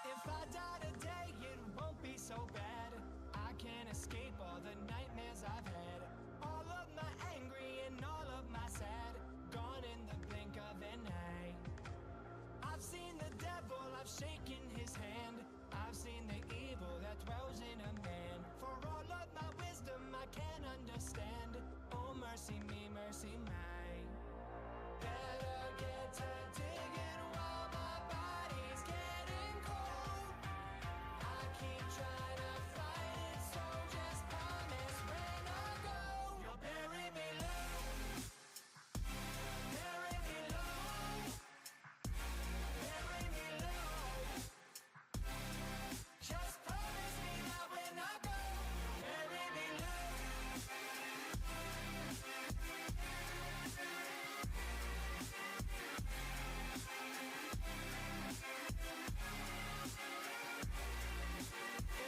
If I die today, it won't be so bad. I can't escape all the nightmares I've had. All of my angry and all of my sad, gone in the blink of an eye. I've seen the devil, I've shaken his hand. I've seen the evil that dwells in a man. For all of my wisdom I can't understand. Oh, mercy me, mercy mine. Better get to digging while my body's getting cold. I keep trying to fight it, so just promise when I go, you'll bury me low. Bury me low. Bury me low. Just promise me that when I go, bury me low.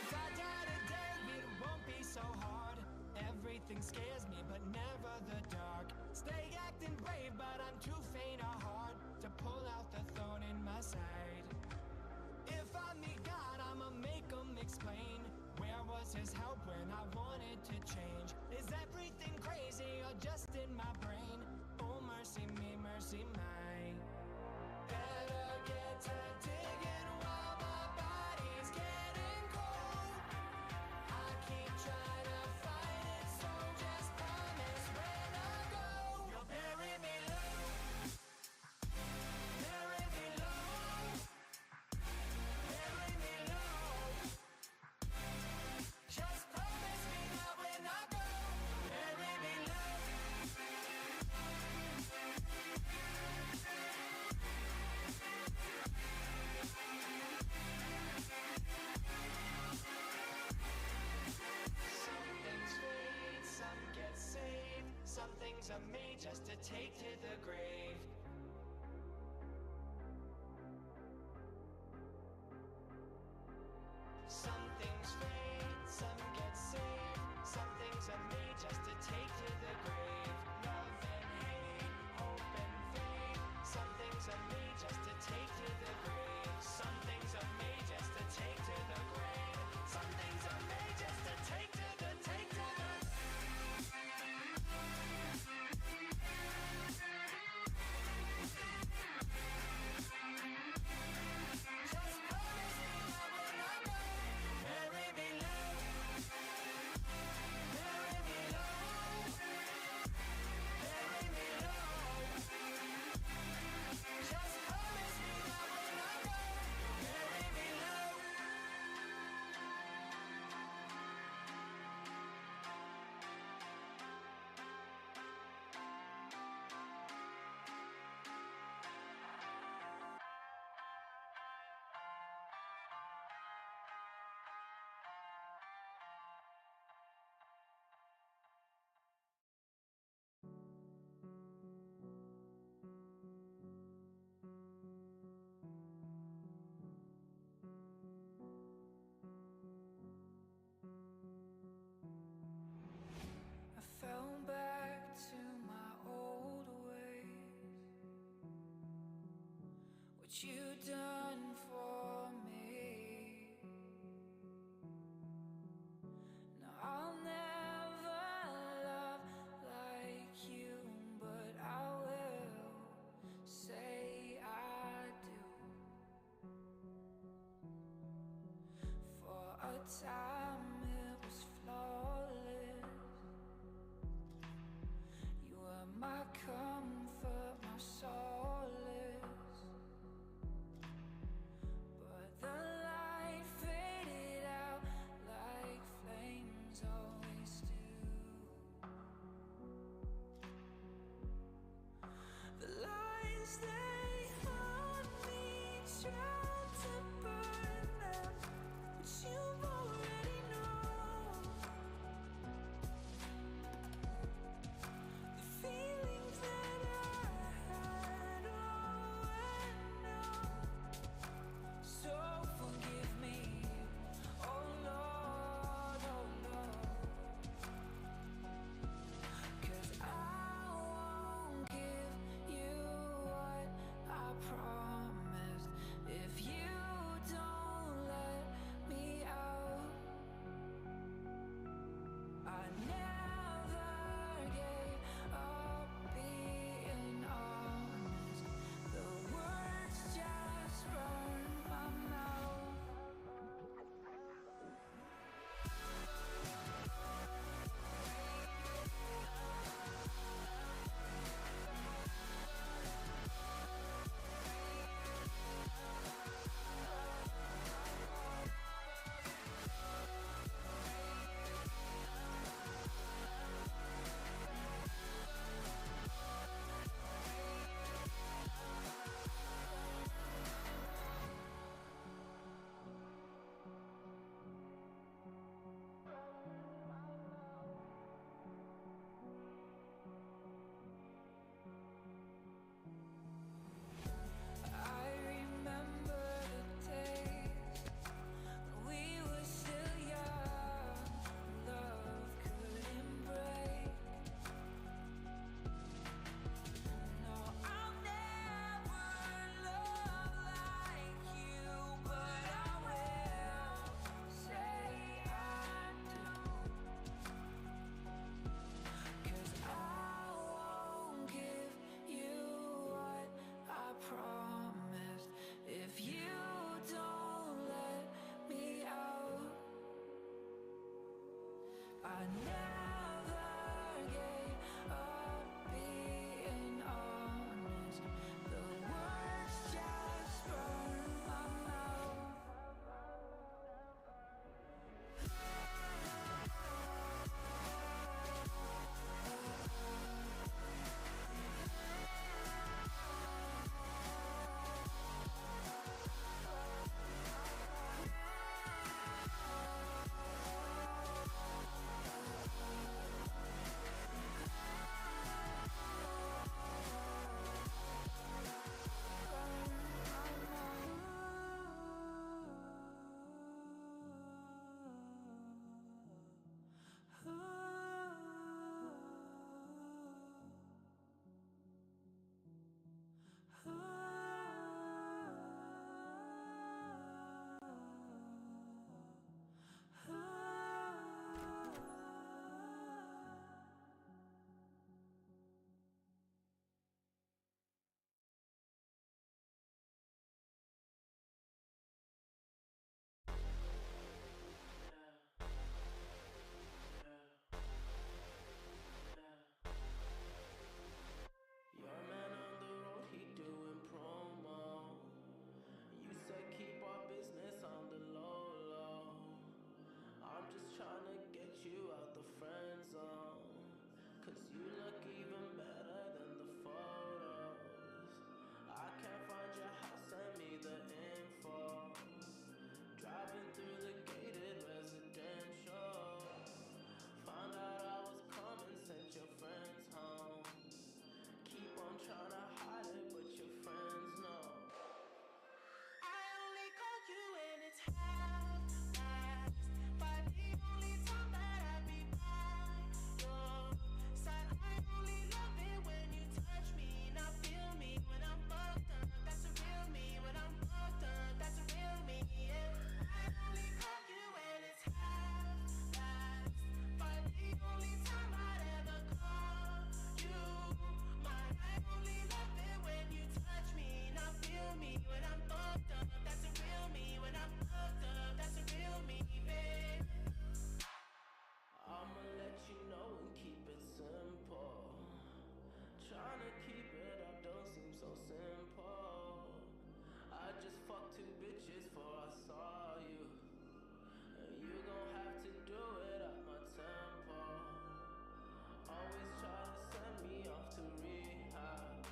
If I die today, it won't be so hard. Everything scares me, but never the dark. Stay acting brave, but I'm too faint of heart to pull out the thorn in my side. If I meet God, I'ma make him explain. Where was his help when I wanted to change? Is everything crazy or just in my brain? Oh, mercy me, mercy mine. Better get to digging while my body's getting cold. I keep trying to fight it, so just promise when I go, you'll bury me low. Bury me low. Bury me low. Just promise me that when I go, bury me low. Some things fade, some get saved. Some things are made just to take to the grave. Some things fade, some get saved. Some things are made just to take to the grave. Love and hate, hope and faith. Some things are made just to take to the grave. Some things are made just to take to the grave. Some things are made just to take to the. Just promise me that when I go, bury me low. Bury me low. Bury me low. Just promise me that when I go, bury me low. I fell back to my old ways. What you done for me? No, I'll never love like you, but I will say I do. For a time it was flawless. You were my comfort, my solace. I never gave up being honest. The words just burn my mouth. Your man on the road, he doing promo. You said keep our business on the low low. I'm just trying to get you out the friend zone. Cause you look even better than the photos. I can't find your house, send me the info. Driving through the gated residential. Found out I was coming, sent your friends home. Keep on trying to hide it, but your friends know. I only call you when it's half-assed. But the only time that I be by your side, I only love it when you touch me. Now feel me when I'm fucked up. That's a real me. When I'm fucked up, that's a real me. Yeah. I only call you when it's half-assed. But the only time I'd ever call you mine, I only love it when you touch me. Now feel me when I'm fucked up. That's a real me. When I'm fucked up, that's a real me, babe. I'ma let you know and keep it simple. Trying to keep it up don't seem so simple. I just fucked 2 bitches before I saw you. And you gon' have to do it at my tempo. Always try to send me off to rehab.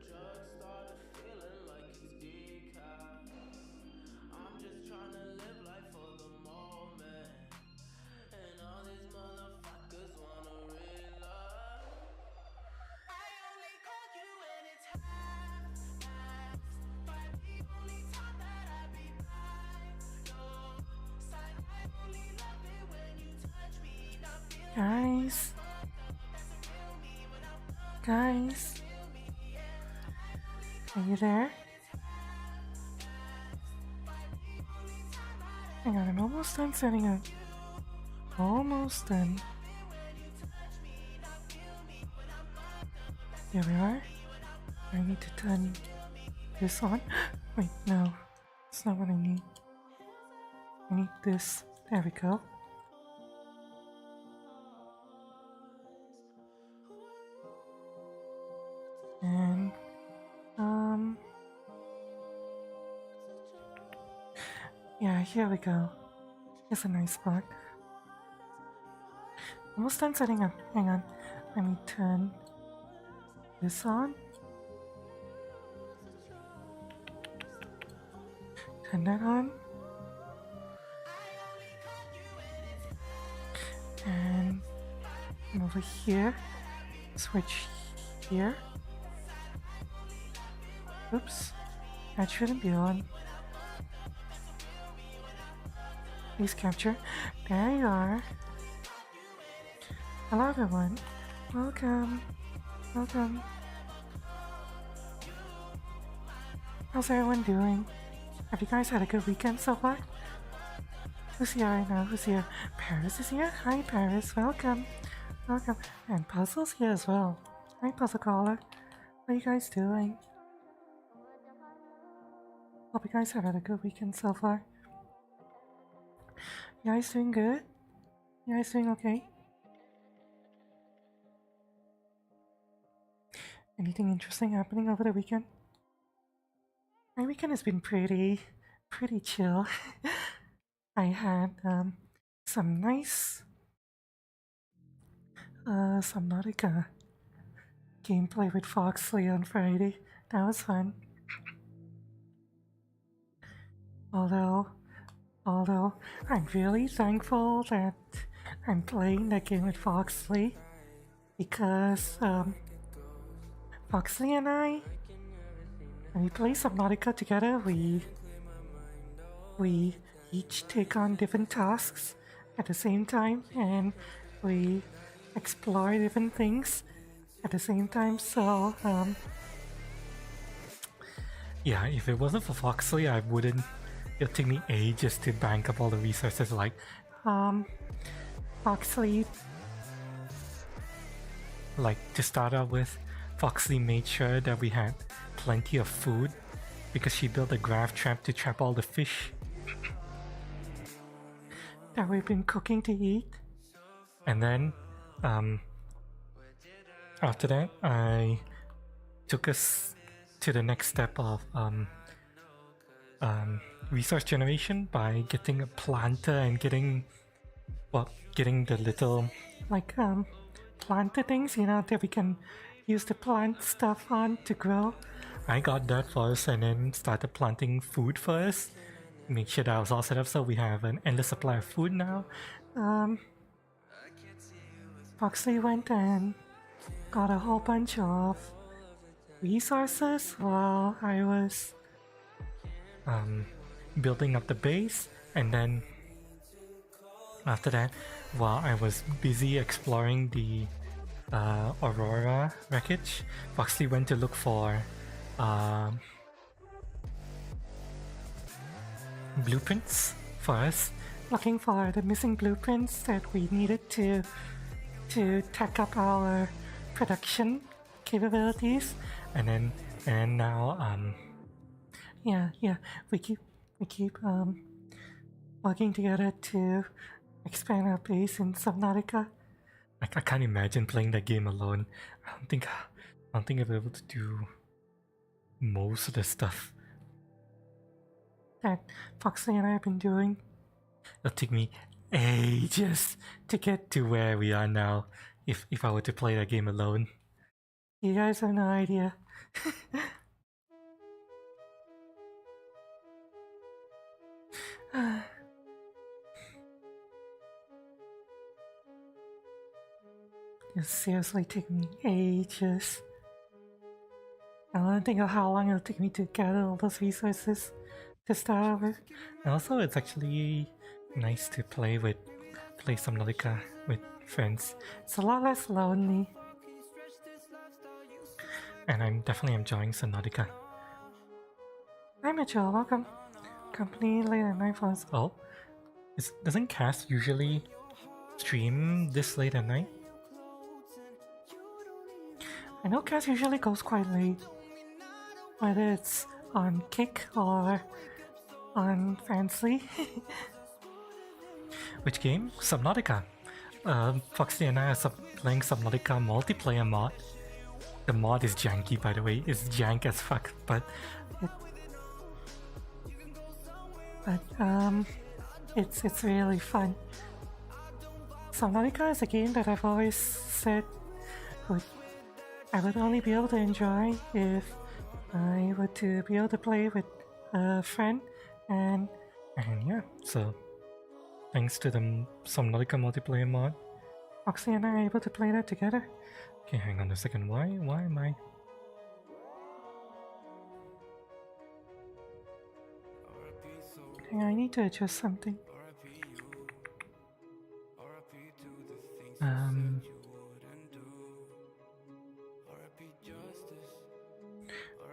Drugs started feeling like it's decaf. I'm just trying to live life for the moment. And all these motherfuckers wanna relive. I only call you when it's half-assed. But the only time that I be by your side, I only love it when you touch me. Now feel Guys, that's a real me. When I'm fucked guys, real me, yeah. are you there? Hang on, I'm almost done setting up. Almost done. There we are. I need to turn this on. Wait, no, that's not what I need. I need this. There we go. And, yeah, here we go. Here's a nice spot. Almost done setting up. Hang on. Let me turn this on. Turn that on. And come over here. Switch here. Oops. That shouldn't be on. Please capture. There you are. Hello everyone. Welcome. Welcome. How's everyone doing? Have you guys had a good weekend so far? Who's here right now? Who's here? Paris is here? Hi Paris, welcome. Welcome. And Puzzle's here as well. Hi Puzzle Caller. How are you guys doing? Hope you guys have had a good weekend so far. You guys doing good? You guys doing okay? Anything interesting happening over the weekend? My weekend has been pretty chill. I had some nice Subnautica gameplay with Foxley on Friday. That was fun. Although I'm really thankful that I'm playing that game with Foxley because Foxley and I, when we play Subnautica together, we each take on different tasks at the same time and we explore different things at the same time. So yeah, if it wasn't for Foxley, I wouldn't. It'll take me ages to bank up all the resources. Like Foxley, like to start out with, Foxley made sure that we had plenty of food because she built a graph trap to trap all the fish that we've been cooking to eat. And then after that, I took us to the next step of resource generation by getting a planter and getting the little like planter things, you know, that we can use to plant stuff on to grow. I got that first and then started planting food first. Make sure that was all set up so we have an endless supply of food now. Foxley went and got a whole bunch of resources while I was building up the base, and then after that, while I was busy exploring the Aurora wreckage, Foxley went to look for blueprints for us, looking for the missing blueprints that we needed to tech up our production capabilities, and now we keep working together to expand our base in Subnautica. I can't imagine playing that game alone. I don't think I'll be able to do most of the stuff that Foxley and I have been doing. It'll take me ages to get to where we are now if I were to play that game alone. You guys have no idea. It'll seriously take me ages. I don't think of how long it'll take me to gather all those resources to start with. And also, it's actually nice to play Subnautica with friends. It's a lot less lonely. And I'm definitely enjoying Subnautica. Hi Mitchell, welcome. Company late at night for us. Oh, doesn't Cass usually stream this late at night? I know Cass usually goes quite late, whether it's on Kick or on Fancy. Which game? Subnautica. Foxy and I are playing Subnautica multiplayer mod. The mod is janky, by the way. It's jank as fuck, but it's really fun. Subnautica is a game that I've always said I would only be able to enjoy if I were to be able to play with a friend, and yeah, so thanks to the Subnautica multiplayer mod, Foxy and I are able to play that together. Okay, hang on a second, why am I... Hang on, I need to adjust something.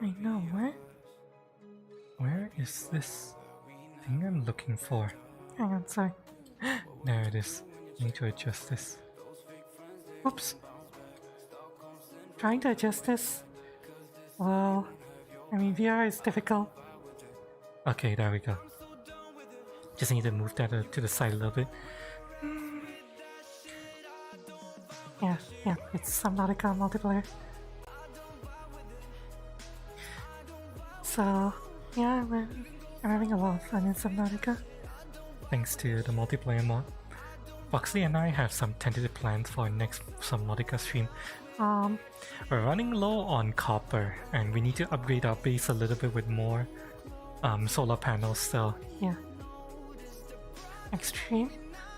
I know, where is this thing I'm looking for? Hang on, sorry. There it is. I need to adjust this. Oops. Trying to adjust this. Well, I mean, VR is difficult. Okay, there we go. Just need to move that to the side a little bit. Yeah, it's Subnautica multiplayer. So, yeah, I'm having a lot of fun in Subnautica. Thanks to the multiplayer mod. Foxy and I have some tentative plans for our next Subnautica stream. We're running low on copper, and we need to upgrade our base a little bit with more solar panels, so yeah. Next stream,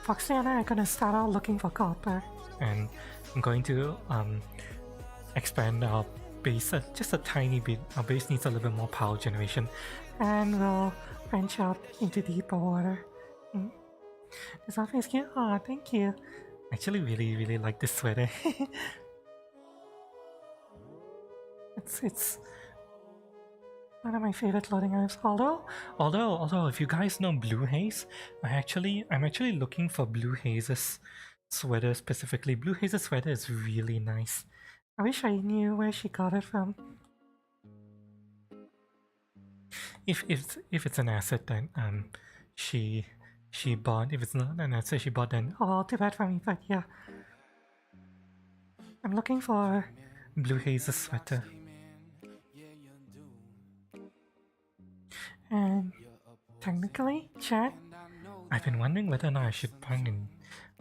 Foxy and I are gonna start out looking for copper. And I'm going to expand our base just a tiny bit. Our base needs a little bit more power generation, and we'll venture out into deeper water. This outfit is cute. Oh, thank you. I actually really like this sweater. It's one of my favorite clothing items. Although, if you guys know Blue Haze, I'm actually looking for Blue Haze's sweater specifically. Blue Haze's sweater is really nice. I wish I knew where she got it from. If it's an asset, then she bought. If it's not an asset she bought, then oh, too bad for me. But yeah, I'm looking for Blue Haze's sweater. And technically, chat, I've been wondering whether or not I should find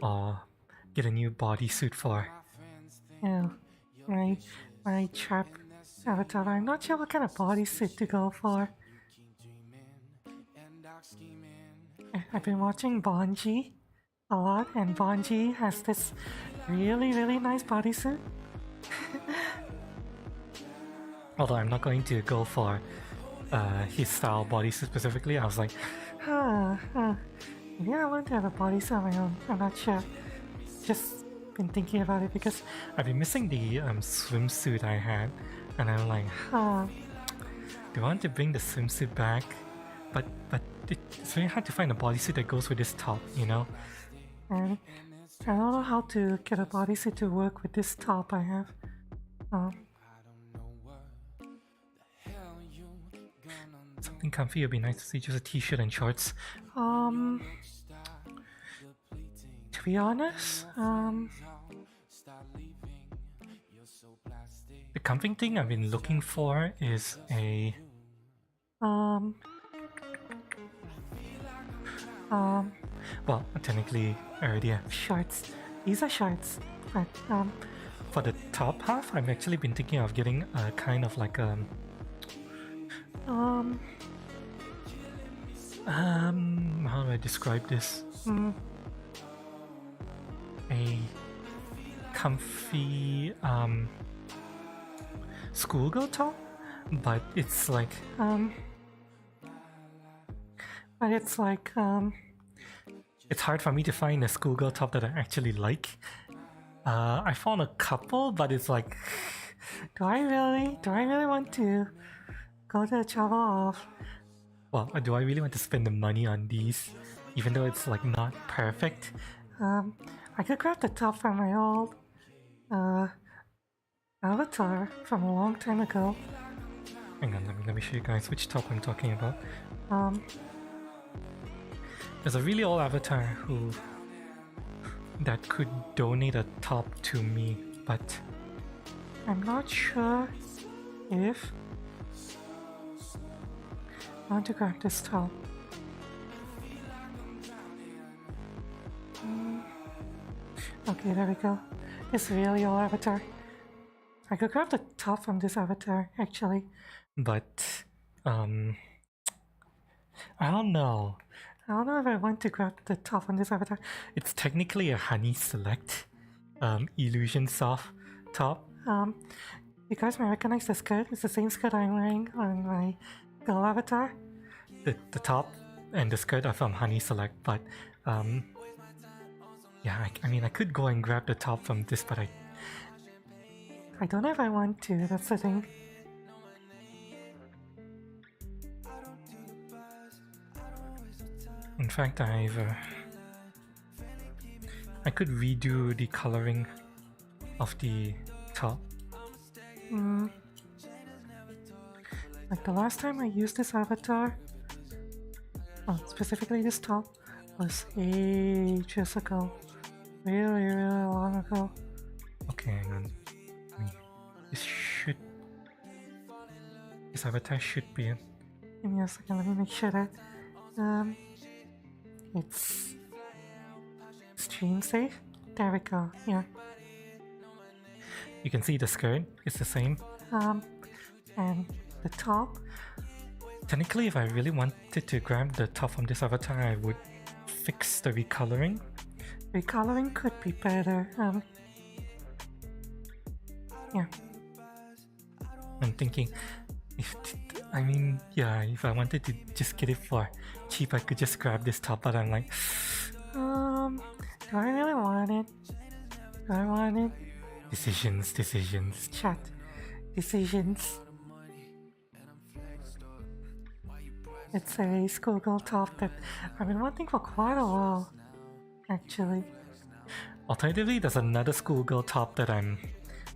or get a new bodysuit for my trap avatar. I'm not sure what kind of bodysuit to go for. I've been watching Bonji a lot, and Bonji has this really nice bodysuit. Although I'm not going to go for his style bodysuit specifically. I was like, maybe I want to have a bodysuit of my own. I'm not sure. Just been thinking about it because I've been missing the swimsuit I had, and I'm like, do I want to bring the swimsuit back? But it's very hard to find a bodysuit that goes with this top, you know. And I don't know how to get a bodysuit to work with this top I have. Something comfy would be nice to see, just a t-shirt and shorts. To be honest, the comfy thing I've been looking for is a well, technically I already have shorts. These are shorts, but for the top half, I've actually been thinking of getting a kind of like how do I describe this? A comfy schoolgirl top, but it's like it's hard for me to find a schoolgirl top that I actually like. I found a couple, but it's like, do I really want to go to the trouble of, well, do I really want to spend the money on these, even though it's like not perfect? I could grab the top from my old avatar from a long time ago. Hang on, let me show you guys which top I'm talking about. There's a really old avatar that could donate a top to me, but I'm not sure if I want to grab this top. Okay, there we go. This really old avatar. I could grab the top from this avatar, actually, but I don't know. I don't know if I want to grab the top on this avatar. It's technically a Honey Select Illusion Soft top. You guys may recognize the skirt. It's the same skirt I'm wearing on my girl avatar. The top and the skirt are from Honey Select, but yeah, I mean I could go and grab the top from this, but I don't know if I want to. That's the thing. In fact, I could redo the coloring of the top. Like the last time I used this avatar, specifically this top, was ages ago. Really long ago. Okay, hang on. This avatar should be in. Give me a second, let me make sure that it's stream safe. There we go, yeah. You can see the skirt is the same. And the top. Technically, if I really wanted to grab the top from this avatar, I would fix the recoloring. Recoloring could be better. Yeah. I'm thinking, if I wanted to just get it for cheap, I could just grab this top, but I'm like, do I really want it? Do I want it? Decisions, chat. Decisions. It's a schoolgirl top that I've been wanting for quite a while, actually. Alternatively, there's another schoolgirl top that I'm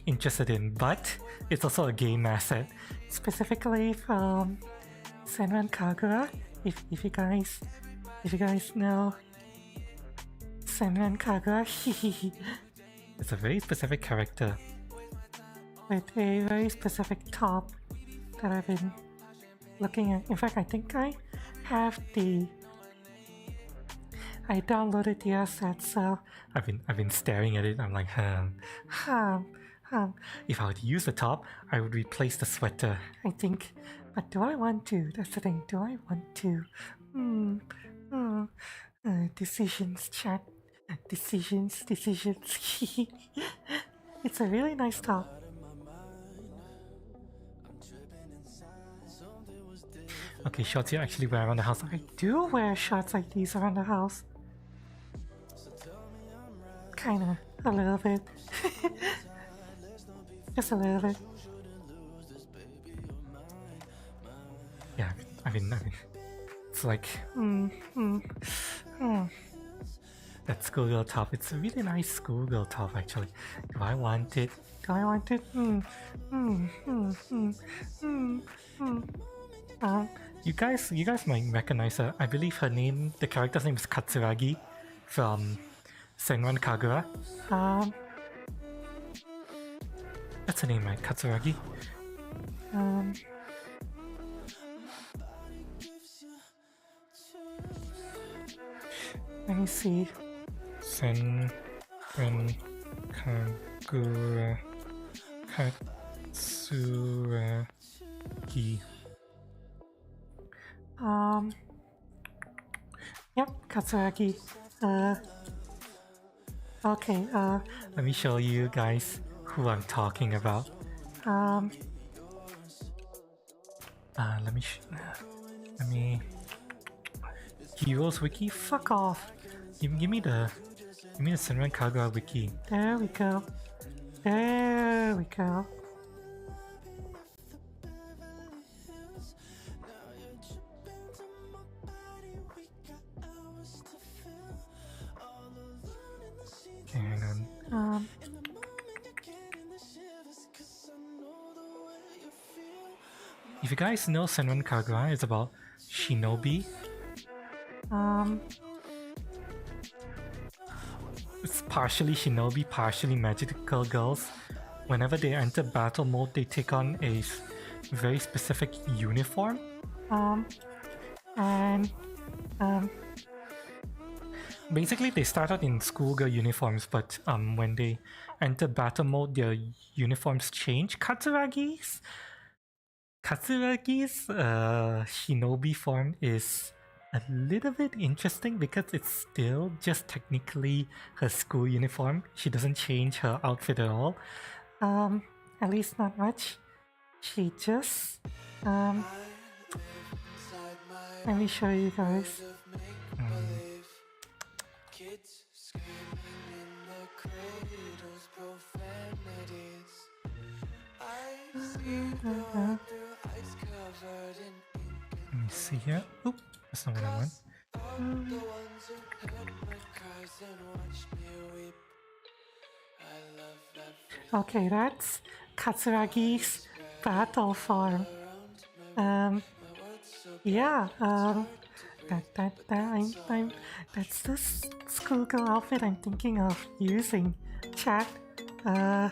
interested in, but it's also a game asset, specifically from Senran Kagura. If you guys know Senran Kagura, it's a very specific character with a very specific top that I've been looking at. In fact, I think I downloaded the asset, so I've been staring at it. I'm like, if I were to use the top, I would replace the sweater, I think. But do I want to? That's the thing. Do I want to? Decisions, chat. Decisions. It's a really nice top. Okay, shorts you actually wear around the house. I do wear shorts like these around the house. Kinda, a little bit. Just a little bit. Yeah, I mean, it's like, that schoolgirl top. It's a really nice schoolgirl top, actually. Do I want it? You guys might recognize her. I believe her name, the character's name is Katsuragi from Senran Kagura. That's her name, right? Katsuragi. Let me see. Senran Kagura Katsuragi. Yep, Katsuragi. Okay, let me show you guys who I'm talking about. Let me Heroes Wiki? Fuck off. Give me the Senran Kagura Wiki. There we go. Okay, hang on. If you guys know Senran Kagura, it's about shinobi. It's partially shinobi, partially magical girls. Whenever they enter battle mode, they take on a very specific uniform. Basically, they start out in schoolgirl uniforms, but when they enter battle mode, their uniforms change. Katsuragi's shinobi form is a little bit interesting because it's still just technically her school uniform. She doesn't change her outfit at all. At least not much. She just let me show you guys. Let me see here. Oop, that's not what I want. Okay, that's Katsuragi's battle form. That's the schoolgirl outfit I'm thinking of using. Chat, Uh,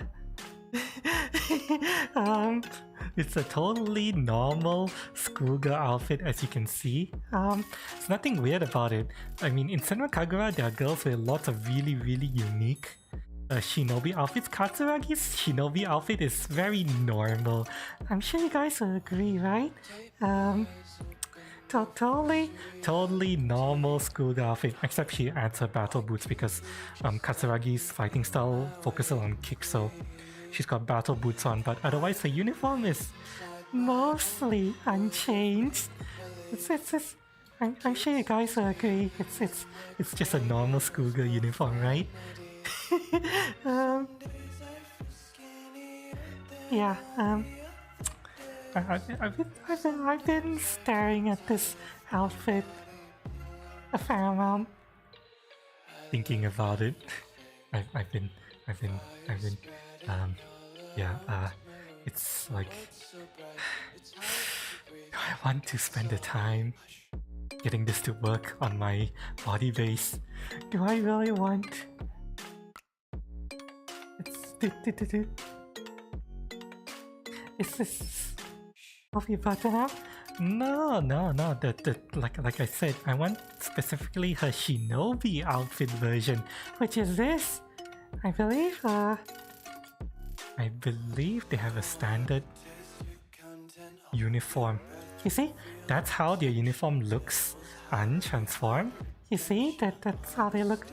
it's a totally normal schoolgirl outfit, as you can see. There's nothing weird about it. I mean, in Senran Kagura, there are girls with lots of really, really unique shinobi outfits. Katsuragi's shinobi outfit is very normal. I'm sure you guys will agree, right? Totally normal schoolgirl outfit, except she adds her battle boots because Katsuragi's fighting style focuses on kick, so she's got battle boots on, but otherwise her uniform is mostly unchanged. I'm sure you guys will agree. It's just a normal schoolgirl uniform, right? Yeah. I've been staring at this outfit a fair amount, thinking about it. I've been it's like, do I want to spend the time getting this to work on my body base? Do I really want? Is this of your button up? No. Like I said, I want specifically her shinobi outfit version, which is this. I believe they have a standard uniform. You see, that's how their uniform looks untransformed. You see, that's how they look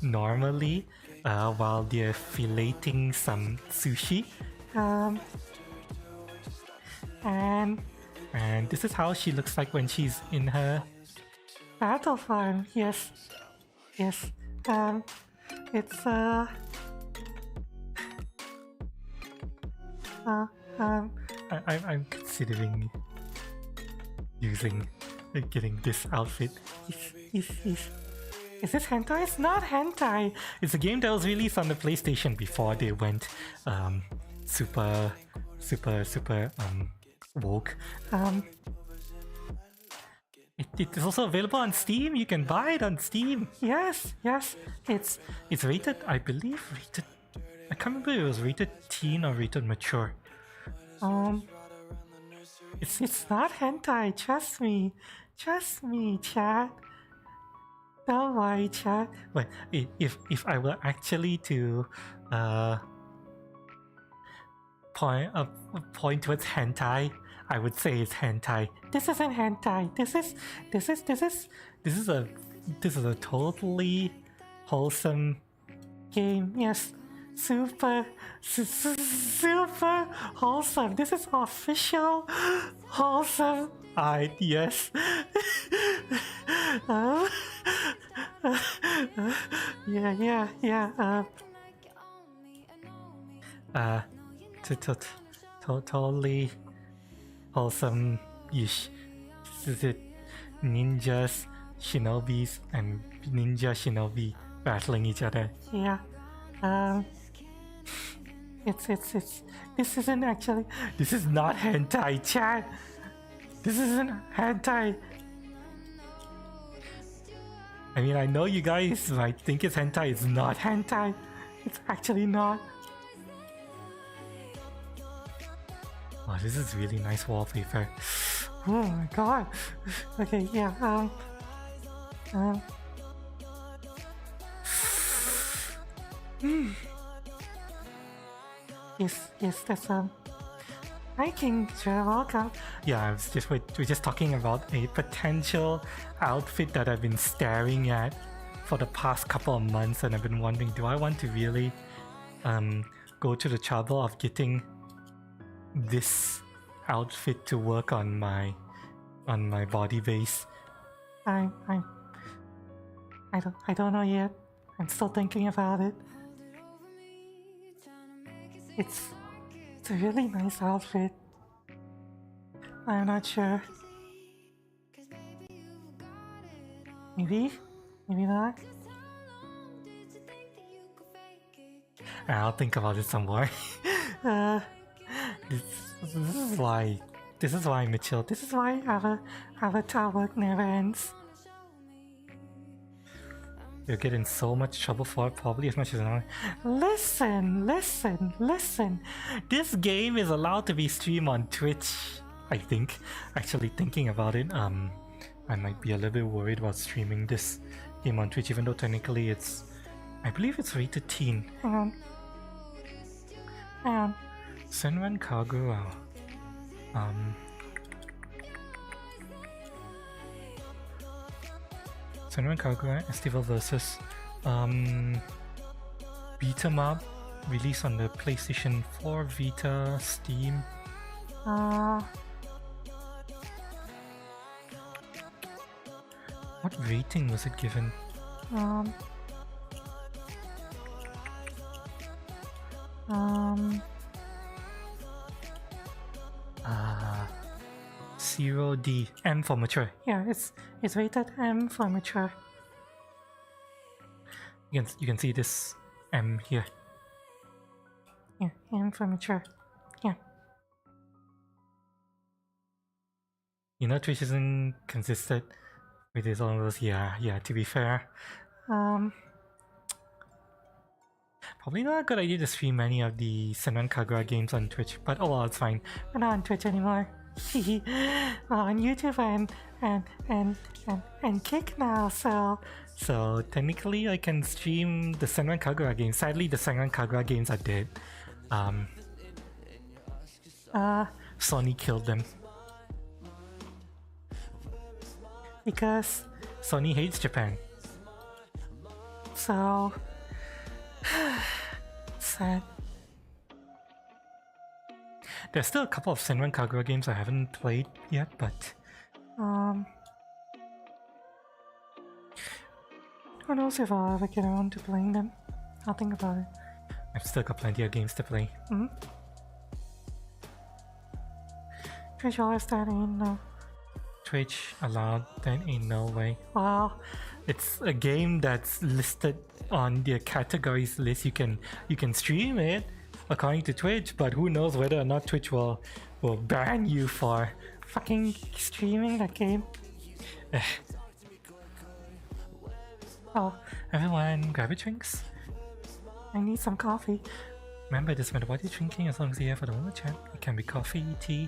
normally while they're filleting some sushi. And this is how she looks like when she's in her battle form. Yes. It's I'm considering getting this outfit. Is this hentai? It's not hentai. It's a game that was released on the PlayStation before they went super woke. It is also available on Steam. You can buy it on Steam. Yes. It's rated, I believe, I can't remember if it was rated teen or rated mature. It's not hentai. Trust me, chat. Don't worry, chat. But if I were actually to point towards hentai, I would say it's hentai. This isn't hentai. This is a totally wholesome game. Yes, super wholesome. This is official wholesome. Yes. Yeah. Totally wholesome-ish. Is it ninjas, shinobis, and ninja shinobi battling each other? Yeah. This isn't actually. This is not hentai, chat. This isn't hentai. I mean, I know you guys might think it's hentai. It's not hentai. It's actually not. Oh, this is really nice wallpaper. Oh my god. Okay, yeah. Yes, that's Hi King, sure, welcome. Yeah, we're just talking about a potential outfit that I've been staring at for the past couple of months, and I've been wondering, do I want to really go to the trouble of getting this outfit to work on my body base? I don't know yet. I'm still thinking about it. It's a really nice outfit. I'm not sure. Maybe not. I'll think about it some more. This is why, Mitchell. This is why Avatar work never ends. you'll get in so much trouble for it, probably as much as annoying. Listen. This game is allowed to be streamed on Twitch, I think. Actually thinking about it, I might be a little bit worried about streaming this game on Twitch, even though technically it's, I believe it's rated teen. Hang on. Senran Kagura. Senran Kagura Estival versus Beat 'em Up, released on the PlayStation 4, Vita, Steam. What rating was it given? 0D, M for mature. Yeah, it's rated M for mature. You can see this M here. Yeah, M for mature. Yeah. You know, Twitch isn't consistent with its own rules. Yeah, to be fair. Probably not a good idea to stream many of the Senran Kagura games on Twitch, but oh well, it's fine. We're not on Twitch anymore. On YouTube and Kick now, so technically I can stream the Senran Kagura games. Sadly, the Senran Kagura games are dead. Sony killed them because Sony hates Japan. So sad. There's still a couple of Senran Kagura games I haven't played yet, but who knows if I'll ever get around to playing them. I'll think about it. I've still got plenty of games to play. Twitch always that ain't no. Twitch allowed, that ain't no way. Wow, it's a game that's listed on the categories list. You can stream it according to Twitch, but who knows whether or not Twitch will ban you for fucking streaming that game. Oh, everyone, grab your drinks. I need some coffee. Remember, it doesn't matter what you're drinking as long as you have for the moment chat. It can be coffee, tea,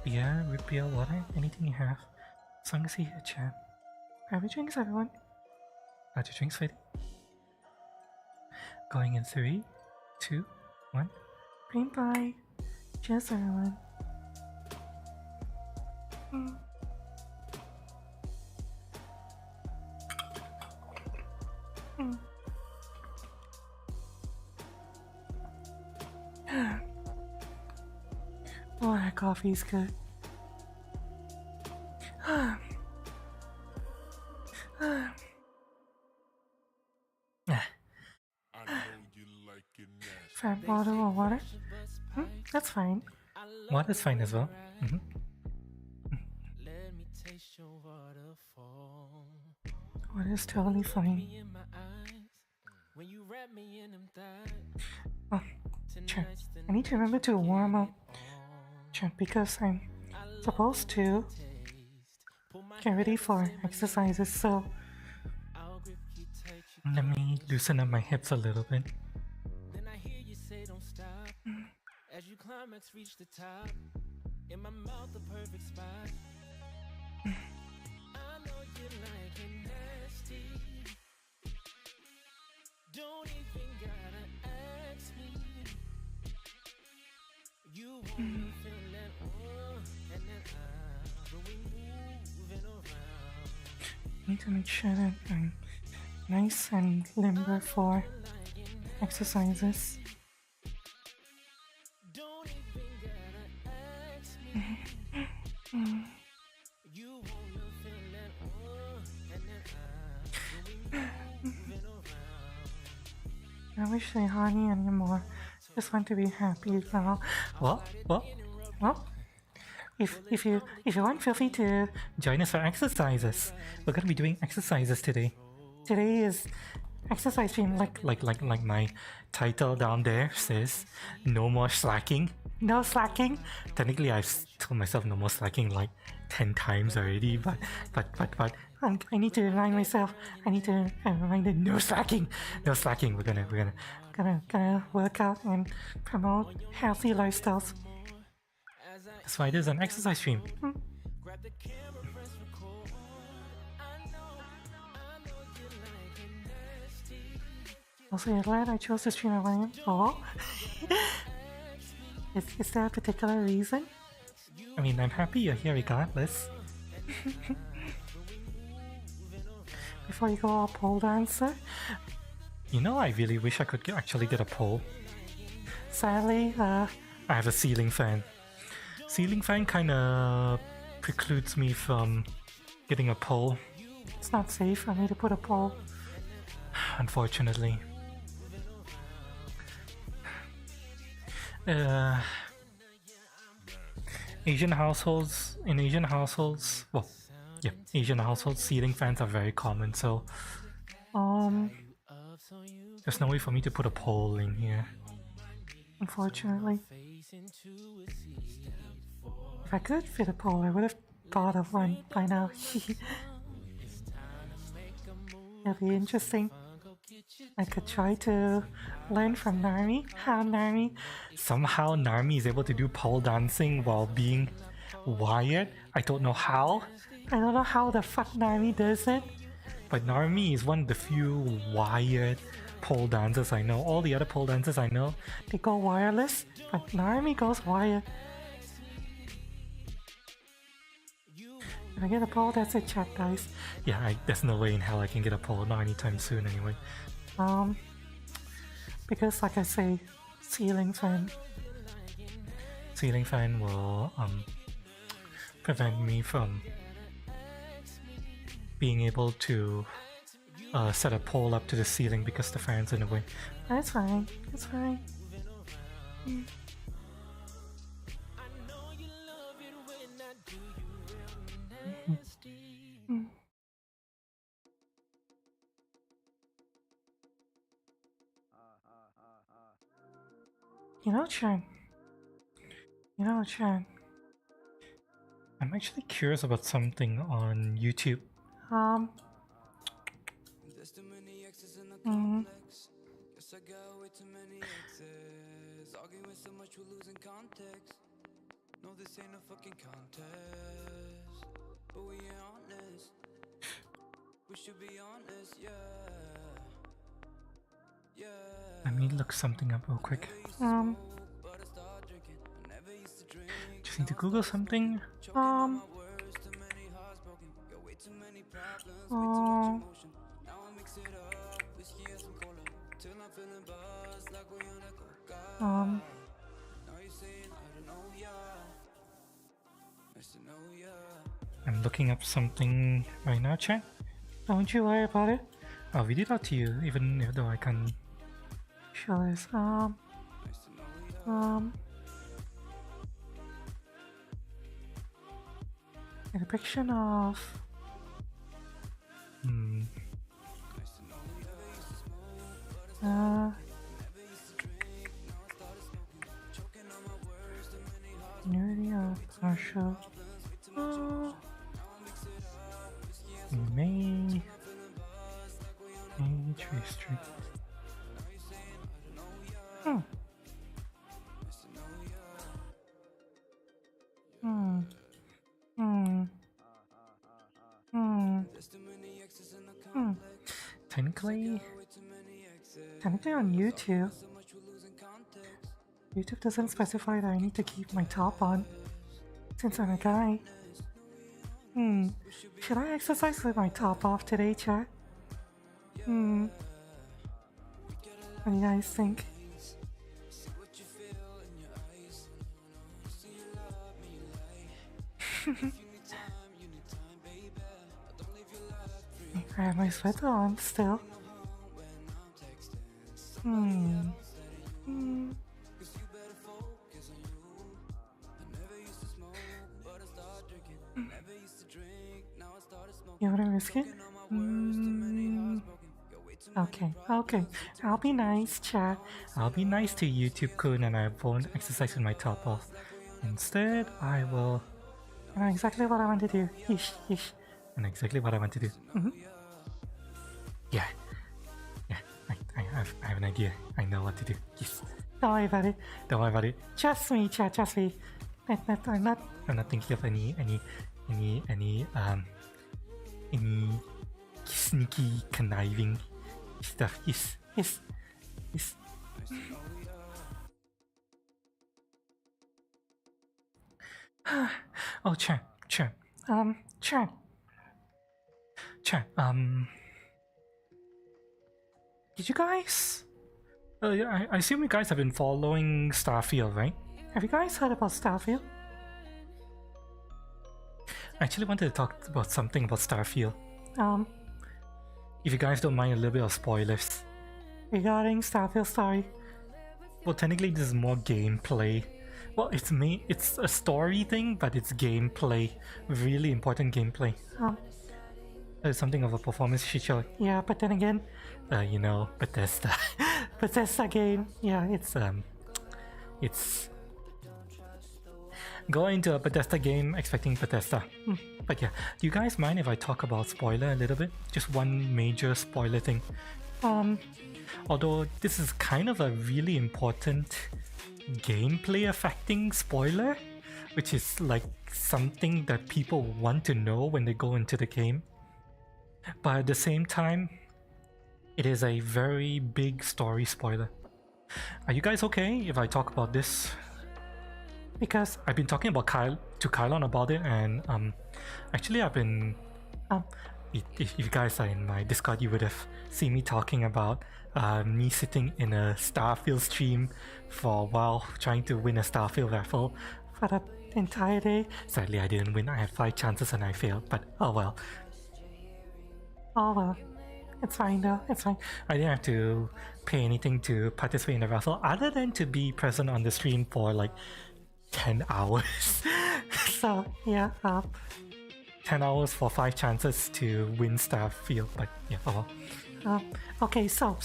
beer, root beer, water, anything you have. As long as you hear chat. Grab your drinks, everyone. Got your drinks ready? Going in 3, 2, 1. Green bye. Cheers, everyone. Oh, that coffee's good. Fat bottle of water? That's fine. Water's fine as well. Water's totally fine. Oh, chat. I need to remember to warm up, chat, because I'm supposed to get ready for exercises, so let me loosen up my hips a little bit. As you climax, reach the top. In my mouth, the perfect spot. I know you like it nasty. Don't even gotta ask me. You wanna feel that and then when we moving around. Need to make sure that I'm nice and limber for exercises. I wish they honey anymore. Just want to be happy now. Well. If you want, feel free to join us for exercises. We're gonna be doing exercises today. Today is exercise stream, like my title down there says. No more slacking. No slacking. Technically, I've told myself no more slacking like 10 times already, but I need to remind myself. I need to remind it. No slacking. No slacking. We're gonna work out and promote healthy lifestyles. That's why there's an exercise stream. Also, you're glad I chose to stream at 1 a.m. Oh, is there a particular reason? I mean, I'm happy you're here regardless. Before you go all pole dancer, you know, I really wish I could actually get a pole. Sadly, I have a ceiling fan. Ceiling fan kinda precludes me from getting a pole. It's not safe for me to put a pole, unfortunately. Asian households, Asian households, ceiling fans are very common, so there's no way for me to put a pole in here, unfortunately. If I could fit a pole, I would have thought of one by now. It'll be interesting. I could try to learn from Narmi. Somehow Narmi is able to do pole dancing while being wired. I don't know how. I don't know how the fuck Narmi does it. But Narmi is one of the few wired pole dancers I know. All the other pole dancers I know, they go wireless, but Narmi goes wired. If I get a pole, that's it, chat, guys. Yeah, there's no way in hell I can get a pole, not anytime soon anyway. Because like I say, ceiling fan will prevent me from being able to set a pole up to the ceiling because the fan's in the way. That's fine. It's fine. You know, Chan, I'm actually curious about something on YouTube. No, this ain't a fucking contest, but we ain't honest. We should be honest, yeah. Let me look something up real quick. Just need to Google something. I'm looking up something right now, chat. Don't you worry about it. I'll read it out to you, even though I can't show this. A depiction of nudity of partial may age restrict. Technically on YouTube doesn't specify that I need to keep my top on since I'm a guy. Should I exercise with my top off today, chat? What do you guys think? I have my sweater on still. You wanna risk it? Okay. I'll be nice, chat. I'll be nice to YouTube Kun and I won't exercise with my top off. Instead, I will... I know exactly what I want to do. Yeesh. I know exactly what I want to do. Yeah. Yeah. I have an idea. I know what to do. Yes. Don't worry about it. Don't worry about it. Trust me, chat. Trust me. I'm not thinking of any sneaky conniving stuff. Yes. Yes. Yes. Oh, chat. Chat. Chat. Did you guys? I assume you guys have been following Starfield, right? Have you guys heard about Starfield? I actually wanted to talk about something about Starfield. If you guys don't mind a little bit of spoilers regarding Starfield story. Well, technically this is more gameplay. Well, it's a story thing, but it's gameplay. Really important gameplay. It's something of a performance feature. Yeah, but then again, you know, Bethesda. Bethesda game. Yeah, it's going into a Bethesda game expecting Bethesda. But yeah, do you guys mind if I talk about spoiler a little bit? Just one major spoiler thing. Although this is kind of a really important gameplay affecting spoiler, which is like something that people want to know when they go into the game. But at the same time, it is a very big story spoiler. Are you guys okay if I talk about this? Because I've been talking about Kylon about it, and actually I've been if you guys are in my Discord, you would have seen me talking about me sitting in a Starfield stream for a while, trying to win a Starfield raffle for the entire day. Sadly, I didn't win. I had 5 chances and I failed, but oh well. Oh well. It's fine though, it's fine. I didn't have to pay anything to participate in the raffle other than to be present on the stream for like 10 hours. So yeah, 10 hours for 5 chances to win Starfield, but yeah, oh well. Okay, so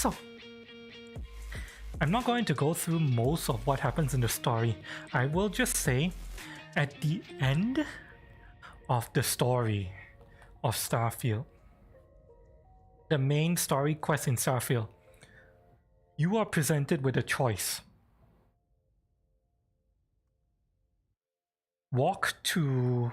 I'm not going to go through most of what happens in the story. I will just say at the end of the story of Starfield, the main story quest in Starfield, you are presented with a choice. Walk to...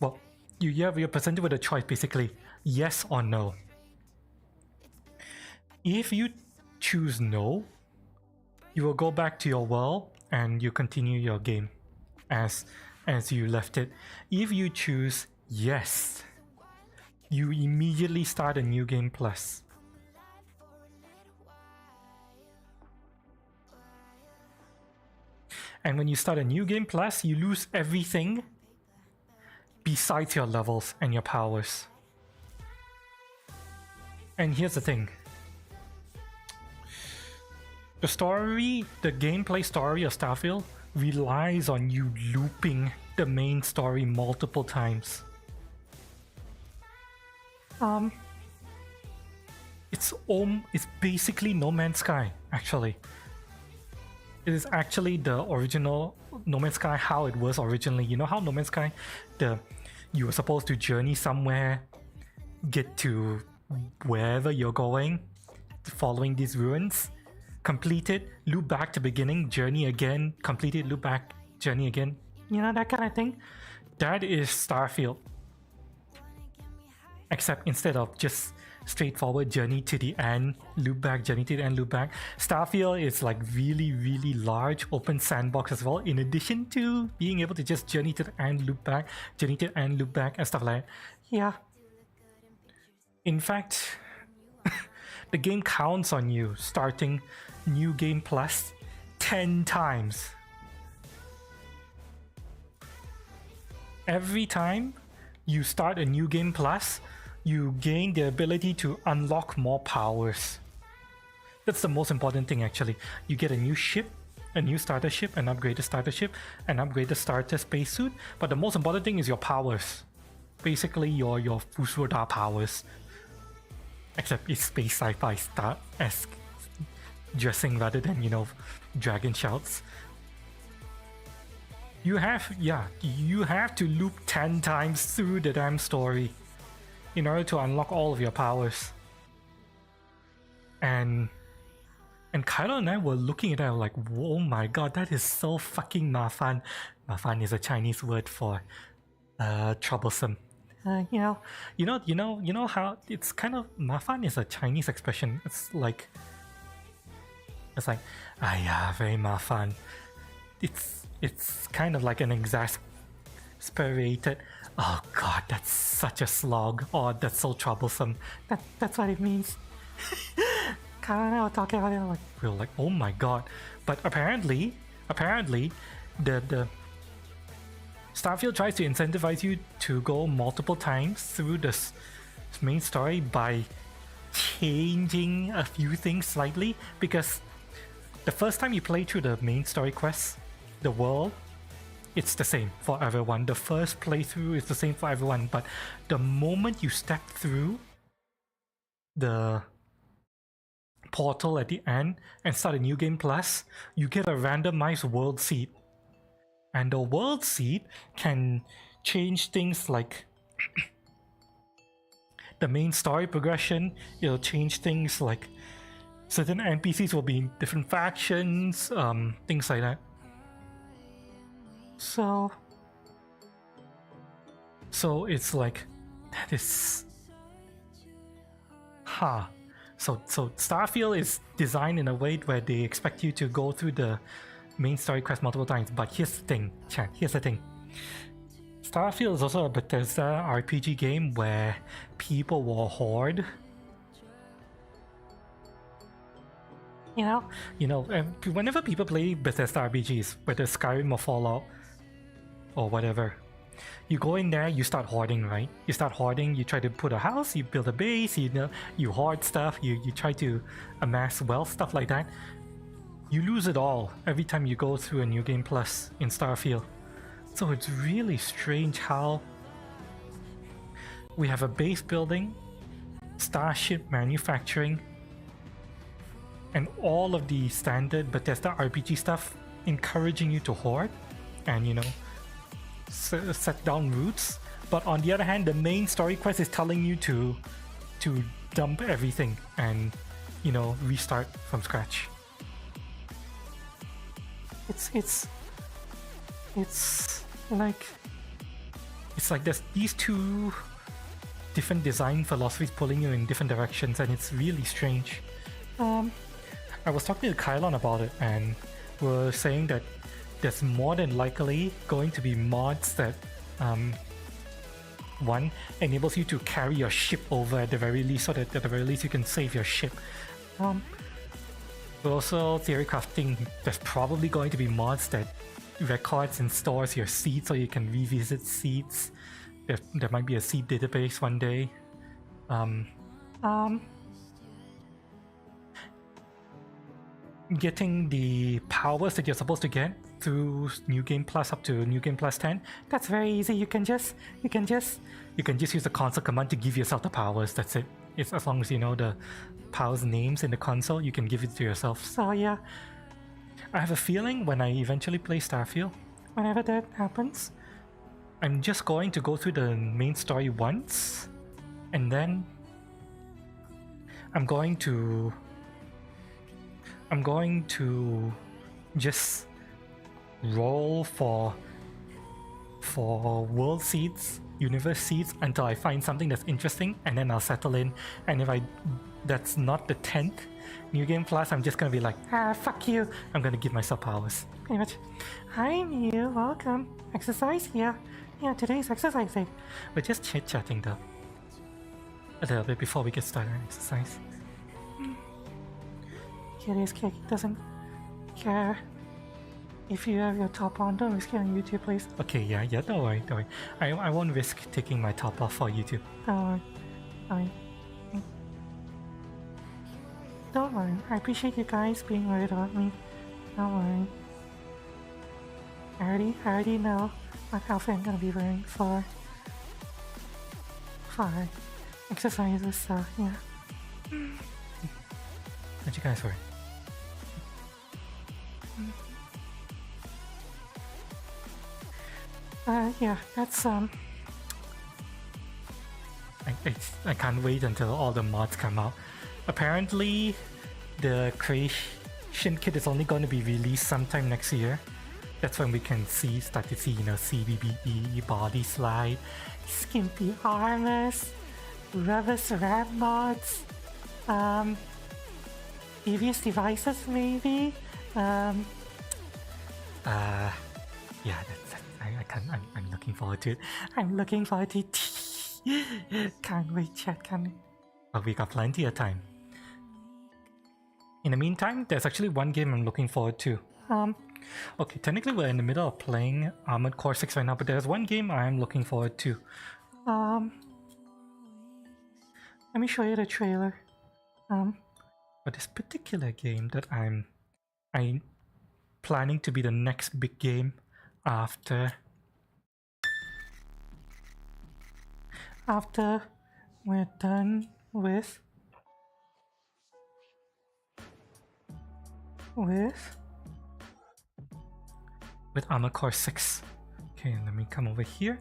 Well, you're presented with a choice basically, yes or no. If you choose no, you will go back to your world and you continue your game as you left it. If you choose yes, you immediately start a new game plus. And when you start a new game plus, you lose everything besides your levels and your powers. And here's the thing. The gameplay story of Starfield relies on you looping the main story multiple times. It's basically No Man's Sky, actually. It is actually the original No Man's Sky, how it was originally. You know how No Man's Sky, you were supposed to journey somewhere, get to wherever you're going, following these ruins, complete it, loop back to beginning, journey again, complete it, loop back, journey again. You know, that kind of thing? That is Starfield. Except instead of just straightforward journey to the end, loop back, journey to the end, loop back, Starfield is like really, really large open sandbox as well, in addition to being able to just journey to the end, loop back, journey to the end, loop back, and stuff like that. Yeah. In fact, the game counts on you starting New Game Plus 10 times. Every time you start a New Game Plus, you gain the ability to unlock more powers. That's the most important thing actually. You get a new ship, a new starter ship, an upgraded starter ship, an upgraded starter spacesuit, but the most important thing is your powers. Basically your Fusoda powers. Except it's space sci-fi star-esque dressing rather than, you know, dragon shouts. you have to loop 10 times through the damn story in order to unlock all of your powers. And Kylo and I were looking at that like, oh my god, that is so fucking mafan. Mafan is a Chinese word for troublesome. You know how it's kind of mafan is a Chinese expression. It's like yeah, very mafan. It's kind of like an exasperated. Oh god, that's such a slog. Oh, that's so troublesome. That's what it means. Kyle and I were talking about it, like we were like, oh my god. But apparently, the Starfield tries to incentivize you to go multiple times through this main story by changing a few things slightly, because the first time you play through the main story quests, the world, it's the same for everyone. The first playthrough is the same for everyone, but the moment you step through the portal at the end and start a new game plus, you get a randomized world seed. And the world seed can change things like the main story progression. It'll change things like certain NPCs will be in different factions, things like that. So it's like that is So Starfield is designed in a way where they expect you to go through the main story quest multiple times. But here's the thing, chat. Here's the thing. Starfield is also a Bethesda RPG game where people will hoard. You know, whenever people play Bethesda RPGs, whether Skyrim or Fallout or whatever, you go in there, you start hoarding, right? You start hoarding, you try to put a house, you build a base, you hoard stuff, you try to amass wealth, stuff like that. You lose it all every time you go through a new game plus in Starfield. So it's really strange how we have a base building, starship manufacturing, and all of the standard Bethesda RPG stuff encouraging you to hoard and, you know, set down roots. But on the other hand, the main story quest is telling you to dump everything and, you know, restart from scratch. It's like there's these two different design philosophies pulling you in different directions, and it's really strange. I was talking to Kylon about it, and we're saying that there's more than likely going to be mods that one enables you to carry your ship over at the very least, so that at the very least you can save your ship. We're also theory crafting there's probably going to be mods that records and stores your seeds so you can revisit seeds. There might be a seed database one day. Getting the powers that you're supposed to get through New Game Plus up to New Game Plus 10, that's very easy. You can just use the console command to give yourself the powers. That's it. It's as long as you know the powers names in the console, you can give it to yourself. So yeah, I have a feeling when I eventually play Starfield, whenever that happens, I'm just going to go through the main story once, and then I'm going to just roll for world seeds, universe seeds, until I find something that's interesting, and then I'll settle in. And if that's not the 10th New Game Plus, I'm just gonna be like, fuck you. I'm gonna give myself powers. Pretty much. Hi Mew, welcome. Exercise here. Yeah, today's exercise day. We're just chit-chatting though. A little bit before we get started on exercise. Curious Cake doesn't care if you have your top on. Don't risk it on YouTube, please. Okay, yeah, don't worry. I won't risk taking my top off for YouTube. Don't worry. Don't worry. I appreciate you guys being worried about me. Don't worry. I already know what outfit I'm gonna be wearing for exercises, so yeah. What you guys wear? Yeah, that's I can't wait until all the mods come out. Apparently, the creation kit is only going to be released sometime next year. That's when we can start to see, CBBE, body slide, skimpy armors, rubber ceramic mods, devious devices maybe. Yeah, I'm looking forward to it. I'm looking forward to it. Can't wait, chat, can't wait. But we got plenty of time. In the meantime, there's actually one game I'm looking forward to. Okay, technically we're in the middle of playing Armored Core 6 right now, but there's one game I'm looking forward to. Let me show you the trailer. For this particular game that I'm planning to be the next big game after we're done with Armored Core 6. Okay, let me come over here.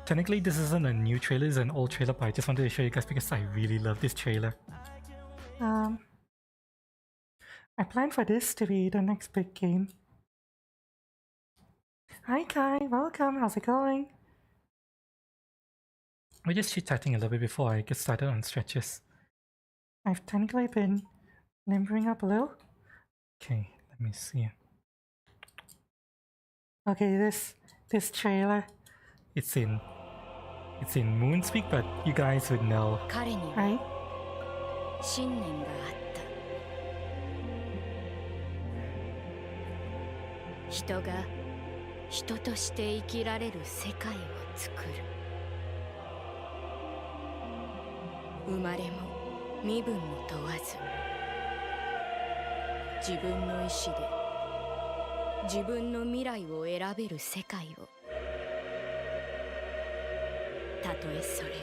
Technically, this isn't a new trailer, it's an old trailer, but I just wanted to show you guys because I really love this trailer. I plan for this to be the next big game. Hi Kai, welcome, how's it going? We're just chit-chatting a little bit before I get started on stretches. I've technically been limbering up a little. Okay, let me see. Okay, this trailer, it's in Moonspeak, but you guys would know, right? 信念があった人が人として生きられる世界を作る生まれも身分も問わず自分の意志で自分の未来を選べる世界をたとえそれが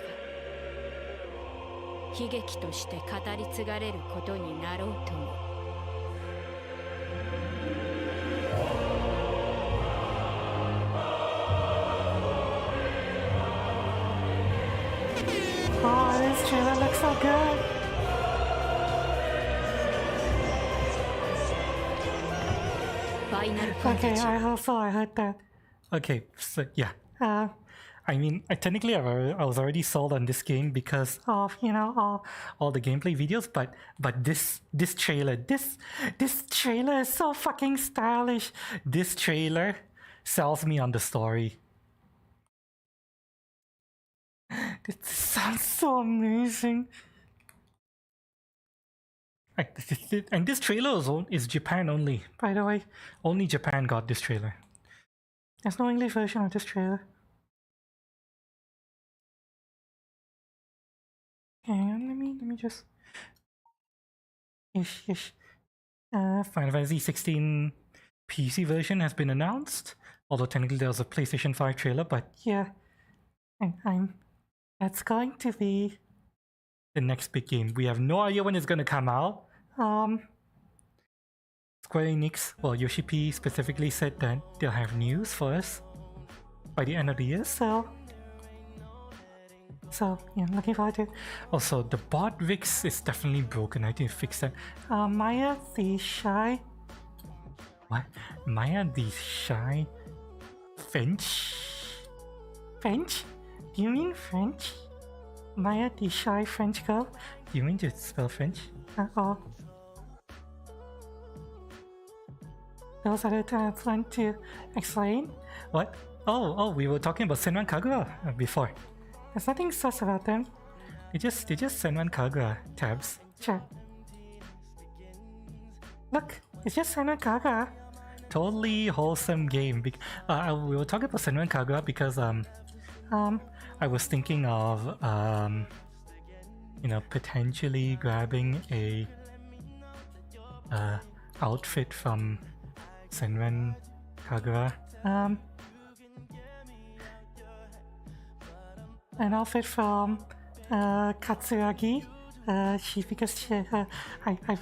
悲劇として語り継がれることになろうともOh, this trailer looks so good! Okay, I heard that. Okay, so yeah. I mean, technically I was already sold on this game because of, all the gameplay videos, but this trailer is so fucking stylish. This trailer sells me on the story. This sounds so amazing. And this trailer is Japan only, by the way. Only Japan got this trailer. There's no English version of this trailer. Okay, let me just... Final Fantasy 16 PC version has been announced. Although technically there was a PlayStation 5 trailer, but yeah. That's going to be the next big game. We have no idea when it's gonna come out. Square Enix, well, Yoshi P specifically said that they'll have news for us by the end of the year, so yeah, looking forward to it. Also, the bot Vix is definitely broken. I need to fix that. Maya the Shy... What? Maya the Shy... French? French? Do you mean French? Maya the Shy French girl? Do you mean to spell French? Oh. Those are the terms I want to explain. What? Oh, we were talking about Senran Kagura before. There's nothing sus about them. They just Senran Kagura tabs. Chat. Look, it's just Senran Kagura. Totally wholesome game. We were talking about Senran Kagura because I was thinking of potentially grabbing a outfit from Senran Kagura. An outfit from Katsuragi, because I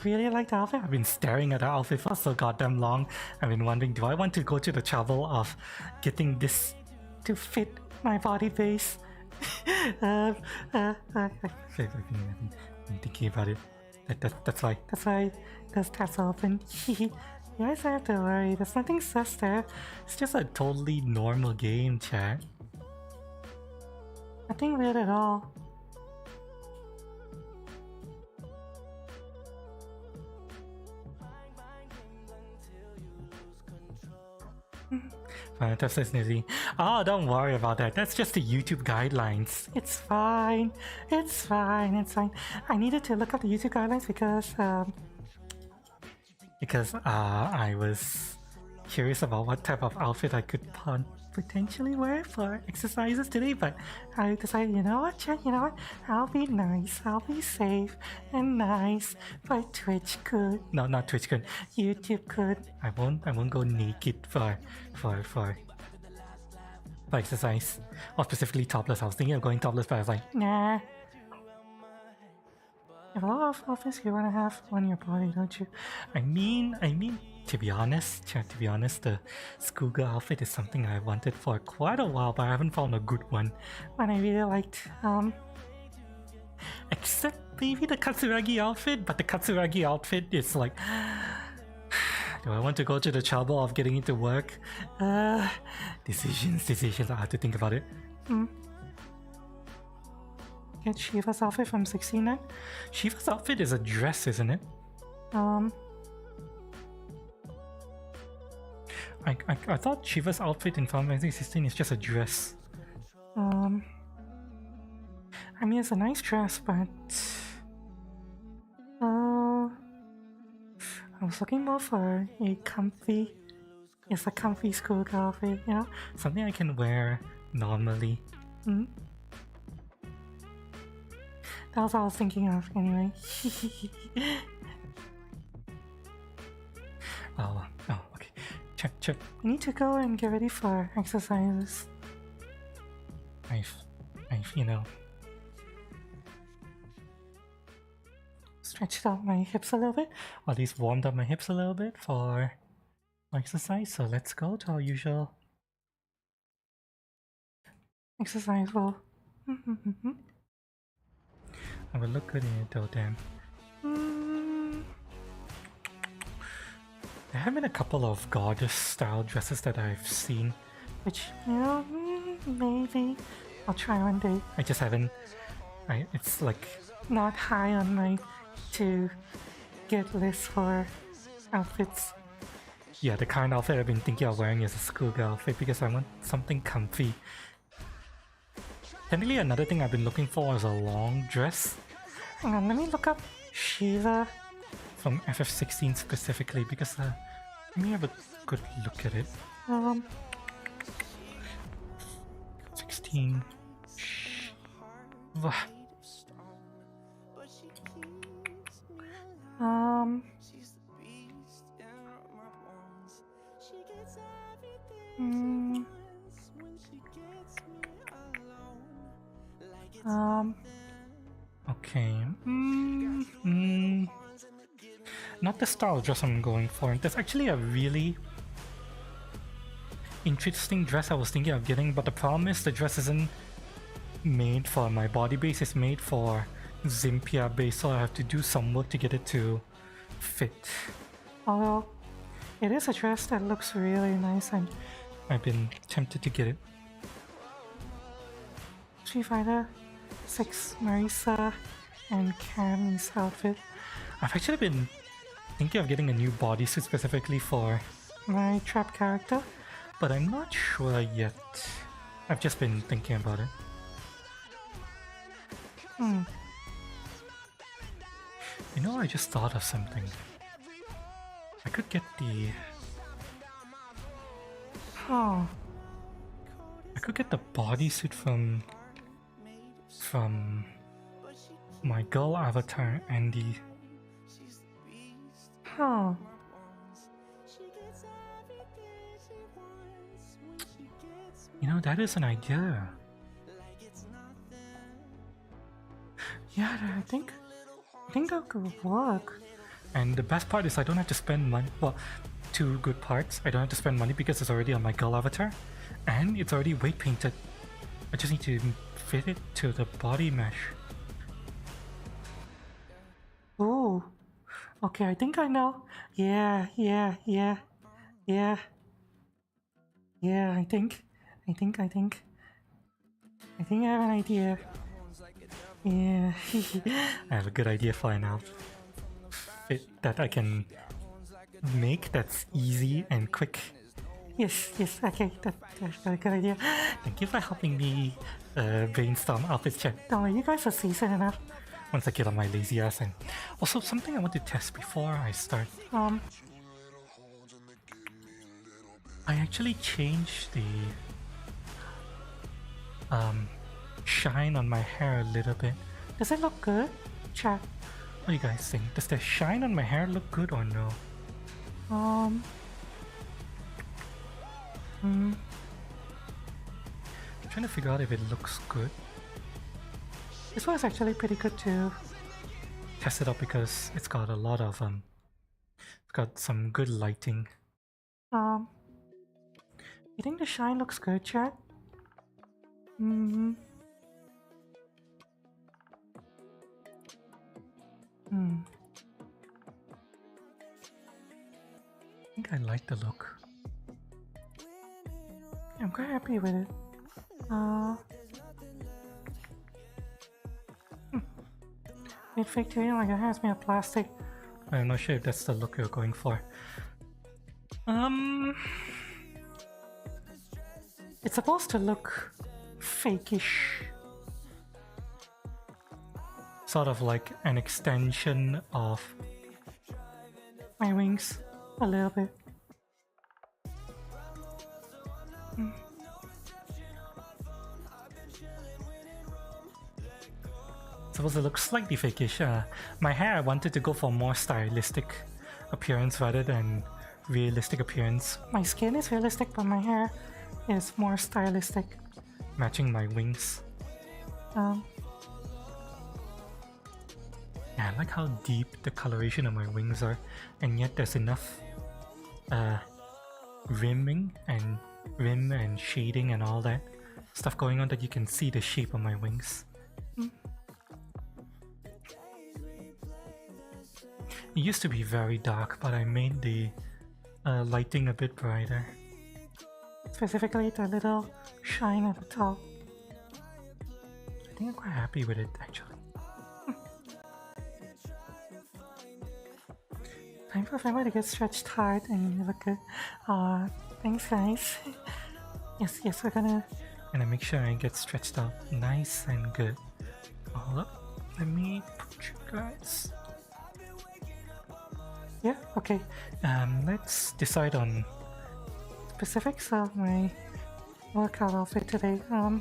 really like the outfit. I've been staring at the outfit for so goddamn long. I've been wondering, do I want to go to the trouble of getting this to fit my body base? I've been thinking about it. That's why that's open. You guys don't have to worry. There's nothing sus there. It's just a totally normal game, chat. Nothing weird at all. Says Nizzy. Oh, don't worry about that. That's just the YouTube guidelines. It's fine. It's fine. It's fine. I needed to look up the YouTube guidelines because I was curious about what type of outfit I could potentially wear for exercises today, but I decided, you know what, Chat, you know what? I'll be nice. I'll be safe and nice. But Twitch could. No, not Twitch could. YouTube could. I won't go naked for exercise. Or specifically topless. I was thinking of going topless, but I was like, nah. You have a lot of outfits you want to have on your body, don't you? I mean, to be honest, the schoolgirl outfit is something I wanted for quite a while, but I haven't found a good one. One I really liked. Except maybe the Katsuragi outfit, but the Katsuragi outfit is like, do I want to go to the trouble of getting into work? Decisions. I have to think about it. Get Shiva's outfit from 69. Shiva's outfit is a dress, isn't it? I thought Shiva's outfit in Final Fantasy 16 is just a dress. I mean, it's a nice dress, but I was looking more for a comfy schoolgirl outfit, you know? Something I can wear normally. That was what I was thinking of, anyway. Oh, okay. Check. We need to go and get ready for exercises. I've stretched out my hips a little bit, or at least warmed up my hips a little bit for exercise. So let's go to our usual exercise roll. I will look good in it though, damn. There have been a couple of goddess style dresses that I've seen, which, you know, maybe I'll try one day. I just haven't. It's like not high on my to get list for outfits. Yeah, the current outfit I've been thinking of wearing is a schoolgirl outfit because I want something comfy. Technically, another thing I've been looking for is a long dress. Hang on, let me look up Shiva from FF16 specifically because let me have a good look at it. 16. Shiva. Okay. Not the style dress I'm going for. There's actually a really interesting dress I was thinking of getting, but the problem is the dress isn't made for my body base, it's made for Zympia base, so I have to do some work to get it to fit. Although it is a dress that looks really nice and I've been tempted to get it. Street Fighter 6 Marisa and Cammy's outfit. I've actually been thinking of getting a new bodysuit specifically for my trap character, but I'm not sure yet. I've just been thinking about it. You know, I just thought of something. I could get the... I could get the bodysuit from my girl avatar, Andy. You know, that is an idea. Yeah, I think I think that could work. And the best part is I don't have to spend money. Well, two good parts. I don't have to spend money because it's already on my girl avatar. And it's already weight painted. I just need to fit it to the body mesh. Ooh. Okay, I think I know. Yeah. Yeah, I think I have an idea. Yeah. I have a good idea for an outfit that I can make that's easy and quick. Yes, okay, that's a good idea. Thank you for helping me brainstorm outfits, chat. Don't worry, you guys are seasoned enough. Once I get on my lazy ass. And also something I want to test before I start. I actually changed the shine on my hair a little bit. Does it look good, chat? What do you guys think? Does the shine on my hair look good or no? I'm trying to figure out if it looks good. This one is actually pretty good to test it out because it's got a lot of it's got some good lighting. You think the shine looks good, chat? I think I like the look. I'm quite happy with it. It fake to me like it has me a plastic. I'm not sure if that's the look you're going for. It's supposed to look fakeish. Sort of like an extension of my wings, a little bit. Supposed to look slightly fakeish. My hair, I wanted to go for more stylistic appearance rather than realistic appearance. My skin is realistic, but my hair is more stylistic, matching my wings. Yeah, I like how deep the coloration of my wings are, and yet there's enough rim and shading and all that stuff going on that you can see the shape of my wings. It used to be very dark, but I made the lighting a bit brighter. Specifically the little shine at the top. I think I'm quite happy with it, actually. Time for Femma to get stretched hard and you look good. Thanks guys. Yes, we're gonna make sure I get stretched out nice and good. Hold up, let me put you guys. Yeah, okay. Let's decide on specifics of my workout outfit today. Do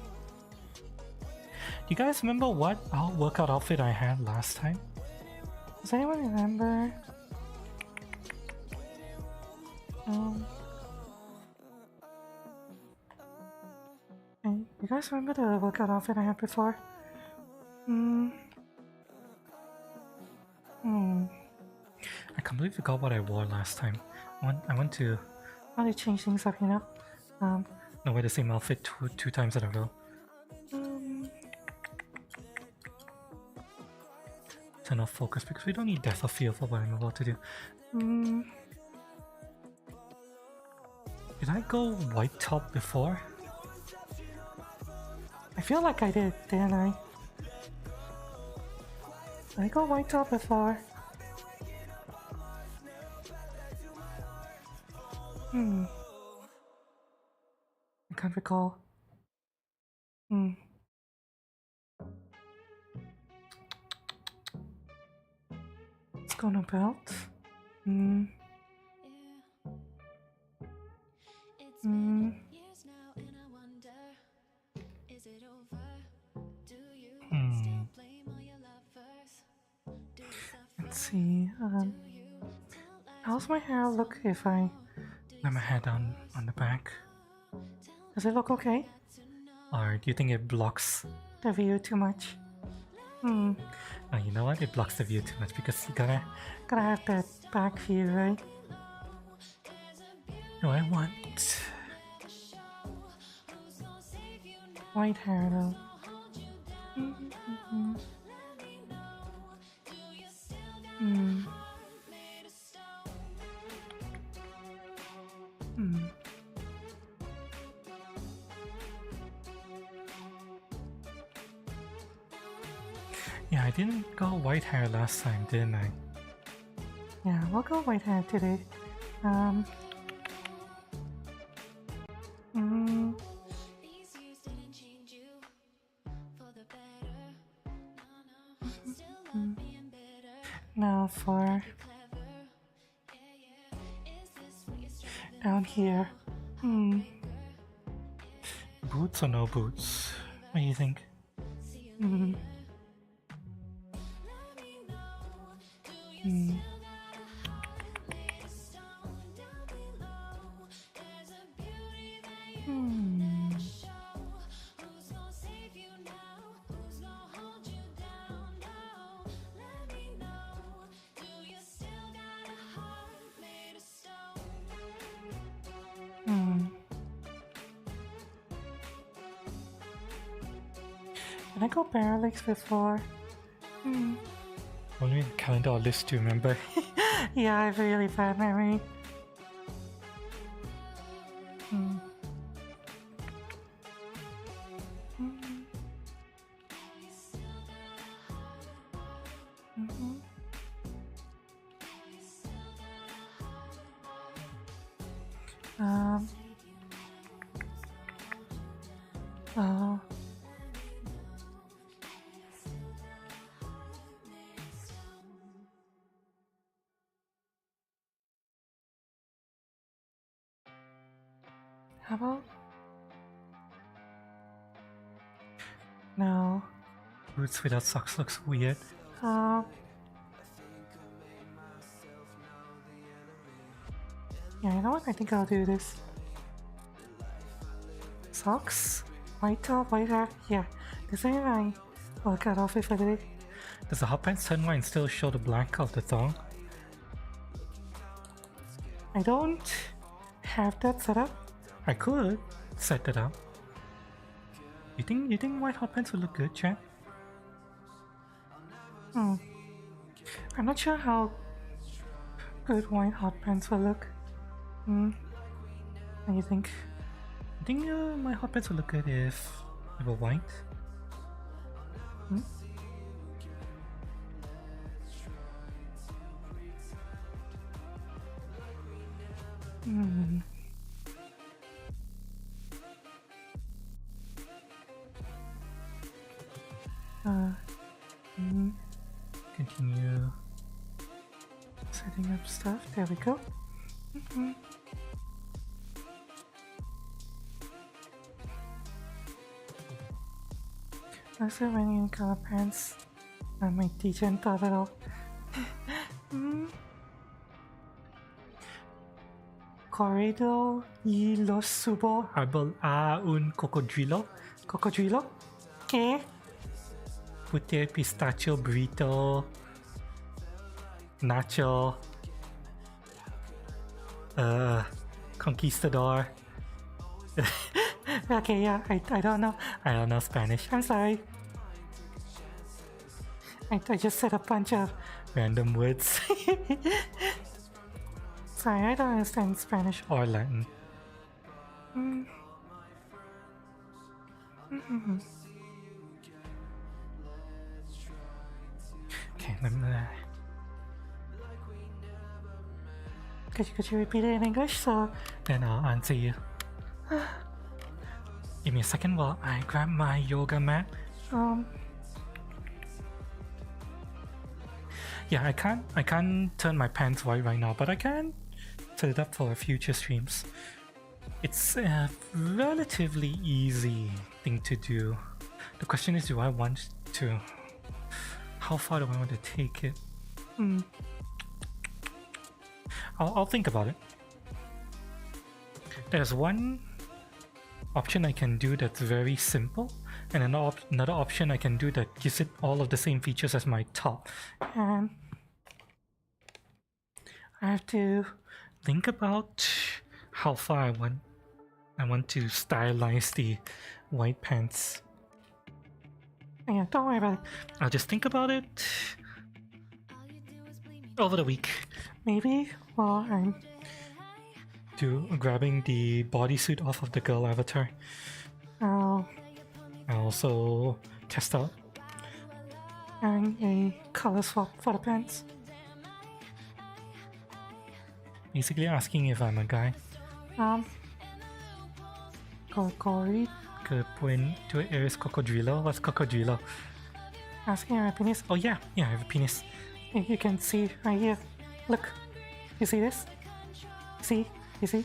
you guys remember what workout outfit I had last time? Does anyone remember? You guys remember the workout outfit I had before? I completely forgot what I wore last time. I want to change things up, you know? Not wear the same outfit two times in a row. Turn off focus because we don't need depth of field for what I'm about to do. Did I go white top before? I feel like I did, didn't I? Did I go white top before? I can't recall. Let's go on a belt. Let's see. How's my hair look if I lay my hair down on the back? Does it look okay? Or do you think it blocks the view too much? Oh, you know what? It blocks the view too much because you gotta have that back view, right? No, I want white hair though. Yeah, I didn't go white hair last time, didn't I? Yeah, we'll go white hair today. These years didn't change you for the better. No, still love being bitter. Now for Clever, yeah. Is this what you're striving down here. Boots or no boots? What do you think? Who's gonna save you now? Who's gonna hold you down? No, let me know. Do you still got a heart made of stone? Did I go parallax before? Only calendar or list to remember. Yeah, I have really bad memory. Oh. How about? No. Boots without socks looks weird. Yeah, you know what? I think I'll do this. Socks? White top, white hair? Yeah, this ain't my workout outfit for today. Does the hot pants turn white and still show the black of the thong? I don't have that set up. I could set that up. You think white hot pants would look good, chat? I'm not sure how good white hot pants will look. What do you think? I think my hot pants would look good if they were white. Continue setting up stuff. There we go. Also, when you color pants, I might teach and thought it all. Corrido y los subo a un cocodrilo. Cocodrilo? ¿Qué? Pute pistachio burrito. Nacho. Conquistador. Okay, yeah, I don't know. I don't know Spanish. I'm sorry. I just said a bunch of random words. Sorry, I don't understand Spanish or Latin. Okay, let me. Could you repeat it in English so then I'll answer you? Give me a second while I grab my yoga mat. Yeah, I can't turn my pants white right now, but I can set it up for future streams. It's a relatively easy thing to do. The question is, do I want to? How far do I want to take it? I'll think about it. There's one option I can do that's very simple And another option I can do that gives it all of the same features as my top. And I have to think about how far I want to stylize the white pants. Yeah, don't worry about it. I'll just think about it over the week. Maybe while I'm grabbing the bodysuit off of the girl avatar, I'll also test out and a color swap for the pants. Basically asking if I'm a guy. Kokori ke point to areas cocodrilo. What's cocodrilo? Asking if I have a penis. Oh yeah, I have a penis. You can see right here. Look. You see this? See? You see?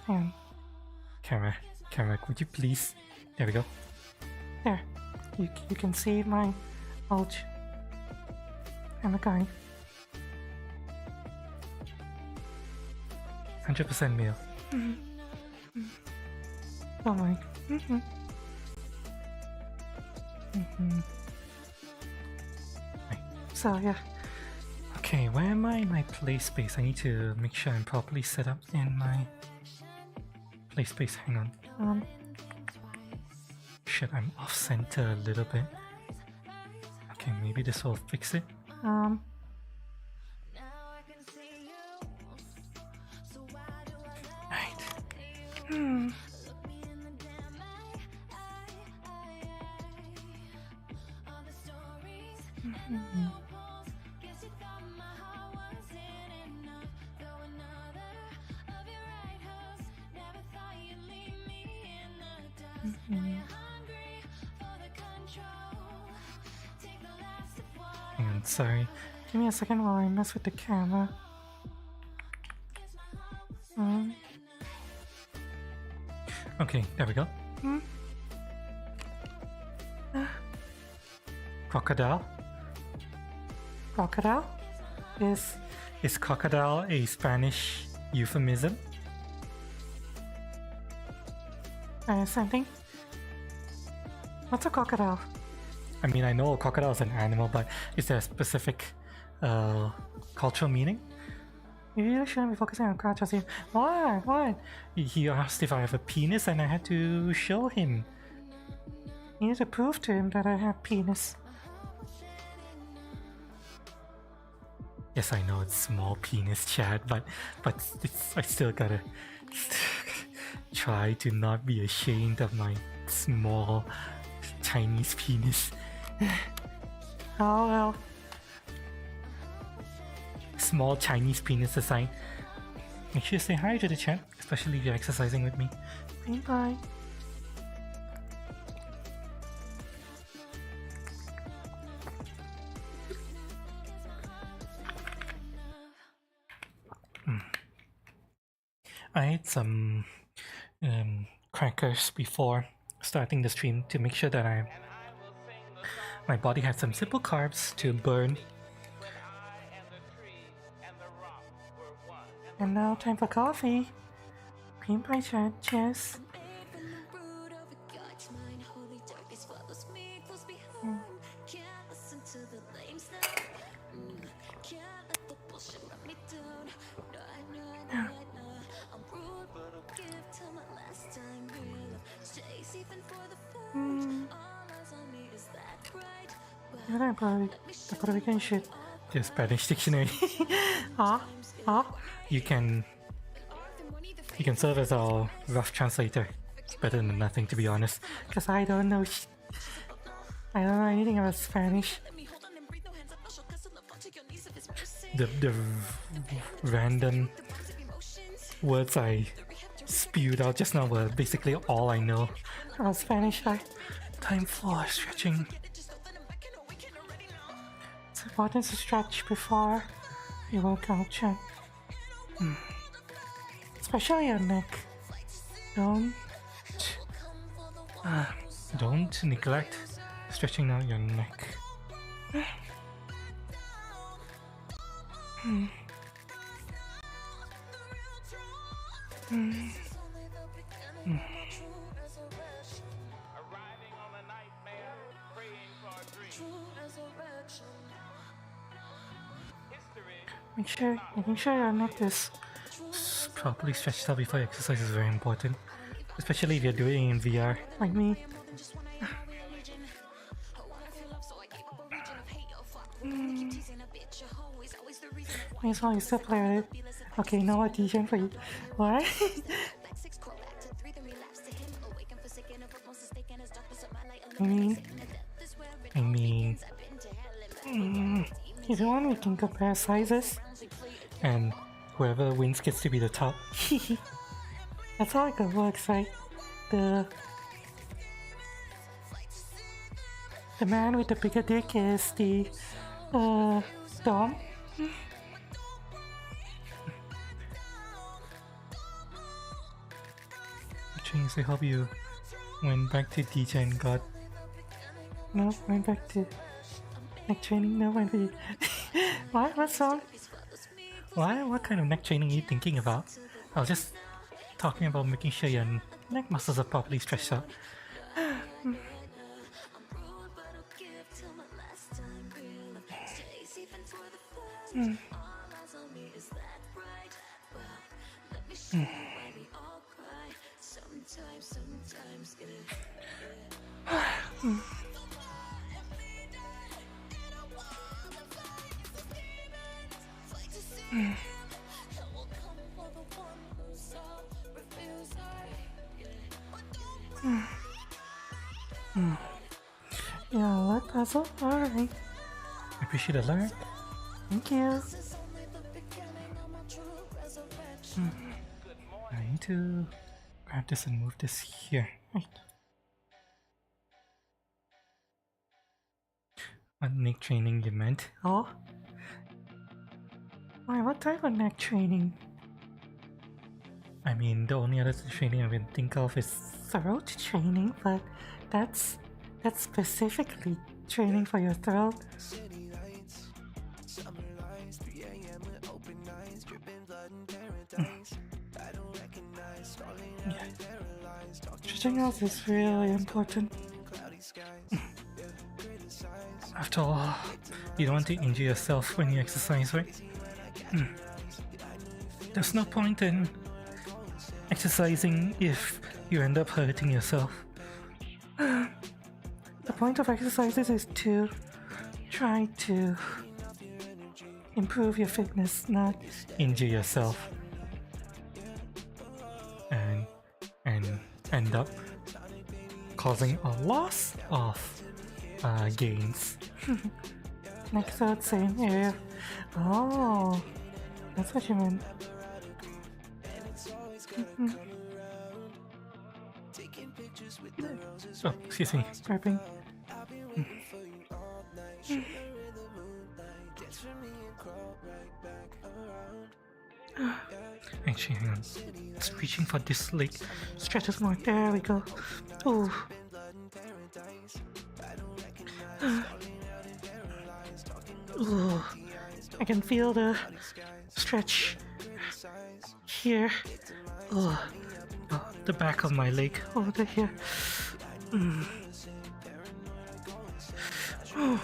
And camera, could you please? There we go. There. You can see my bulge. I'm a guy. 100% male. Don't worry. Right. So yeah. Okay, where am I in my play space? I need to make sure I'm properly set up in my play space. Hang on. Shit, I'm off center a little bit. Okay, maybe this will fix it. Right. Hang on, sorry. Give me a second while I mess with the camera. Okay, there we go. Crocodile. Crocodile? Is crocodile a Spanish euphemism? Something? What's a crocodile? I mean, I know a crocodile is an animal, but is there a specific cultural meaning? You really shouldn't be focusing on crotches here. What? He asked if I have a penis and I had to show him. You need to prove to him that I have penis. Yes, I know it's small penis, Chad, but I still gotta try to not be ashamed of my small Chinese penis. Oh well. Small Chinese penis aside, make sure to say hi to the chat, especially if you're exercising with me. Bye. I ate some crackers before starting the stream to make sure that my body had some simple carbs to burn. And now time for coffee. Cream pie chat, cheers. The Puerto Rican shit. The Spanish dictionary. You can serve as our rough translator. It's better than nothing, to be honest. Because I don't know anything about Spanish. The random words I spewed out just now were basically all I know about Spanish. Time for stretching. It's important to stretch before you work out, chat. Especially your neck. Don't neglect stretching out your neck. Arriving on a nightmare, praying for a dream. History. Making sure your neck is properly stretched out before exercise is very important, especially if you're doing it in VR like me. May as well you still play with it. Okay, you know what, DJ for you. What? I mean, if you want, we can compare sizes, and whoever wins gets to be the top. That's how it works, right? The man with the bigger dick is the dom. I hope you went back to DJ and got went back to neck training. No, went to what song? What kind of neck training are you thinking about? I was just talking about making sure your neck muscles are properly stretched out. Yeah, what puzzle? Alright. I appreciate the alert. Thank you. I need to grab this and move this here. Right. What neck training you meant? Oh? Why, what type of neck training? I mean, the only other training I can think of is throat training, but that's specifically training for your throat. Stretching out is really important. After all, you don't want to injure yourself when you exercise, right? There's no point in exercising if you end up hurting yourself. The point of exercises is to try to improve your fitness, not injure yourself and end up causing a loss of gains. Next third, same area. Oh, that's what you meant. Oh, excuse me, burping. Actually, hang on. It's reaching for this leg. Stretches more. There we go. Oh. Oh. I can feel the stretch here. Oh. Oh, the back of my leg over here. Oh.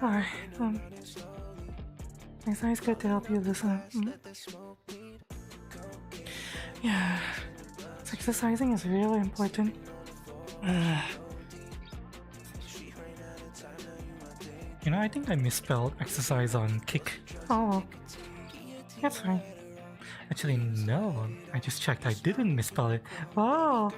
Alright, it's always good to help you listen. Yeah, exercising is really important. You know, I think I misspelled exercise on kick. Oh, that's fine. Actually, no, I just checked. I didn't misspell it. Oh.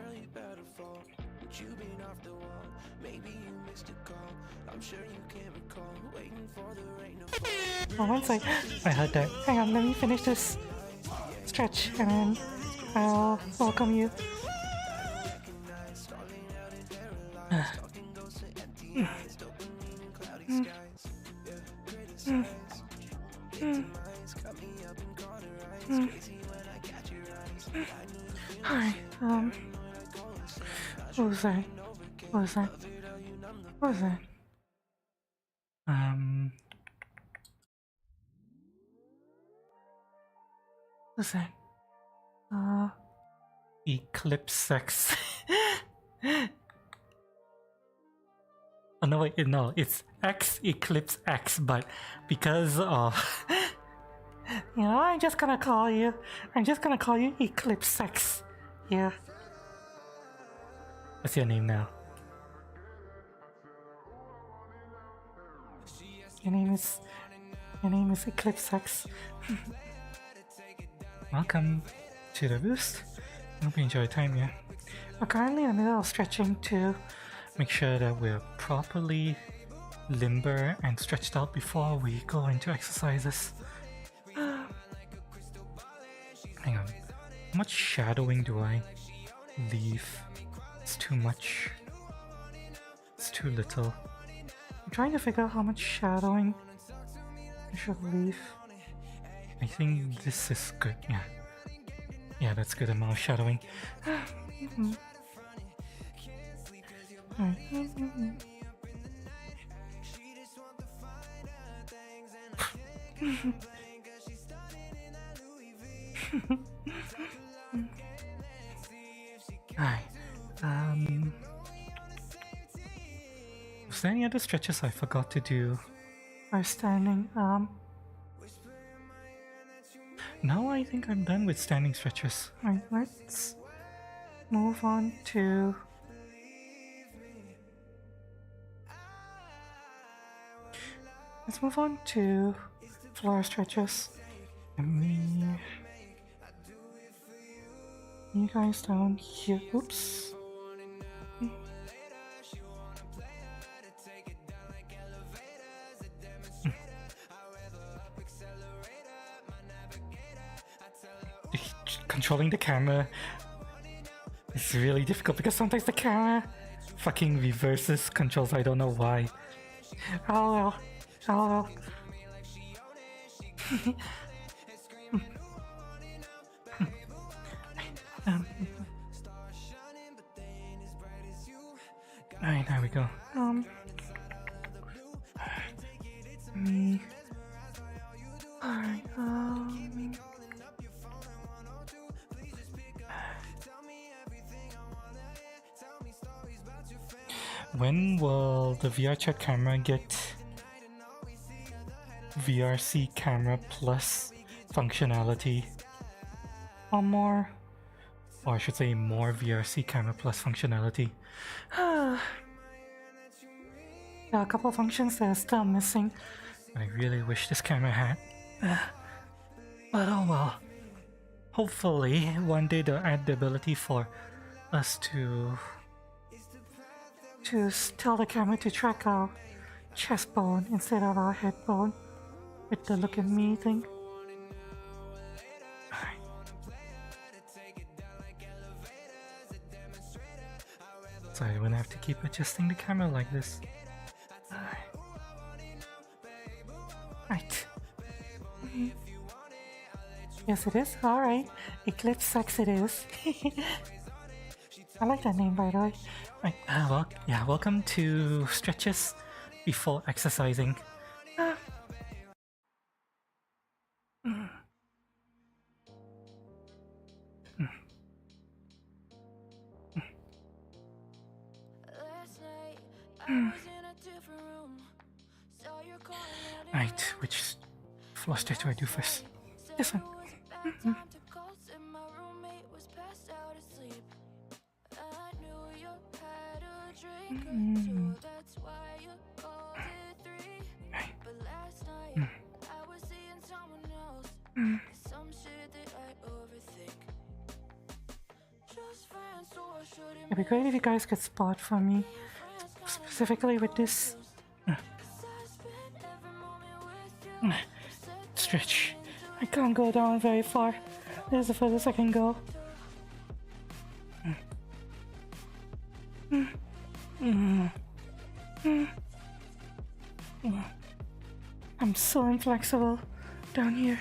Oh, once I heard that. Hang on, let me finish this stretch and then I'll welcome you. Hi, what was that? What was that? What was that? What's that? Eclipse sex. Oh no, wait, no, it's X Eclipse X, but because you know, I'm just gonna call you Eclipse Sex. Yeah. What's your name now? Your name is Eclipse Sex. Welcome to the boost. Hope you enjoy your time here. We're currently in the middle of stretching to make sure that we're properly limber and stretched out before we go into exercises. Hang on. How much shadowing do I leave? It's too much. It's too little. I'm trying to figure out how much shadowing I should leave. I think this is good, yeah. Yeah, that's good amount of shadowing. Alright. Was there any other stretches I forgot to do? Or standing? No, I think I'm done with standing stretches. Alright, let's move on to floor stretches. Let me you guys down here. Oops. Controlling the camera is really difficult because sometimes the camera fucking reverses controls. I don't know why. Oh well. Oh well. Alright, there we go. Alright, when will the VRChat camera get VRC camera plus functionality? Or more? Or I should say more VRC camera plus functionality. There are a couple of functions that are still missing. I really wish this camera had. But oh well. Hopefully one day they'll add the ability for us to tell the camera to track our chest bone instead of our head bone with the look at me thing. So I won't have to keep adjusting the camera like this. Right. Yes it is? Alright. Eclipse Sex it is. I like that name by the way. Right, well, yeah, welcome to stretches before exercising. Right, which floor stretch do I do first? This one. It'd be great if you guys could spot for me, specifically with this stretch. I can't go down very far. This is the furthest I can go. I'm so inflexible down here.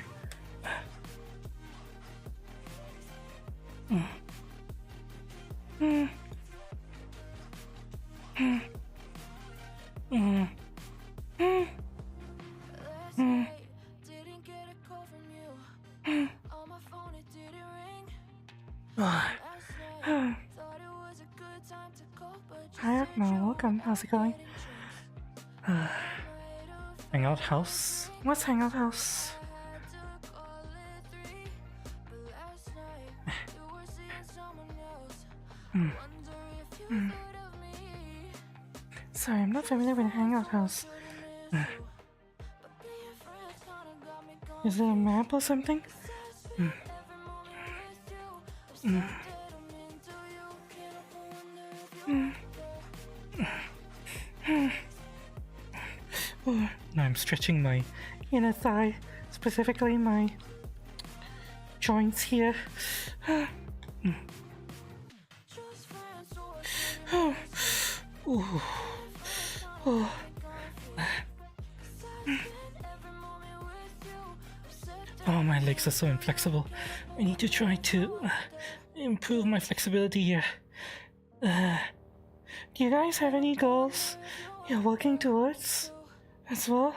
Hi Akmal, welcome. How's it going? Hangout house? What's Hangout house? Sorry, I'm not familiar with Hangout house. Is it a map or something? Now I'm stretching my inner thigh, specifically my joints here. Oh, my legs are so inflexible. I need to try to improve my flexibility here. Do you guys have any goals you're working towards as well?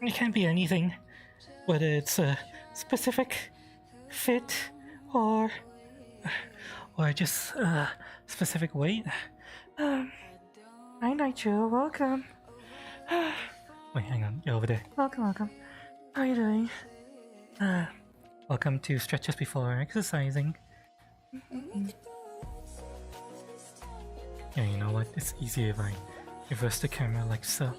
It can be anything, whether it's a specific fit or just a specific weight. Hi Nigel, welcome. Wait, hang on, you're over there. Welcome. How are you doing? Welcome to Stretches Before Exercising. Yeah, you know what? It's easier if I reverse the camera like so.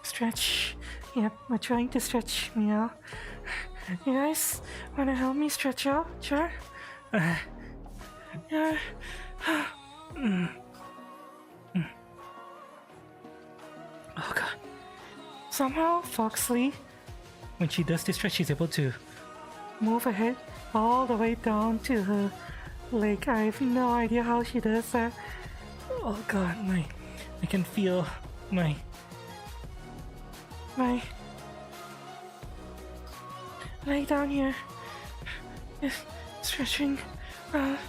Stretch. Yep, we're trying to stretch, Meow. You guys wanna help me stretch out? Sure? Yeah. Oh god. Somehow, Foxley, when she does this stretch, she's able to move her head all the way down to her leg. I have no idea how she does that. Oh god, I can feel my leg down here is stretching. Alright.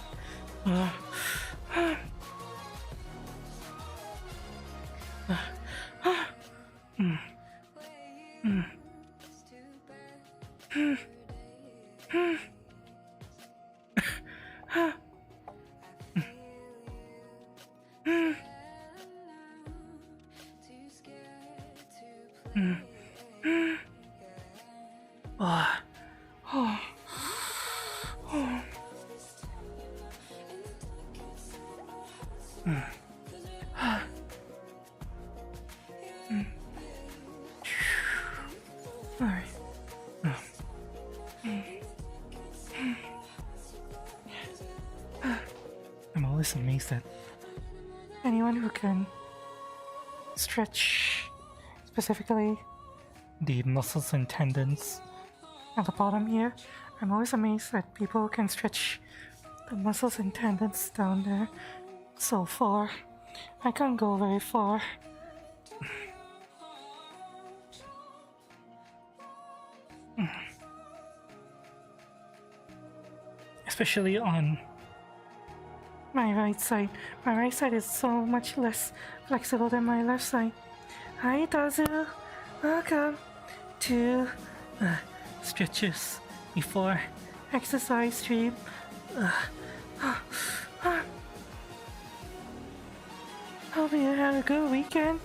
I'm always amazed at anyone who can stretch, specifically the muscles and tendons at the bottom here. I'm always amazed that people can stretch the muscles and tendons down there so far. I can't go very far. Especially on my right side. My right side is so much less flexible than my left side. Hi Tazu, welcome to Stretches Before Exercise stream. Hope you have a good weekend.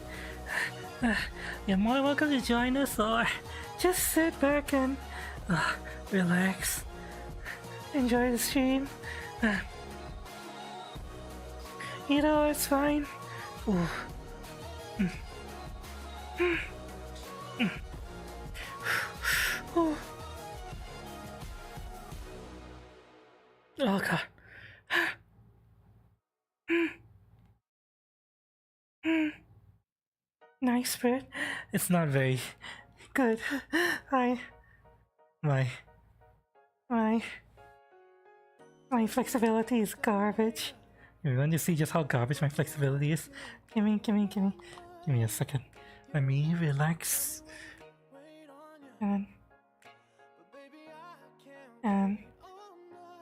You're more than welcome to join us or just sit back and relax. Enjoy the stream. Either or, it's fine. Ooh. Ooh. Oh god. Nice spread. It's not very good. My flexibility is garbage. You want to see just how garbage my flexibility is? Give me a second. Let me relax. And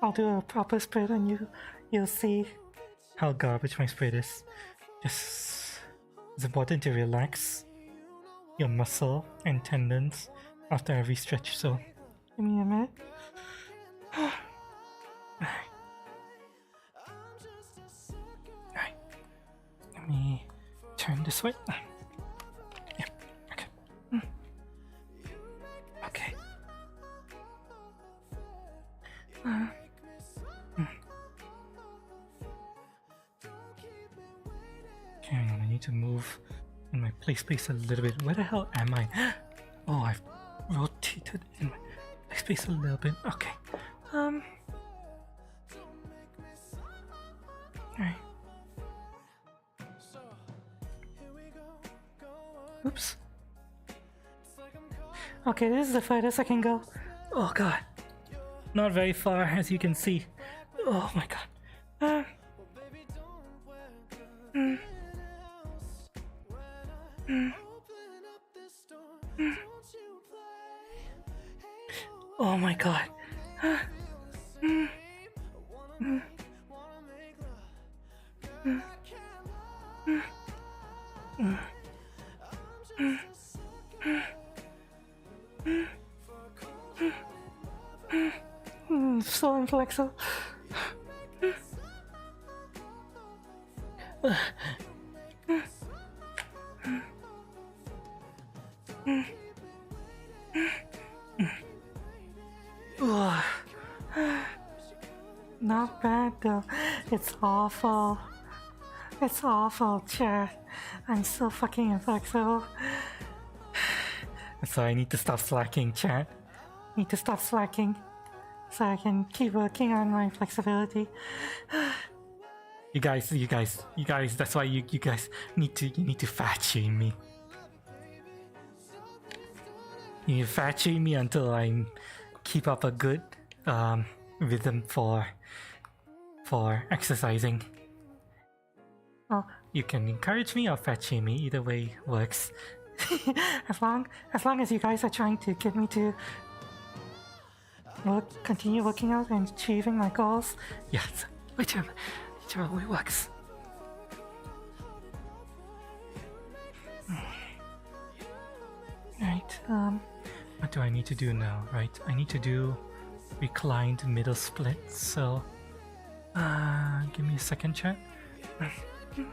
I'll do a proper spread and you'll see how garbage my spread is. Just it's important to relax your muscle and tendons after every stretch, so give me a minute. Alright. Let me turn this way. Yeah, okay. Okay. Okay, I need to move in my play space a little bit. Where the hell am I? Oh, I've rotated in my play space a little bit. Okay. Alright. Oops. Okay, this is the furthest I can go. Oh god. Not very far, as you can see. Oh my god. Oh my god. So inflexible. Not bad though. It's awful. It's awful, chat. I'm so fucking inflexible. So I need to stop slacking, chat. Need to stop slacking so I can keep working on my flexibility. You guys, that's why you guys need to fat shame me. You fat shame me until I keep up a good rhythm for exercising. Well, you can encourage me or fat shame me, either way works. as long as you guys are trying to get me to continue working out and achieving my goals, yes, whichever way works. Right, what do I need to do now? Right, I need to do reclined middle split, so give me a second, chat. Okay,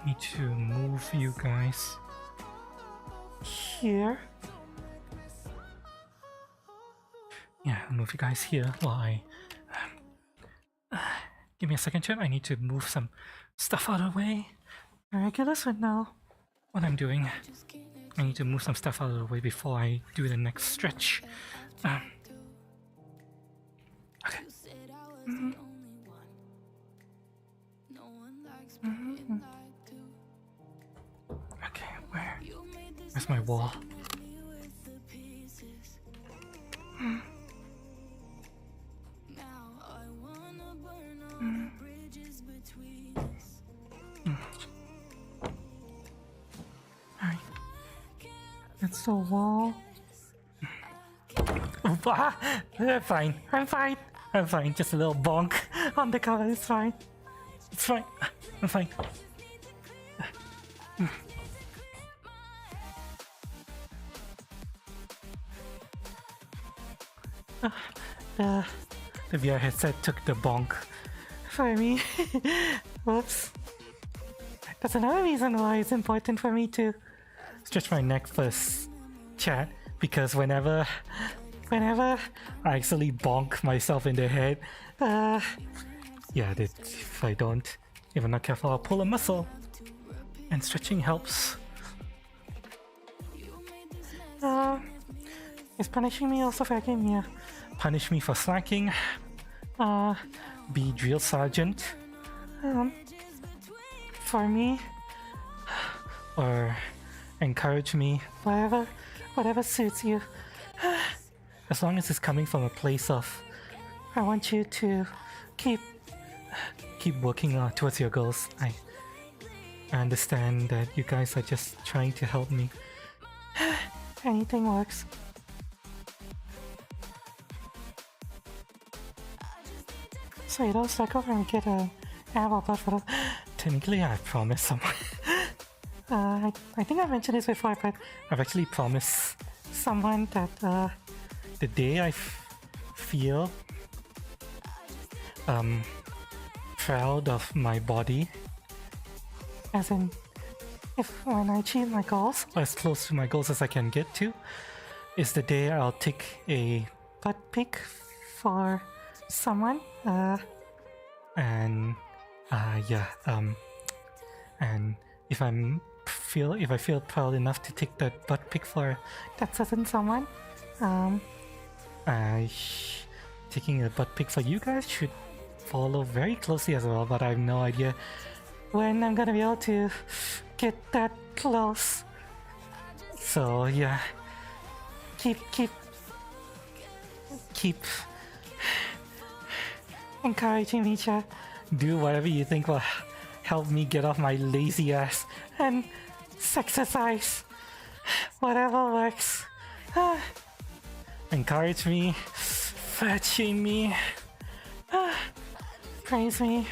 I need to move you guys here. Yeah, I'll move you guys here while I give me a second, chat. I need to move some stuff out of the way. Regulars would know what I'm doing. I need to move some stuff out of the way before I do the next stretch. Okay. Okay, where's my wall? Alright. That's the wall. Fine. I'm fine. Just a little bonk on the cover. It's fine. I'm fine. The VR headset took the bonk for me. Whoops. That's another reason why it's important for me to stretch my neck first, chat, because whenever I actually bonk myself in the head, if I'm not careful, I'll pull a muscle, and stretching helps. Is punishing me also working? Yeah. Punish me for slacking. Be drill sergeant. For me. Or encourage me. Whatever suits you. As long as it's coming from a place of I want you to keep working towards your goals. I understand that you guys are just trying to help me. Anything works. So you don't stack over and get a apple blood for the... Technically, I promised someone. I think I mentioned this before, but I've actually promised someone that the day I feel proud of my body, as in when I achieve my goals, or as close to my goals as I can get to, is the day I'll take a butt pic for someone, and if I feel proud enough to take that butt pic for that certain someone, taking a butt pic for you guys should follow very closely as well, but I have no idea when I'm gonna be able to get that close. So yeah, keep encouraging me to do whatever you think will help me get off my lazy ass and exercise. Whatever works. Encourage me, fat shame me, praise me,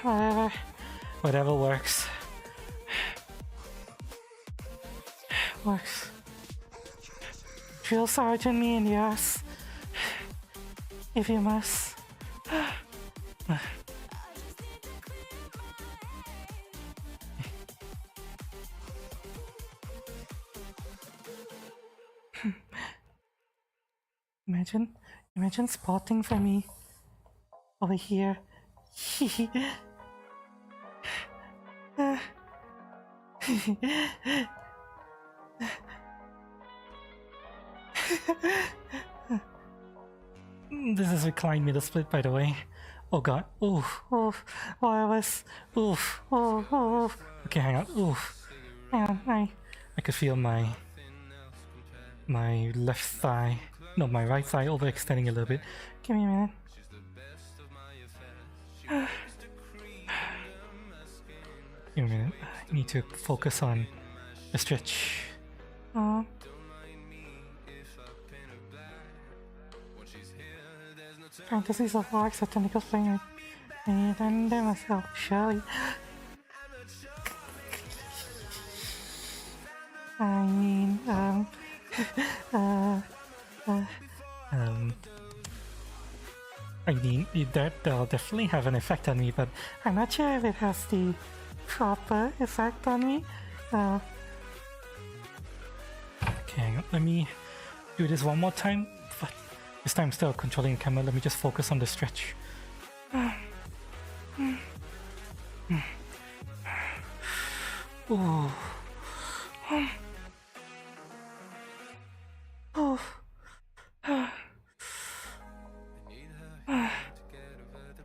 whatever works. Works. Drill sergeant me in the ass if you must. Imagine spotting for me over here. This is reclined middle split, by the way. Oh god. Oof. I was. Oof. Okay, hang on. Oof. Hang on. I could feel my left thigh. No, my right thigh overextending a little bit. Give me a minute. Give me a minute. I need to focus on the stretch. Fantasies of Arcs, a technical playing and myself, Shelly. I mean, that'll definitely have an effect on me, but I'm not sure if it has the proper effect on me. Okay, let me do this one more time, but this time still controlling the camera. Let me just focus on the stretch.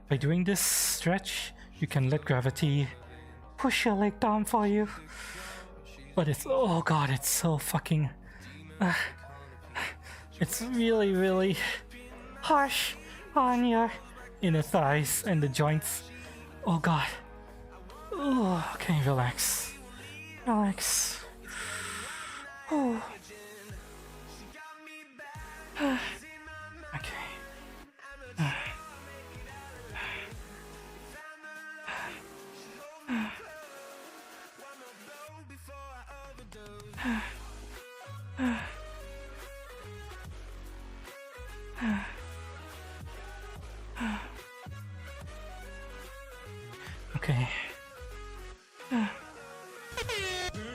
By doing this stretch, you can let gravity push your leg down for you. But it's, oh god, it's so fucking... it's really, really harsh on your inner thighs and the joints. Oh god. Oh, okay, relax. Relax. Oh. Okay. Okay.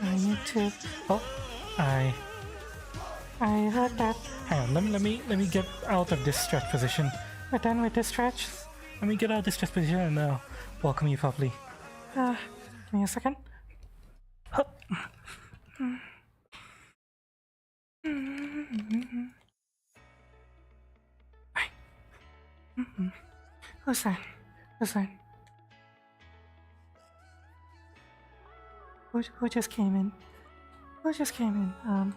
I need to. Oh, I heard that. Hang on. Let me get out of this stretch position. We're done with this stretch. Let me get out of this stretch position and welcome you properly. Give me a second. Who's that? Who's that? Who just came in? Who just came in?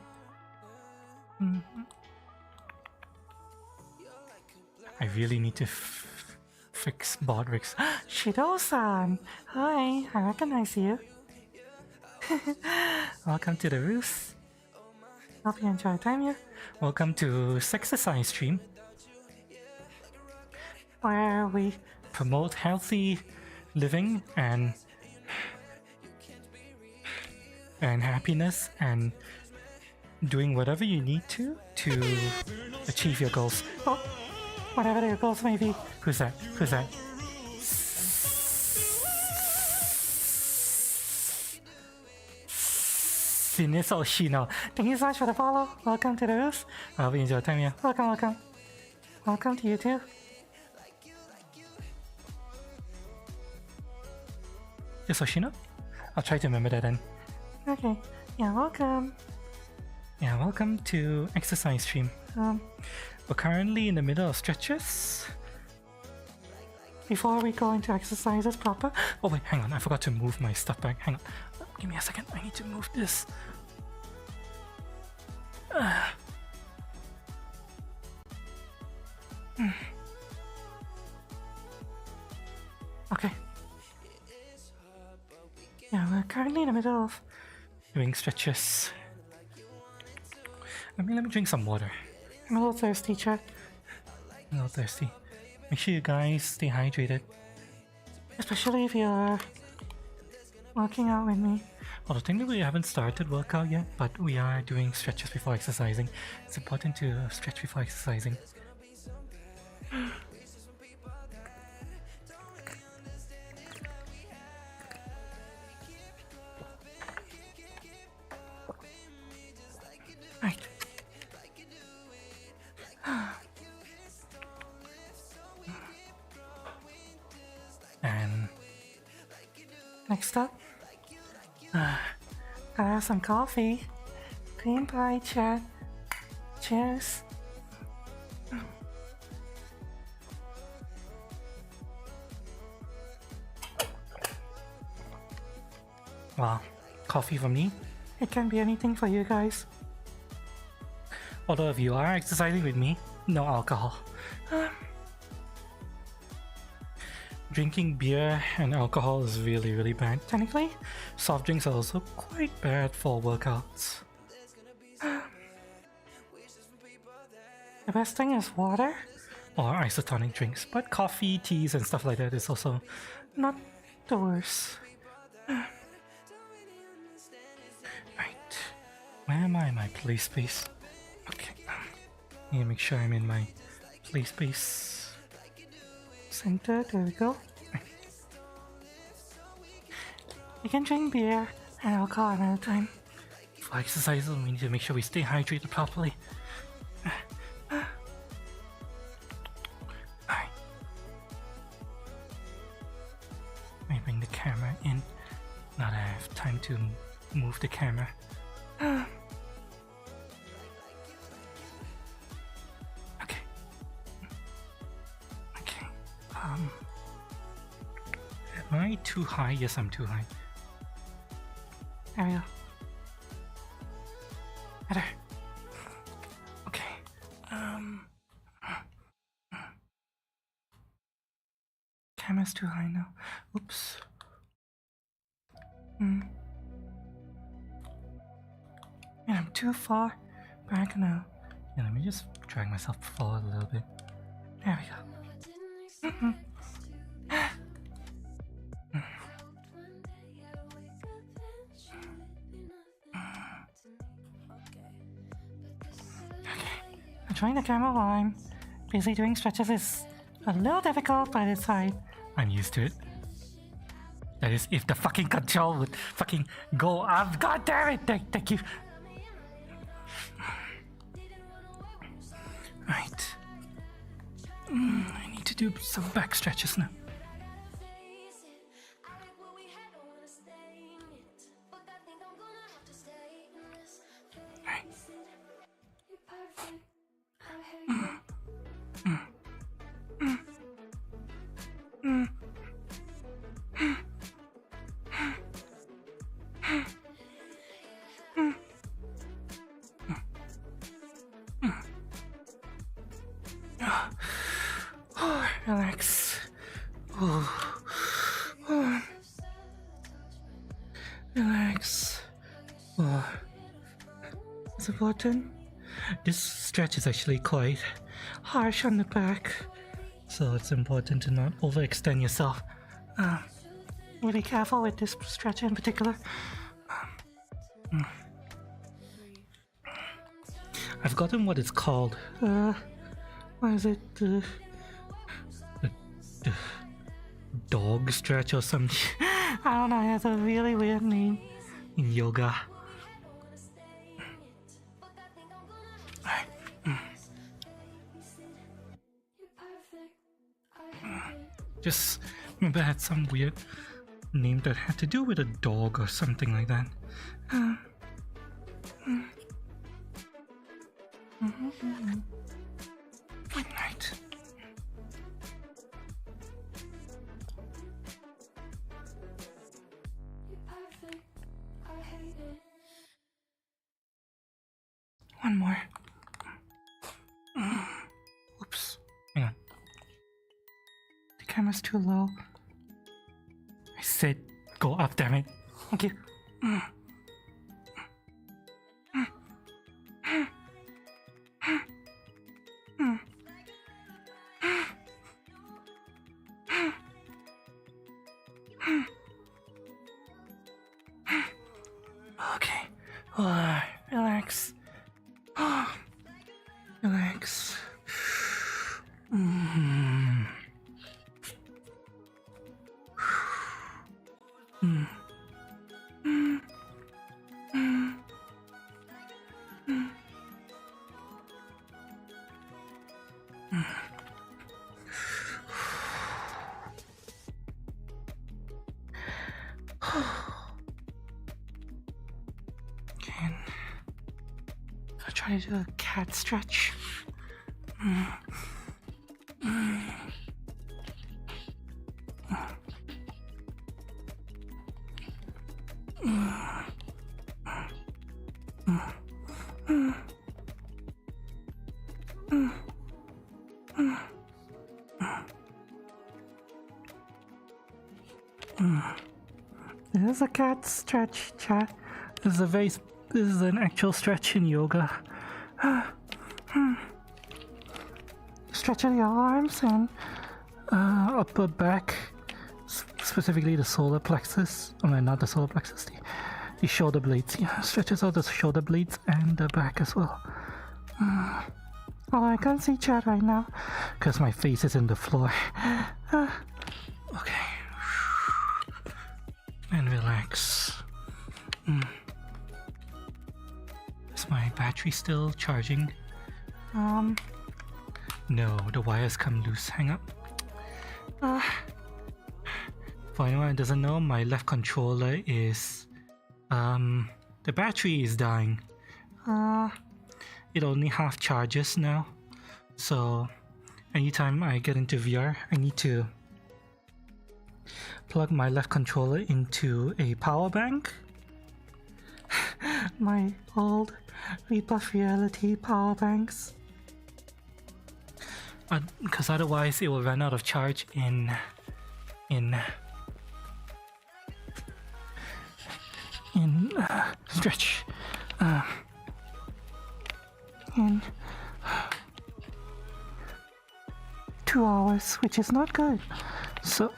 I really need to fix Bodrix. Shido-san! Hi, I recognize you. Welcome to the roost. Hope you enjoy time here. Welcome to Sexercise stream, where we promote healthy living and happiness and doing whatever you need to achieve your goals. Oh, whatever your goals may be. Who's that? Who's that? Sinis or Shino. Thank you so much for the follow. Welcome to the roost. I hope you enjoy time here. Welcome, welcome. Welcome to you too. Just Oshino? I'll try to remember that then. Okay. Yeah, welcome. Yeah, welcome to exercise stream. We're currently in the middle of stretches. Before we go into exercises proper. Oh wait, hang on. I forgot to move my stuff back. Hang on. Give me a second. I need to move this. Okay. Yeah, we're currently in the middle of doing stretches. Let me drink some water. I'm a little thirsty, chat. I'm a little thirsty. Make sure you guys stay hydrated. Especially if you're working out with me. Although technically we haven't started workout yet, but we are doing stretches before exercising. It's important to stretch before exercising. Right. And next up, gotta have some coffee. Green pie, chat. Cheers. Wow, coffee for me? It can be anything for you guys. Although if you are exercising with me, no alcohol. Drinking beer and alcohol is really bad. Technically, soft drinks are also quite bad for workouts. The best thing is water or isotonic drinks, but coffee, teas and stuff like that is also not the worst. Right, where am I in my play space? Okay, need to make sure I'm in my play space. Center, there we go. You can drink beer and alcohol another time. For exercises, we need to make sure we stay hydrated properly. Alright. Let me bring the camera in. Now that I have time to move the camera. Okay. Okay. Am I too high? Yes, I'm too high. There we go. Better. Okay. Camera's too high now. Oops. And I'm too far back now. Yeah, let me just drag myself forward a little bit. There we go. Trying the camera while I'm busy doing stretches is a little difficult, but it's fine. I'm used to it. That is, if the fucking control would fucking go up. God damn it! Thank you. Right. I need to do some back stretches now. Relax. That's important. This stretch is actually quite harsh on the back, so it's important to not overextend yourself. Be careful with this stretch in particular. I've forgotten what it's called. What is it? The dog stretch or something. I don't know, it has a really weird name in yoga. Just remember it had some weird name that had to do with a dog or something like that. Good night. One more. Oops. Hang on. The camera's too low. I said go up, damn it. Thank you. Okay. Relax. Relax. I'll try to do a cat stretch. This is a cat stretch, chat. This is an actual stretch in yoga. Stretching your arms and upper back, specifically the solar plexus. Oh no, not the solar plexus, the shoulder blades. Yeah, stretches out the shoulder blades and the back as well. Oh, I can't see chat right now because my face is in the floor. Okay. And relax. Is my battery still charging? No, the wires come loose. Hang up. For anyone who doesn't know, my left controller is the battery is dying. It only half charges now. So anytime I get into VR, I need to plug my left controller into a power bank. My old Rebuff Reality power banks. Because otherwise it will run out of charge in stretch. In 2 hours, which is not good. So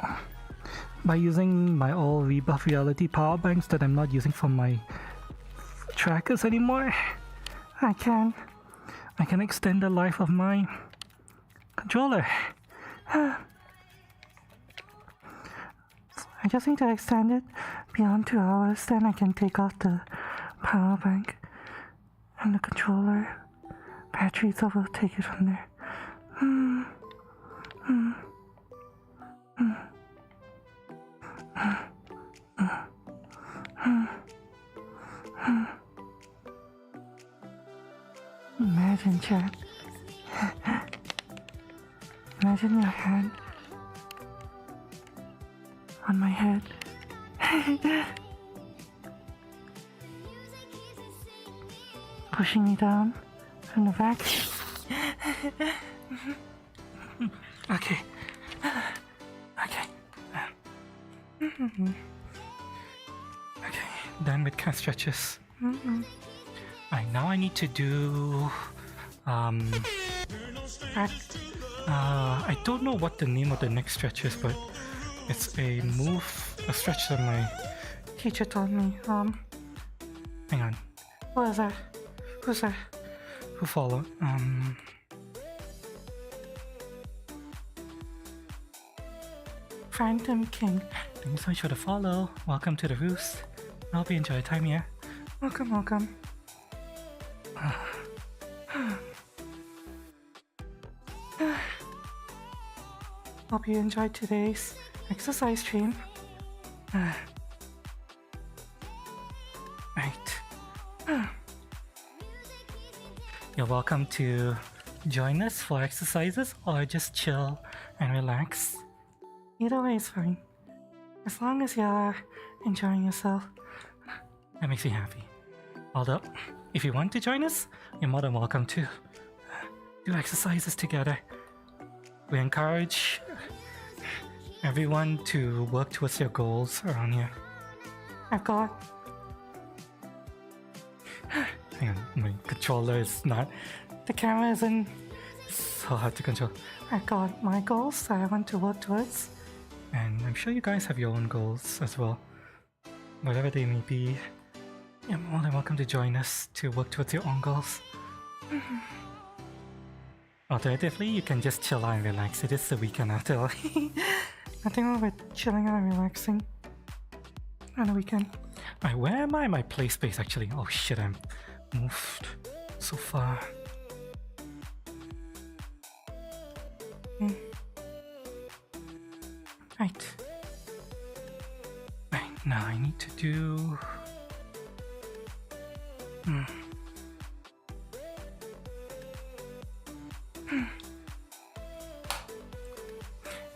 by using my old Rebuff Reality power banks that I'm not using for my trackers anymore, I can extend the life of my controller. I just need to extend it beyond 2 hours, then I can take off the power bank and the controller battery, so we'll take it from there. Imagine, chat. Imagine your hand on my head. Pushing me down from the back. Okay. Okay, done with cat stretches. Right, now I need to do I don't know what the name of the next stretch is, but it's a stretch that my teacher taught me. Hang on. What is that? Who's that? Who followed? Phantom King. Thank you so much for the follow. Welcome to the Roost. I hope you enjoy your time here. Welcome, welcome. Hope you enjoyed today's exercise stream. Right. You're welcome to join us for exercises or just chill and relax. Either way is fine. As long as you're enjoying yourself, that makes me happy. Although, if you want to join us, you're more than welcome to do exercises together. We encourage everyone to work towards their goals around here. I've got... Hang on, my controller is not... The camera isn't so hard to control. I've got my goals that I want to work towards. And I'm sure you guys have your own goals as well. Whatever they may be, you're more than welcome to join us to work towards your own goals. Alternatively, you can just chill out and relax. It is the weekend after all. Nothing wrong with chilling out and relaxing on the weekend. Alright, where am I? My play space actually. Oh shit, I'm moved so far. Right. Right, now I need to do...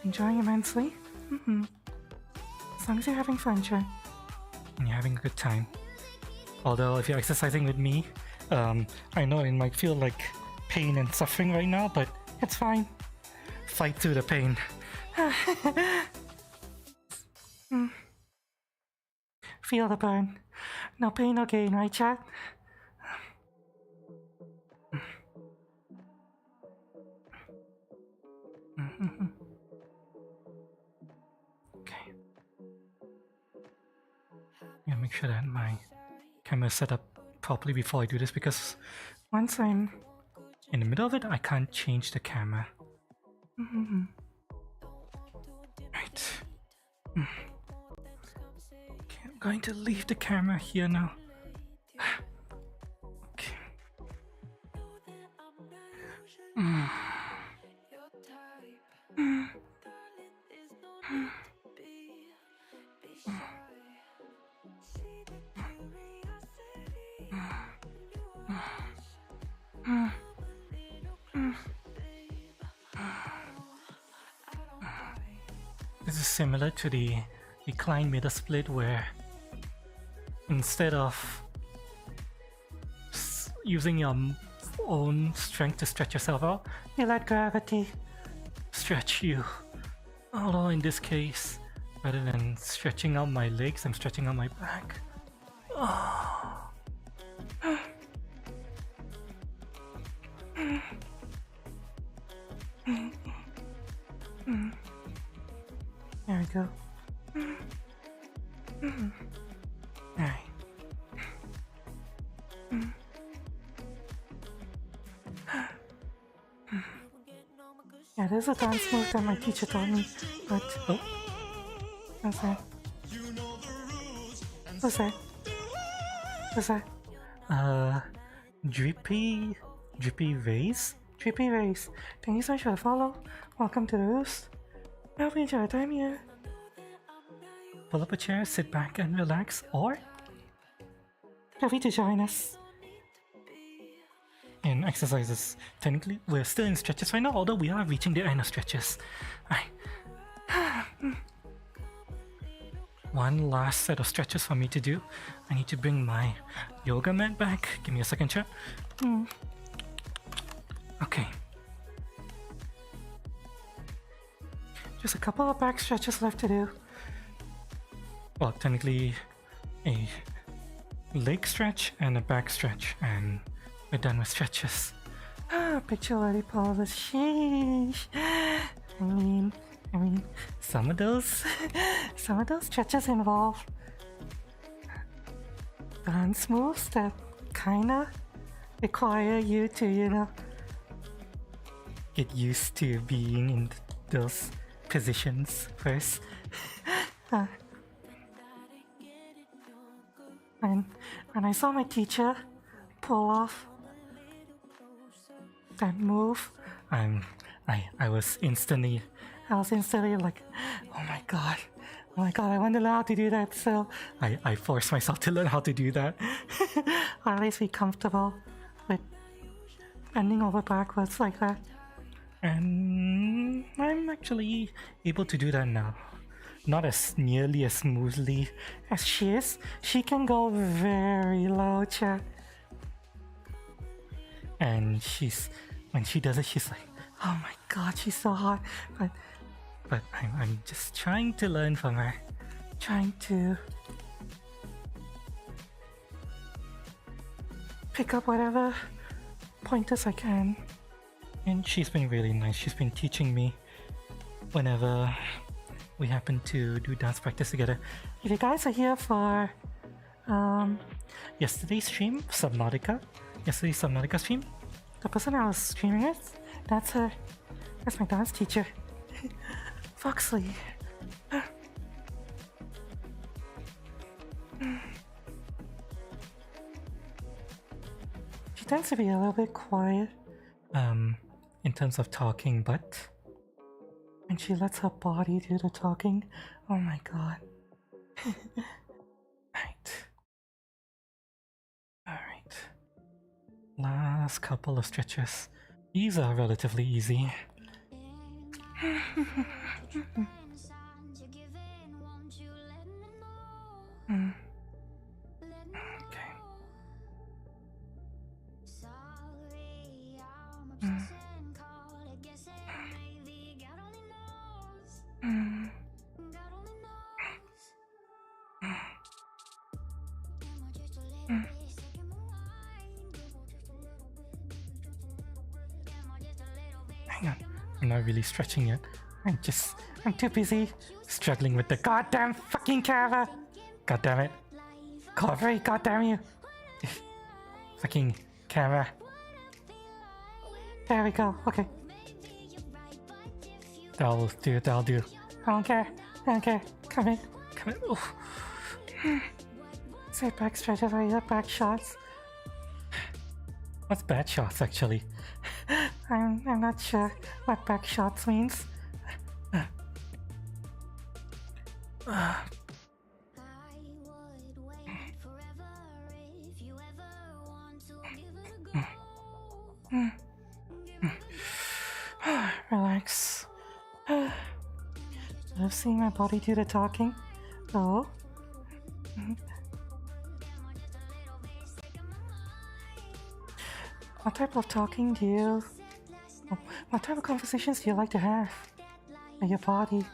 Enjoying immensely? As long as you're having fun, sure. And you're having a good time. Although if you're exercising with me, I know it might feel like pain and suffering right now, but it's fine. Fight through the pain. Feel the burn. No pain, no gain, right, chat? Okay. Yeah, make sure that my camera is set up properly before I do this, because once I'm in the middle of it, I can't change the camera. Right. Okay, I'm going to leave the camera here now. Okay. This is similar to the recline middle split, where instead of using your own strength to stretch yourself out, you let gravity stretch you. Although in this case, rather than stretching out my legs, I'm stretching out my back. There we go. Alright. Yeah, there's a dance move that my teacher taught me, but... Oh. What's that? What's that? What's that? Drippy Vase? Drippy Vase. Thank you so much for the follow. Welcome to the Roost. I hope you enjoy your time here. Pull up a chair, sit back and relax, or feel free to join us in exercises. Technically, we're still in stretches right now, although we are reaching the end of stretches. Alright. One last set of stretches for me to do. I need to bring my yoga mat back. Give me a second, chat. Okay. Just a couple of back stretches left to do. Well, technically a leg stretch and a back stretch, and we're done with stretches. Picture lady poses. Sheesh. I mean, some of those stretches involve dance moves that kinda require you to, you know, get used to being in those positions first. And when I saw my teacher pull off that move, I was instantly like, oh my god, I want to learn how to do that. So I forced myself to learn how to do that, or at least be comfortable with bending over backwards like that. And I'm actually able to do that now. Not as nearly as smoothly as she is. She can go very low, chat. And when she does it, she's like, oh my god, she's so hot. But I'm just trying to learn from her. Trying to pick up whatever pointers I can. And she's been really nice. She's been teaching me whenever we happen to do dance practice together. If you guys are here for yesterday's stream, yesterday's Subnautica stream, the person I was streaming with, that's her. That's my dance teacher, Foxley. She tends to be a little bit quiet in terms of talking, but when she lets her body do the talking, oh my god. Alright. Last couple of stretches. These are relatively easy. Okay. Hang on, I'm not really stretching yet. I'm too busy struggling with the goddamn fucking camera. God damn it. Covery, god damn you. Fucking camera. There we go, okay. That'll do. I don't care. Come in. Oof. Say back stretches, are you back shots? What's bad shots actually? I'm not sure what back shots means. Relax. I've seen my body do the talking. Oh. What type of talking do you... What type of conversations do you like to have with your body?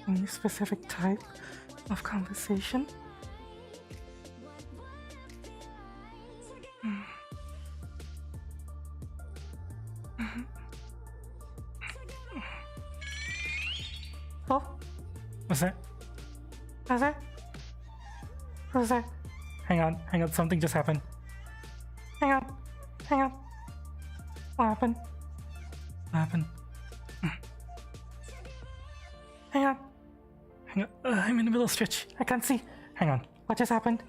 Any specific type of conversation? Oh, what's that? What's that? What's that? Hang on, something just happened. Hang on. What happened? Hang on. I'm in the middle of stretch. I can't see. Hang on. What just happened?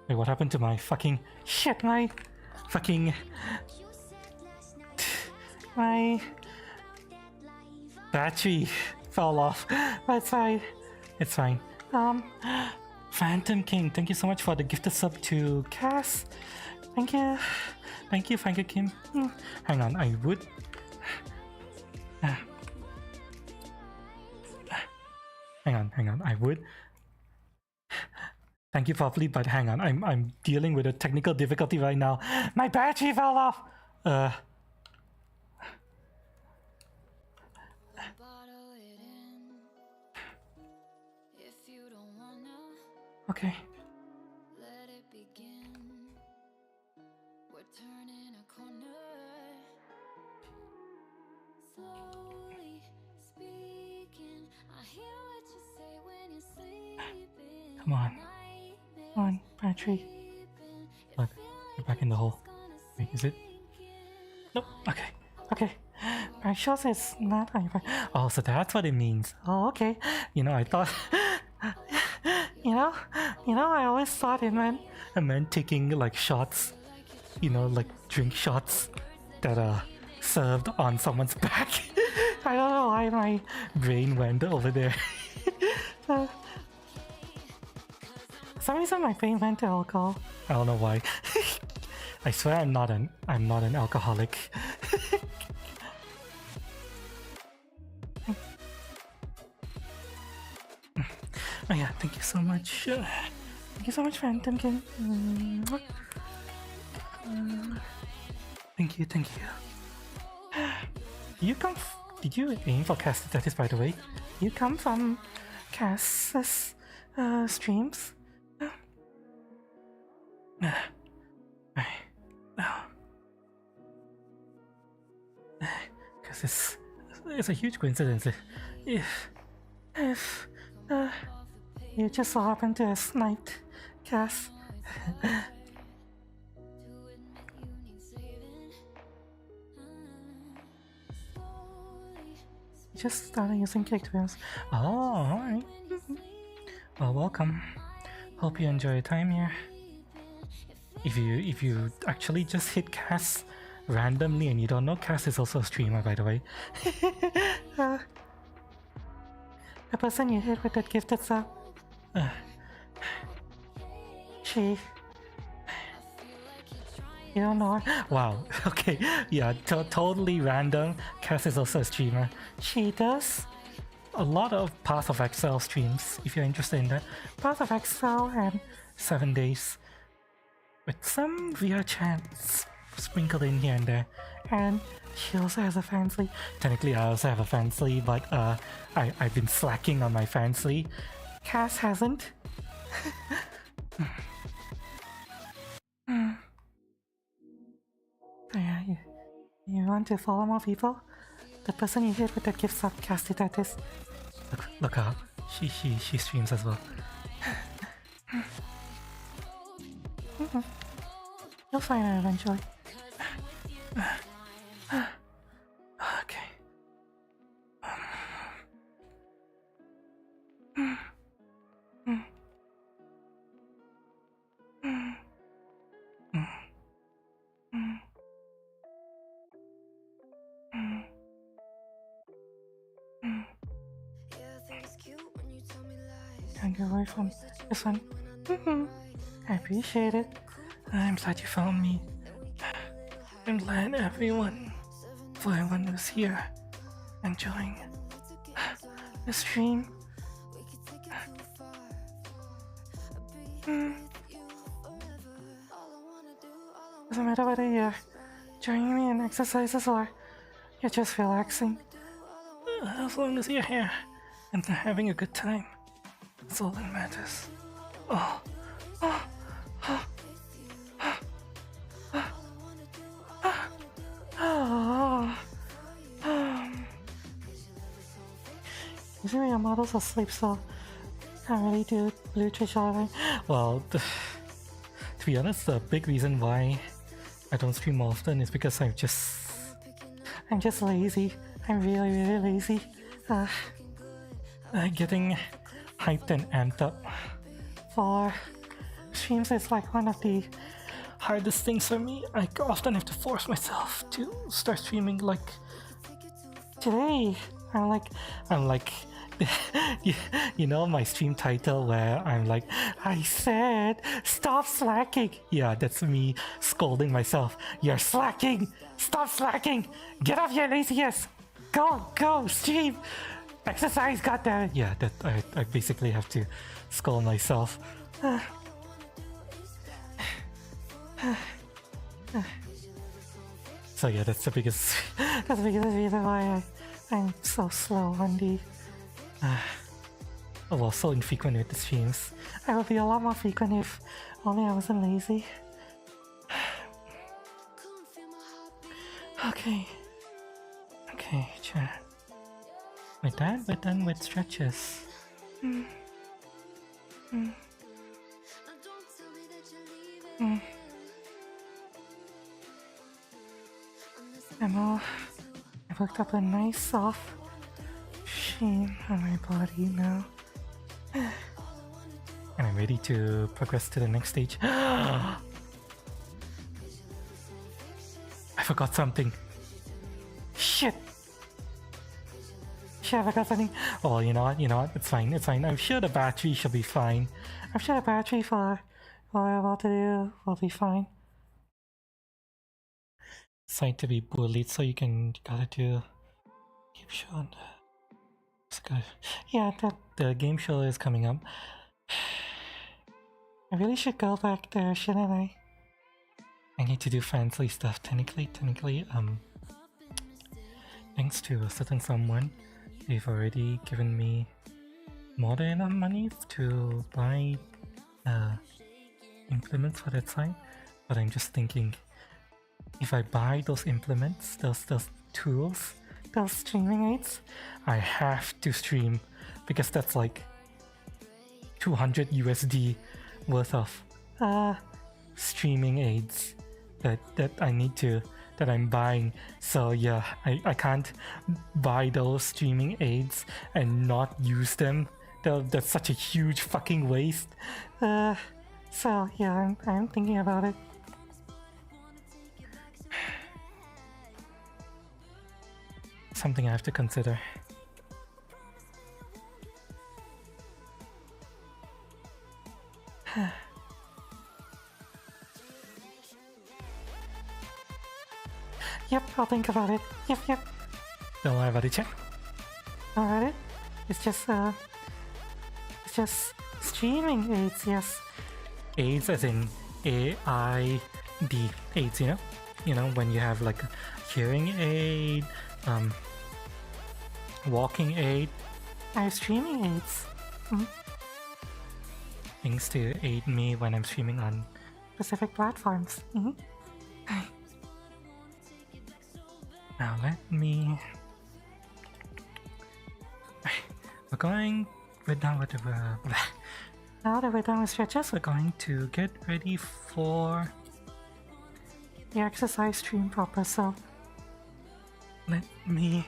Wait, what happened to my fucking shit? My battery fell off. But it's fine. Phantom King, thank you so much for the gifted sub to Cass. Thank you, Frankie Kim. Hang on, I would. Hang on, I would. Thank you properly, but hang on, I'm dealing with a technical difficulty right now. My battery fell off. Okay. Let it begin. We're turning a corner. Slowly speaking. I hear what you say when you're sleeping. Come on. Come on, battery. Look, you're back in the hole. Wait, is it? Nope. Okay. Okay. My show says not on your back. Oh, so that's what it means. Oh, okay. You know, I thought. you know, I always thought it meant taking like shots. You know, like drink shots that are served on someone's back. I don't know why my brain went over there. For some reason my brain went to alcohol. I don't know why. I swear I'm not an alcoholic. Oh yeah, thank you so much. Thank you so much, Phantom King. Thank you. You come. Did you aim for Cass's status, by the way? You come from Cass's streams? Because it's a huge coincidence. If you just so happen to snipe Cass. Just started using kicked wheels. Oh, alright. Well, welcome. Hope you enjoy your time here. If you actually just hit Cass randomly and you don't know, Cass is also a streamer, by the way. The person you hit with that gifted sub. She. You don't know her? Wow, okay, yeah, totally random. Cass is also a streamer. She does a lot of Path of Exile streams, if you're interested in that. Path of Exile and 7 days. With some VRChat sprinkled in here and there. And she also has a fansly. Technically I also have a fansly, but I've been slacking on my fansly. Cass hasn't. Yeah, you want to follow more people? The person you hit with that gift sub cast it at this. Look up. She streams as well. You'll find her eventually. Okay. Can't get away from this one. I appreciate it. I'm glad you found me. I'm glad everyone who's here enjoying the stream. Doesn't matter whether you're joining me in exercises or you're just relaxing. As long as you're here and having a good time, that's all that matters. Usually your model's asleep, so can't really do blue twitch all the time. Well, to be honest, the big reason why I don't stream often is because I'm just lazy. I'm really lazy. Getting hyped and amped up for streams is like one of the hardest things for me. I often have to force myself to start streaming. Like today, I'm like you know my stream title where I'm like, I said stop slacking. Yeah, that's me scolding myself. You're slacking. Stop slacking. Get off your lazy ass. Go stream. Exercise, goddammit. Yeah, that I basically have to scold myself. So yeah, that's the biggest reason why I'm so slow on the well, so infrequent with the streams. I would be a lot more frequent if only I wasn't lazy. Okay. Okay, chat. With that, we're done with stretches. I've hooked up a nice soft sheen on my body now. And I'm ready to progress to the next stage. I forgot something. Shit! I forgot something. Oh, you know what? It's fine. I'm sure the battery should be fine. I'm sure the battery for what I'm about to do will be fine. Decide to be bullied, so you gotta do game show. It's good. Yeah, the game show is coming up. I really should go back there, shouldn't I? I need to do fancy stuff. Technically, thanks to a certain someone, they've already given me more than enough money to buy implements for that site. But I'm just thinking, if I buy those implements, those tools, those streaming aids, I have to stream, because that's like 200 USD worth of streaming aids that I'm buying. So yeah, I can't buy those streaming aids and not use them. That's such a huge fucking waste. So yeah, I'm thinking about it. Something I have to consider. Yep, I'll think about it. Yep. Don't worry about it, chat. Don't worry about it. It's just streaming aids, yes. Aids as in AID aids, you know, when you have like a hearing aid, walking aid. I have streaming aids. Things to aid me when I'm streaming on specific platforms. Now we're done with now that we're done with stretches, we're going to get ready for the exercise stream proper. So let me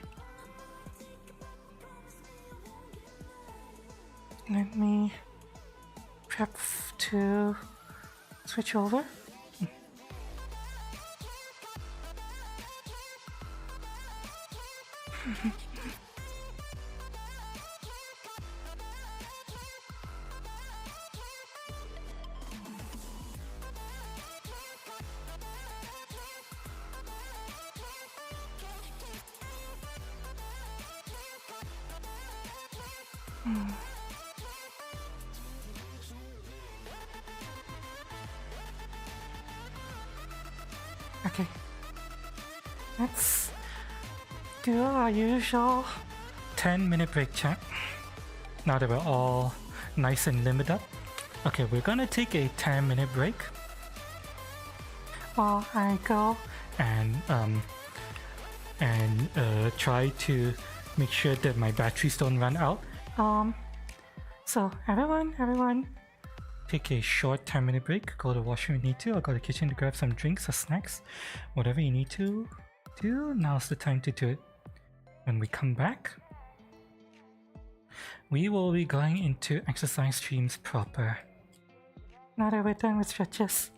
prep to switch over. Okay, let's do our usual 10-minute break, chat. Now that we're all nice and limbered up. Okay, we're gonna take a 10-minute break while I go and try to make sure that my batteries don't run out. So everyone take a short 10-minute break, go to the washroom if you need to, or go to the kitchen to grab some drinks or snacks. Whatever you need to do, now's the time to do it. When we come back, we will be going into exercise streams proper. Now that we're done with stretches.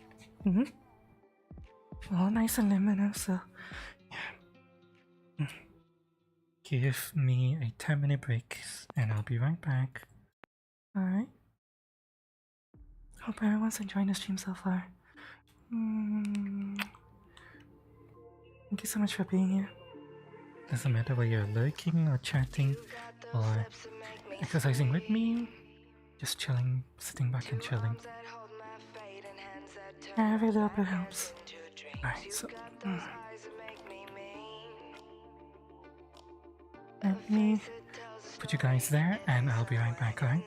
All nice and liminal, so yeah. Give me a 10-minute break and I'll be right back. Alright. Hope everyone's enjoying the stream so far. Thank you so much for being here. Doesn't matter whether you're lurking or chatting or exercising with me, just chilling, sitting back and chilling. Every little bit helps. Alright, so let me put you guys there, and I'll be right back, alright?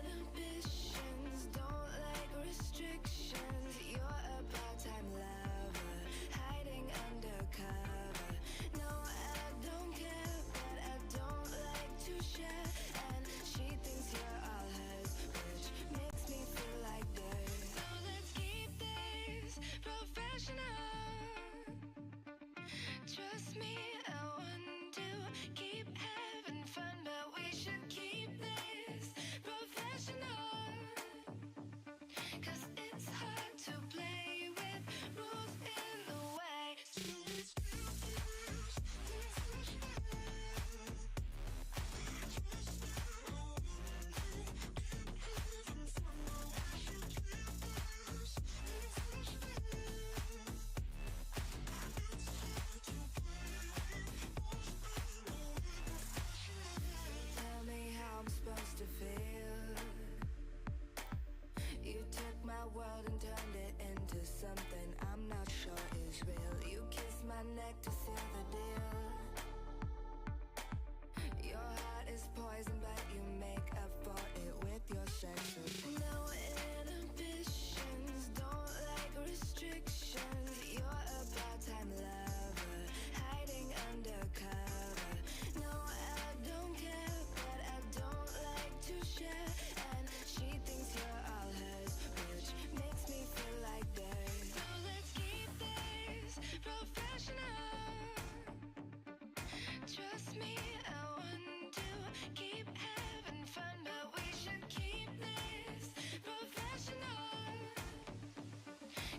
Inhibitions, don't like restrictions. You're a part-time lover, hiding undercover. No, I don't care, but I don't like to share. And she thinks you're all hers, which makes me feel like dirt. So let's keep this professional. Trust me, I want to keep having fun, but we should keep this professional. 'Cause it's hard to play with rules in the way. So let's keep this Tell me how I'm supposed to feel. You took my world and turned it into something I'm not sure is real. You kissed my neck to seal the deal. Your heart is poison, but you make up for it with your sex appeal. No inhibitions, don't like restrictions. You're a part-time lover, hiding undercover. No, I don't care, but I don't like to share. And she thinks you're all hers, which makes me feel like dirt. So let's keep this professional. Trust me, I want to keep having fun, but we should keep this professional.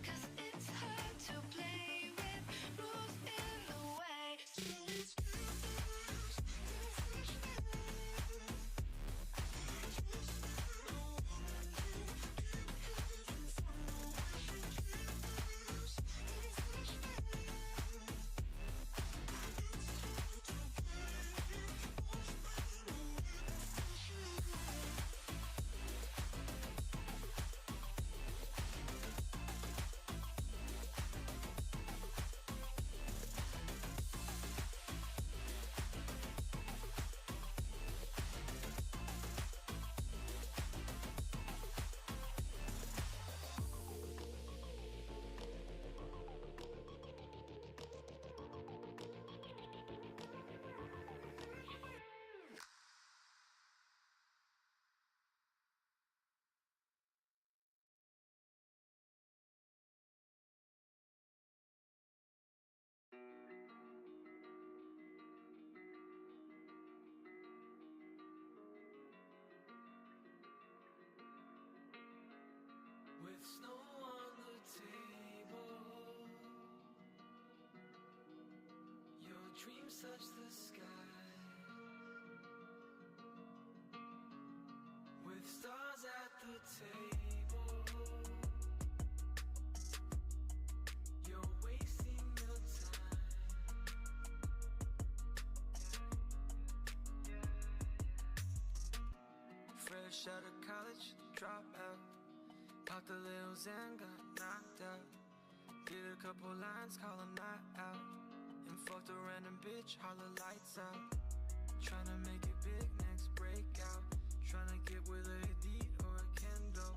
'Cause it's hard to play with rules in the way. So let's keep this With snow on the table, your dreams touch the sky. With stars at the table, you're wasting your time. Fresh out of college, drop out. Popped a little Zen, got knocked out. Did a couple lines, call a night out. And fucked a random bitch, holler lights out. Tryna make it big, next breakout. Tryna get with a Hadid or a Kendo.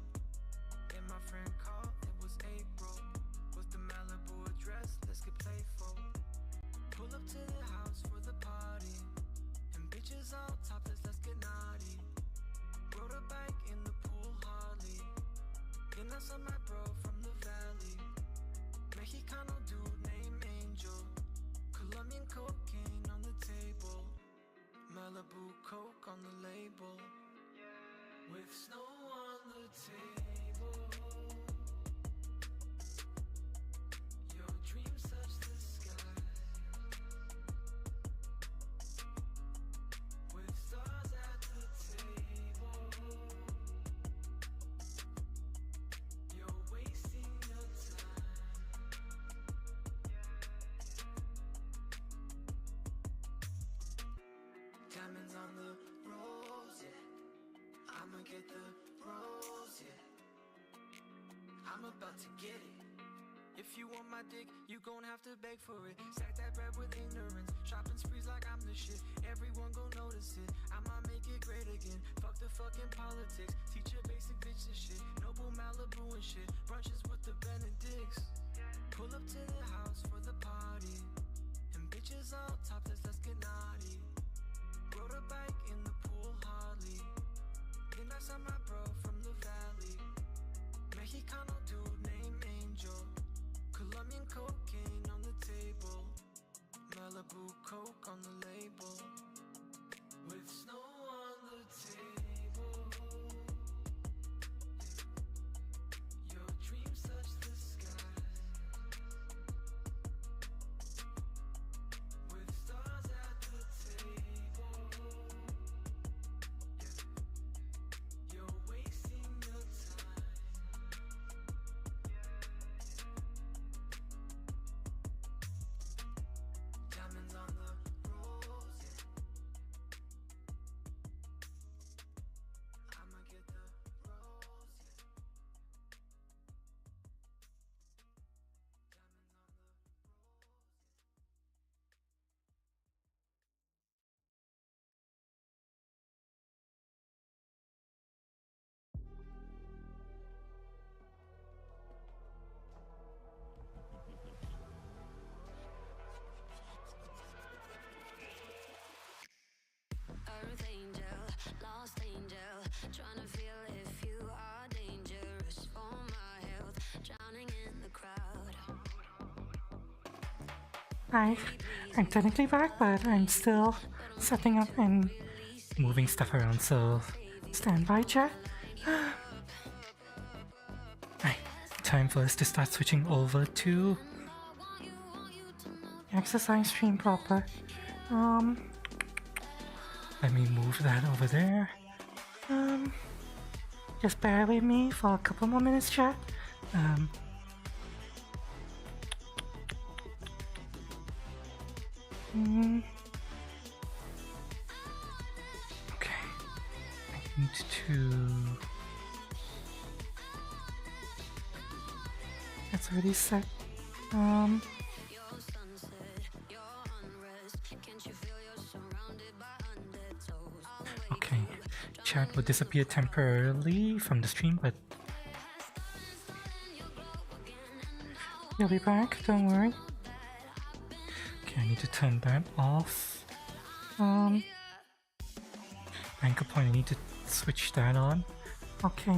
And my friend called, it was April. With the Malibu address, let's get playful. Pull up to the house for the party. And bitches all topless, let's get naughty. Rode a bike in the pool, Harley. And I saw my bro from the valley. Mexicano dude named Angel. Colombian cocaine on the table. Malibu coke on the label. With snow on the table, your dreams touch the sky. With stars at the table, you're wasting your time. Diamonds on the rose, yeah. I'ma get the rose, yeah. I'm about to get it, If you want my dick, you gon' have to beg for it. Stack that bread with ignorance, shopping sprees like I'm the shit. Everyone gon' notice it, I'ma make it great again. Fuck the fucking politics, teach your basic bitch this shit. Noble Malibu and shit, brunches with the Benedicts. Pull up to the house for the party, and bitches all topless, let's get naughty. Rode a bike in the pool hardly, then I saw my bro from the valley. Mexicano dude named Angel, Colombian cocaine on the table, Malibu coke on the label, with snow on the table. Your dreams touch the sky, with stars at the table. You're wasting your time. Diamonds on the rose, I'ma get the rose, Earth angel, lost angel, trying to feel if you are dangerous for my health, drowning in the crowd. I'm technically back, but I'm still setting up and moving stuff around, so stand by, chat. Right, time for us to start switching over to exercise stream proper. Let me move that over there. Just bear with me for a couple more minutes, chat. Okay, I need to. That's already set. Your sunset, your unrest, can't you feel you're surrounded by undertows? Okay, chat will disappear temporarily from the stream, but you'll be back, don't worry. Okay, I need to turn that off. Anchor point, I need to switch that on. Okay,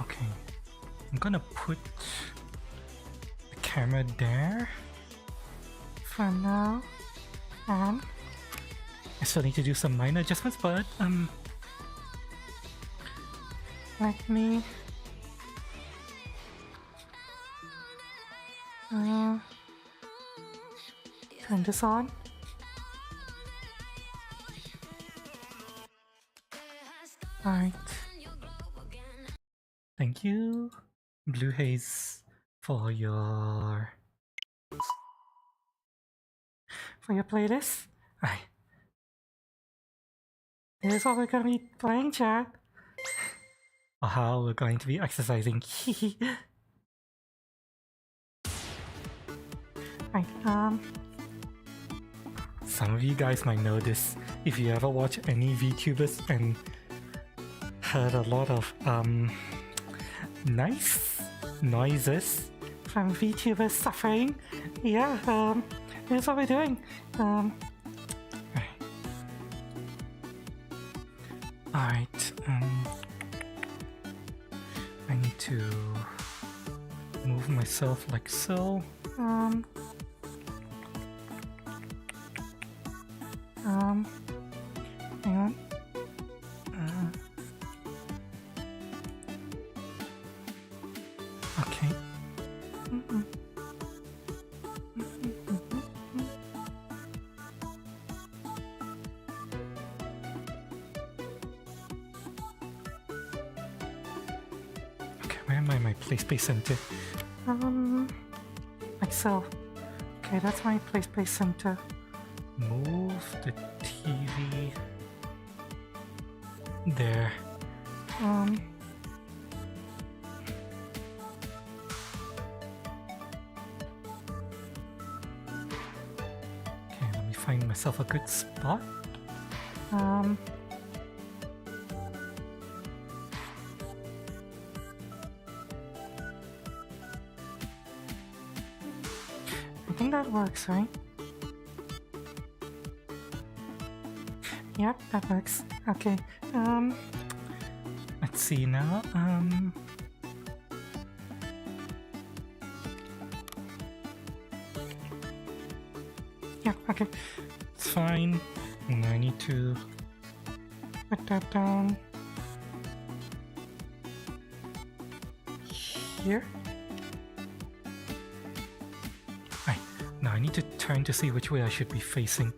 okay. I'm gonna put the camera there for now, and I still need to do some minor adjustments, but let me turn this on. Alright. Thank you, Blue Haze, for your playlist. Alright. This is what we're gonna be playing, chat. Or how we're going to be exercising. Right, some of you guys might know this if you ever watch any VTubers and heard a lot of nice noises from VTubers suffering. Yeah, here's what we're doing. Alright, I need to move myself like so. Hang on. Okay. Okay, where am I? My play space center. Like so. Okay, that's my play space center. Move the TV there. myself a good spot. I think that works, right? Yep, that works. Okay. Let's see now. Yeah, okay. It's fine. And I need to put that down here. Right. Now I need to turn to see which way I should be facing.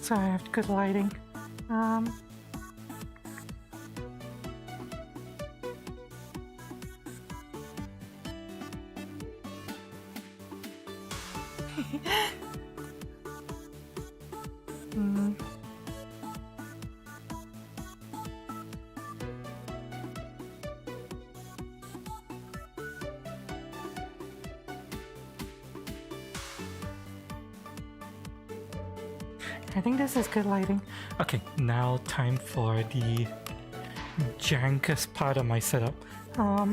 So I have good lighting. I think this is good lighting. Okay, now time for the jankest part of my setup. Where are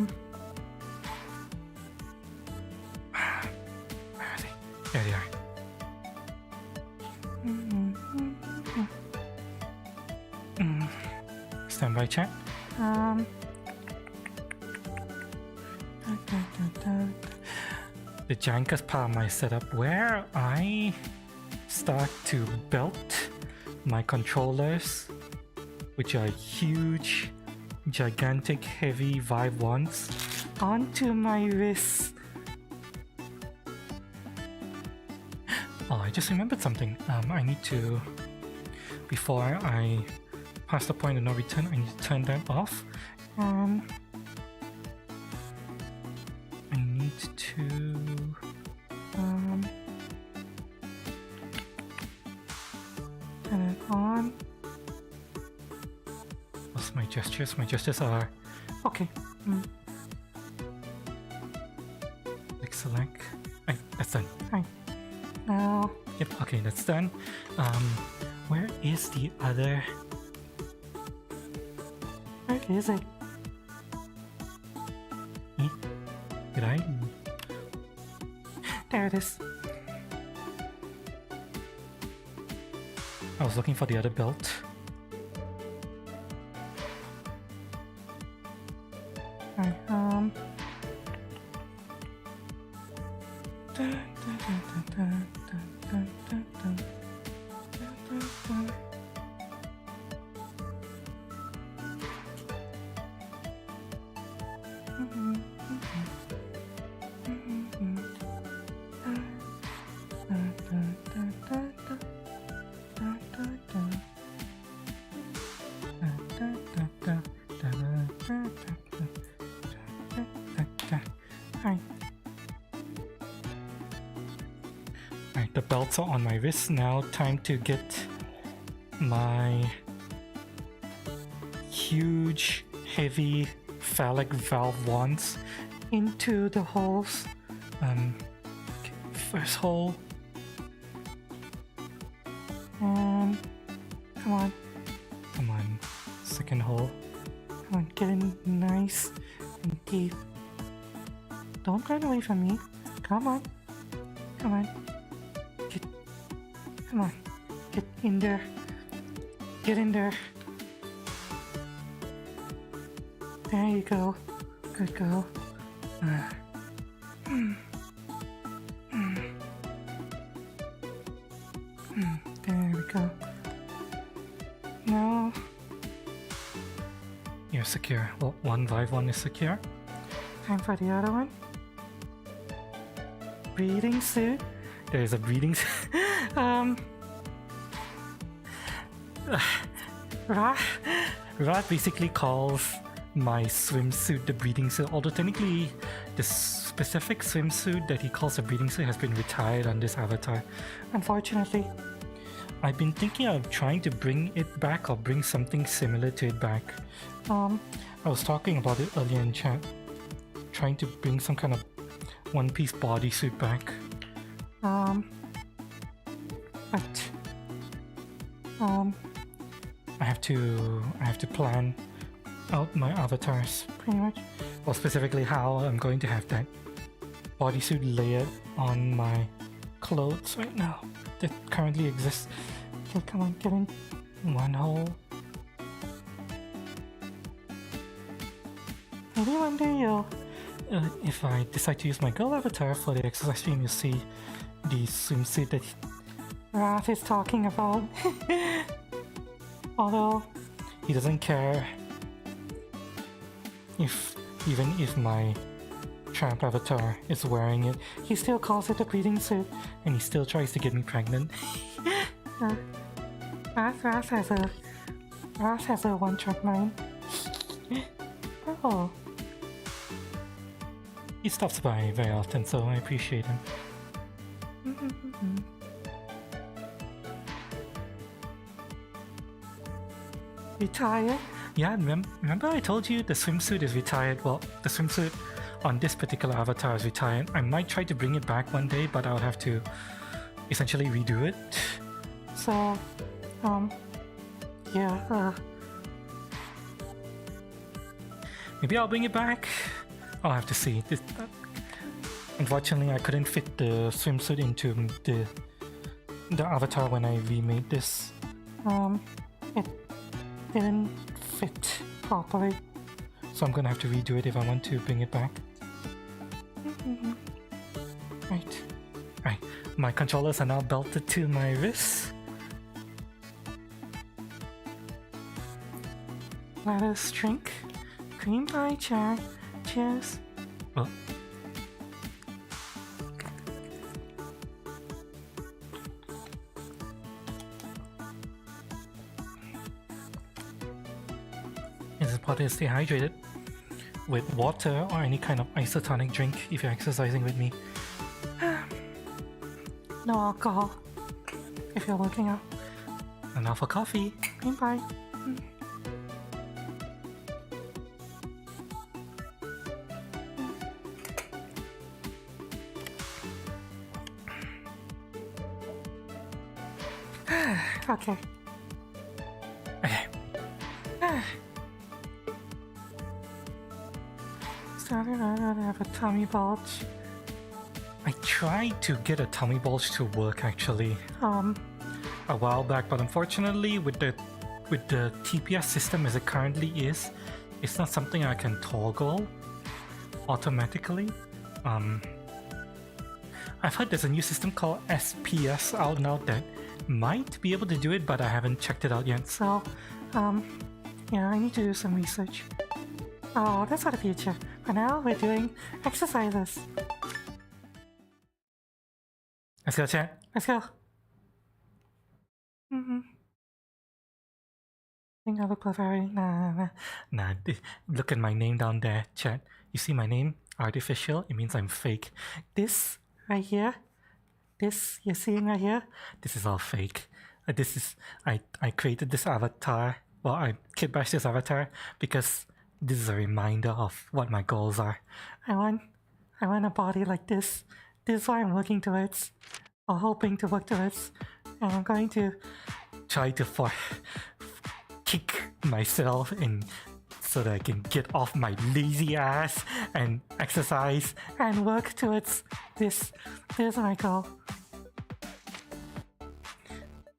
they? There they are. Stand by, chat. The jankest part of my setup where I start to belt my controllers, which are huge, gigantic, heavy Vive ones, onto my wrists. Oh, I just remembered something. I need to, before I pass the point of no return, I need to turn that off. I need to turn it on. What's my gestures? My gestures are okay. Select. Right, that's done. Right. Now. Yep. Okay, that's done. Where is the other? Where is it? Did I? There it is. I was looking for the other belt. Right, Alright, the belts are on my wrist now. Time to get my huge, heavy phallic valve wands into the holes. First hole. And come on. Come on. Second hole. Come on, get in nice and deep. Don't run away from me. Come on. Come on. Come on. Get in there. Get in there. There you go. Good girl. There we go. Now you're secure. Well, one Vive one is secure. Time for the other one. Breathing suit. There is a breathing suit. Rod basically calls my swimsuit the breathing suit, although technically the specific swimsuit that he calls a breathing suit has been retired on this avatar. Unfortunately, I've been thinking of trying to bring it back or bring something similar to it back. I was talking about it earlier in chat, trying to bring some kind of one-piece bodysuit back. But I have to plan out my avatars pretty much. Well, specifically how I'm going to have that bodysuit layered on my clothes right now that currently exists. Okay, come on, get in one hole. Maybe one day you'll, if I decide to use my girl avatar for the exercise stream, you'll see the swimsuit that Wrath is talking about. Although he doesn't care even if my tramp avatar is wearing it, he still calls it a breathing suit, and he still tries to get me pregnant. Wrath has a one-track mind. Oh. He stops by very often, so I appreciate him. Retired? Yeah, remember I told you the swimsuit is retired? Well, the swimsuit on this particular avatar is retired. I might try to bring it back one day, but I'll have to essentially redo it. So, yeah, maybe I'll bring it back. I'll have to see. Unfortunately, I couldn't fit the swimsuit into the avatar when I remade this. It didn't fit properly, so I'm gonna have to redo it if I want to bring it back. Right. My controllers are now belted to my wrists. Let us drink. Cream pie chat. Cheers. Oh. It's important to stay hydrated with water or any kind of isotonic drink if you're exercising with me. No alcohol if you're working out. And now for coffee. Cream pie. Okay. Started out to have a tummy bulge. I tried to get a tummy bulge to work actually a while back, but unfortunately with the TPS system as it currently is, it's not something I can toggle automatically. I've heard there's a new system called SPS out now that might be able to do it, but I haven't checked it out yet. So, yeah, I need to do some research. Oh, that's for the future. For now, we're doing exercises. Let's go, chat. Let's go. I think I look very... Nah. Look at my name down there, chat. You see my name? Artificial. It means I'm fake. This right here, this you're seeing right here, this is all fake. I created this avatar. Well, I kitbashed this avatar because this is a reminder of what my goals are. I want a body like this. This is what I'm working towards, or hoping to work towards, and I'm going to try to kick myself in so that I can get off my lazy ass and exercise and work towards this. This is my goal.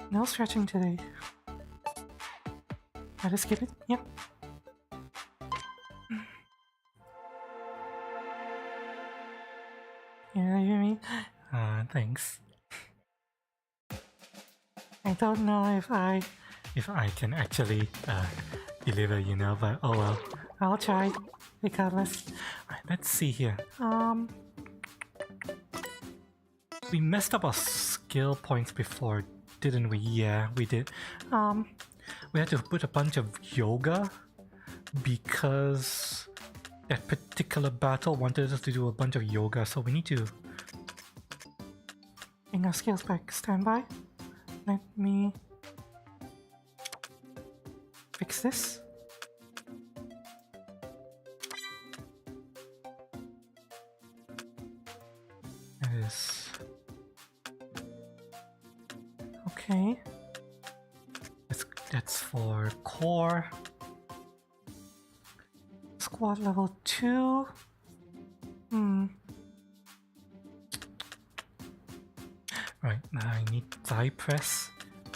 No stretching today. I just skip it? Yep. Yeah, you hear me? Thanks. I don't know if I can actually deliver, you know, but oh well. I'll try, regardless. Alright, let's see here. We messed up our skill points before, didn't we? Yeah, we did. We had to put a bunch of yoga because that particular battle wanted us to do a bunch of yoga, so we need to bring our skills back. Stand by. Let me fix this. That is okay. core. Squat level 2. Right, now I need thigh press.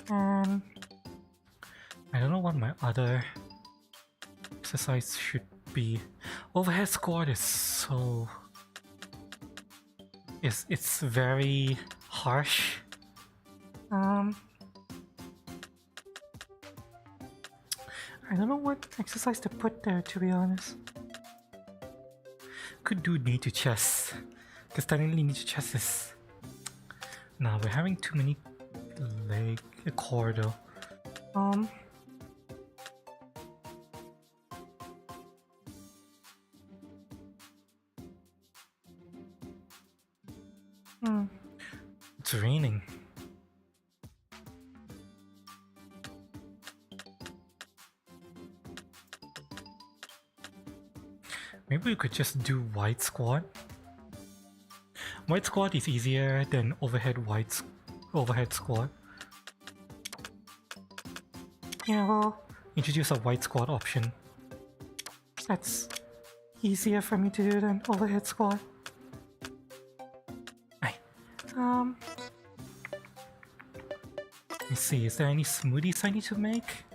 And I don't know what my other exercise should be. Overhead squat is so... It's very harsh. I don't know what exercise to put there, to be honest. Could do knee to chest, because technically knee to chest is... Nah, we're having too many core though. It's raining. Maybe we could just do wide squat. Wide squat is easier than overhead squat. Yeah, we'll introduce a wide squat option. That's easier for me to do than overhead squat. Let's see, is there any smoothies I need to make?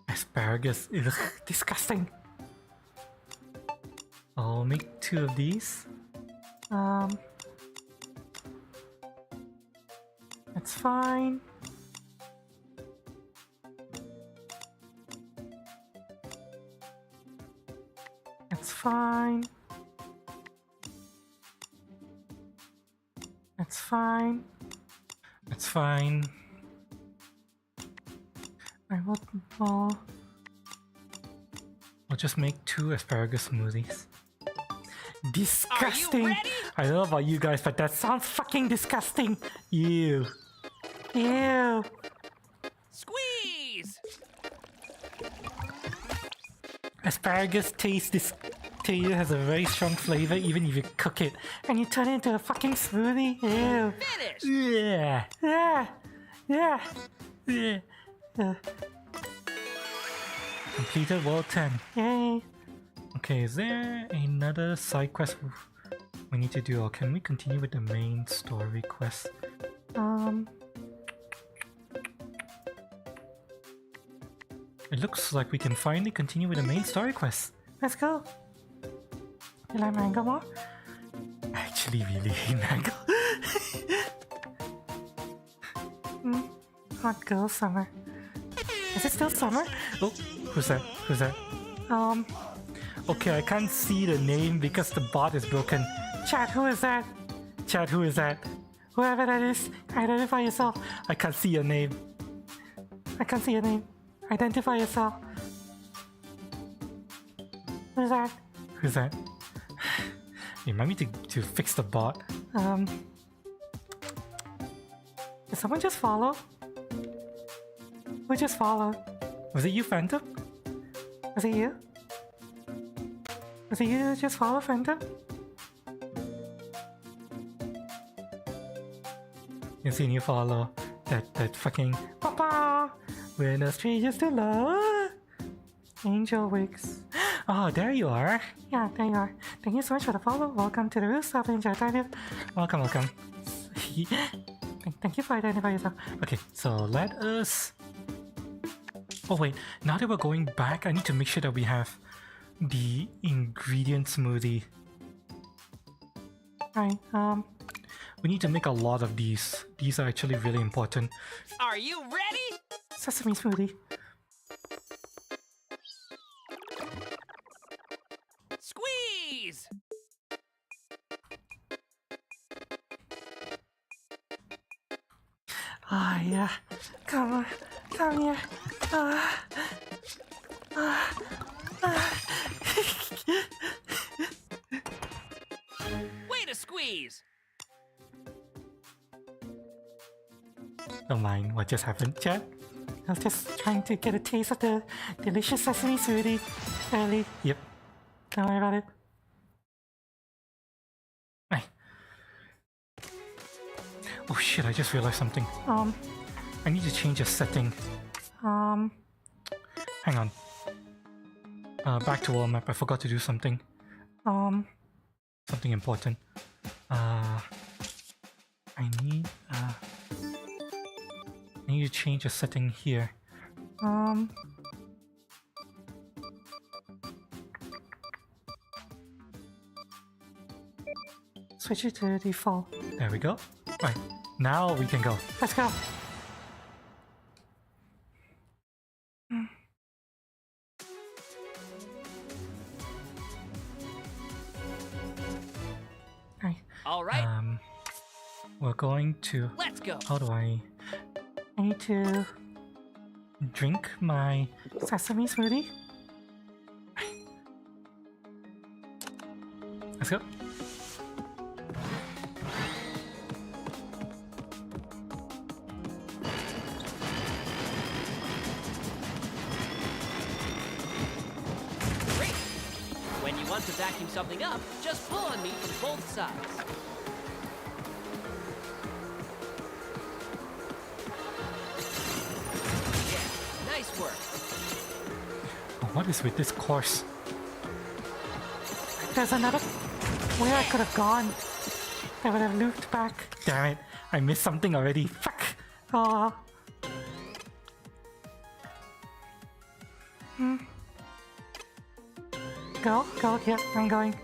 Asparagus, ugh, disgusting. I'll make 2 of these. That's fine. That's fine. That's fine. That's fine. I'll just make 2 asparagus smoothies. Disgusting! I don't know about you guys, but that sounds fucking disgusting! Ew. Ew. Squeeze! Asparagus has a very strong flavor even if you cook it. And you turn it into a fucking smoothie? Ew. Finish! Yeah. Yeah. Yeah. Yeah. Completed World 10. Yay! Okay, is there another side quest we need to do, or can we continue with the main story quest? It looks like we can finally continue with the main story quest. Let's go! You like mango more? I actually really hate mango. Hot girl summer. Is it still summer? Oh, who's that? Who's that? Okay, I can't see the name because the bot is broken. Chat, who is that? Chat, who is that? Whoever that is, identify yourself. I can't see your name. I can't see your name. Identify yourself. Who's that? Who's that? Remind me to fix the bot. Did someone just follow? Who just followed? Was it you, Phantom? Was it you? Was it you that just followed, Phantom? You seen you follow that fucking Papa! We're no strangers to love. Angel Wigs. Oh, there you are. Yeah, there you are. Thank you so much for the follow. Welcome to the rooftop. Enjoy time. Welcome. Thank you for identifying yourself. Okay, so let us... Oh wait, now that we're going back, I need to make sure that we have the ingredient smoothie. Right, we need to make a lot of these. These are actually really important. Are you ready? Sesame smoothie. Squeeze! Ah, yeah. Come on. Come here. squeeze. Don't mind what just happened, chat. I was just trying to get a taste of the delicious sesame smoothie early. Yep. Don't worry about it. Hey. Oh shit, I just realized something. I need to change a setting. Hang on. Back to world map. I forgot to do something. Something important. I need to change a setting here. Switch it to default. There we go. Right, now we can go. Let's go. All right. We're going to. Let's go. How do I need to drink my sesame smoothie? Let's go. Great. When you want to vacuum something up, just pull on me from both sides. Yeah, nice work. What is with this course? There's another where I could have gone. I would have looped back. Damn it! I missed something already. Fuck! Oh. Go, yeah, I'm going.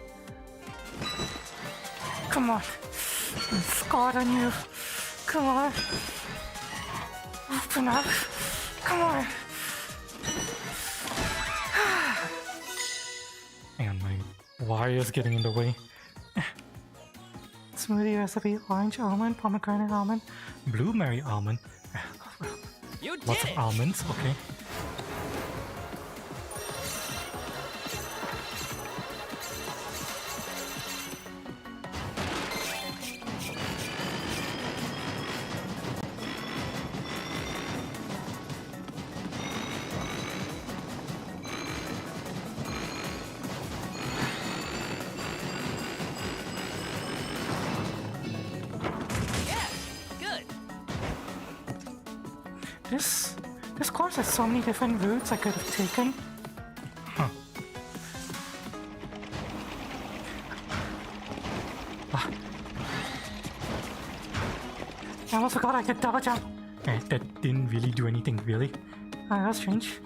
Come on. I'm scarred on you. Come on. Open up. Come on. And my wire's getting in the way. Smoothie recipe: orange almond, pomegranate almond, blueberry almond. You did Lots of it. almonds, okay. This course has so many different routes I could have taken. Huh. I almost forgot I could double jump. That didn't really do anything, really. That's strange.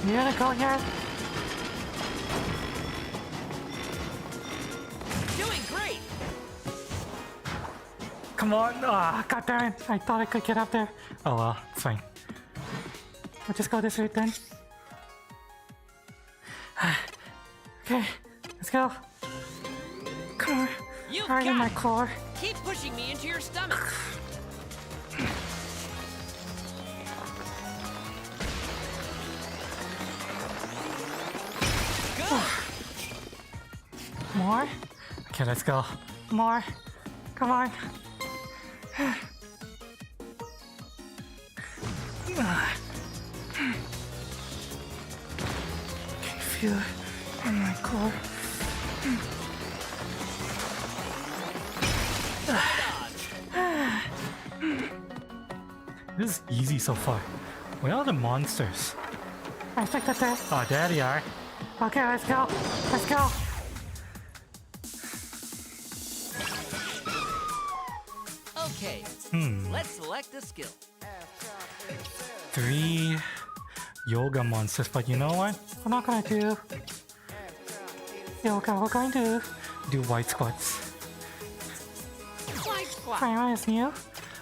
You gotta go here. Doing great. Come on. Ah, god damn it. I thought I could get up there. Oh well, it's fine. We'll just go this route then. Okay, let's go. Come on. You Right in my got core. it. Keep pushing me into your stomach. More? Okay, let's go. More. Come on. Can feel it in my core. This is easy so far. Where are the monsters? I think that's it. Oh, there they are. Okay, let's go. Let's go. Okay. Let's select the skill. 3 yoga monsters, but you know what? We're not gonna do yoga. We're going to do white squats. White squat. Fine, is new.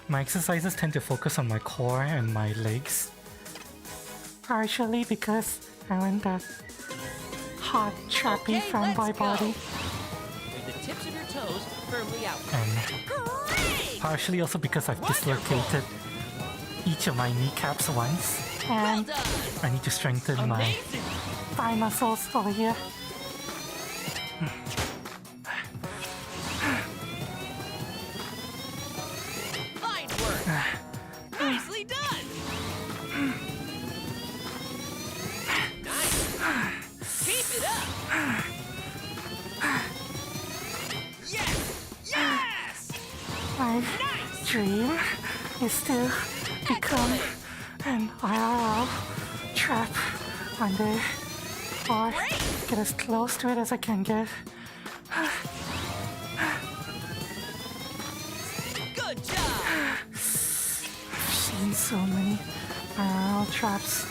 My exercises tend to focus on my core and my legs. partially because I want that hot, trappy Okay, fanboy let's go. body. With the tips of your toes firmly out. And Great! partially also because I've Wonderful. dislocated each of my kneecaps once. Well And done! I need to strengthen my Amazing! thigh muscles over here. Fine work! Nicely done! Nice! Keep it up! Yes! Yes! My Nice! dream is to become an IRL trap one day, or Great! get as close to it as I can get. Good job! I've seen so many IRL traps,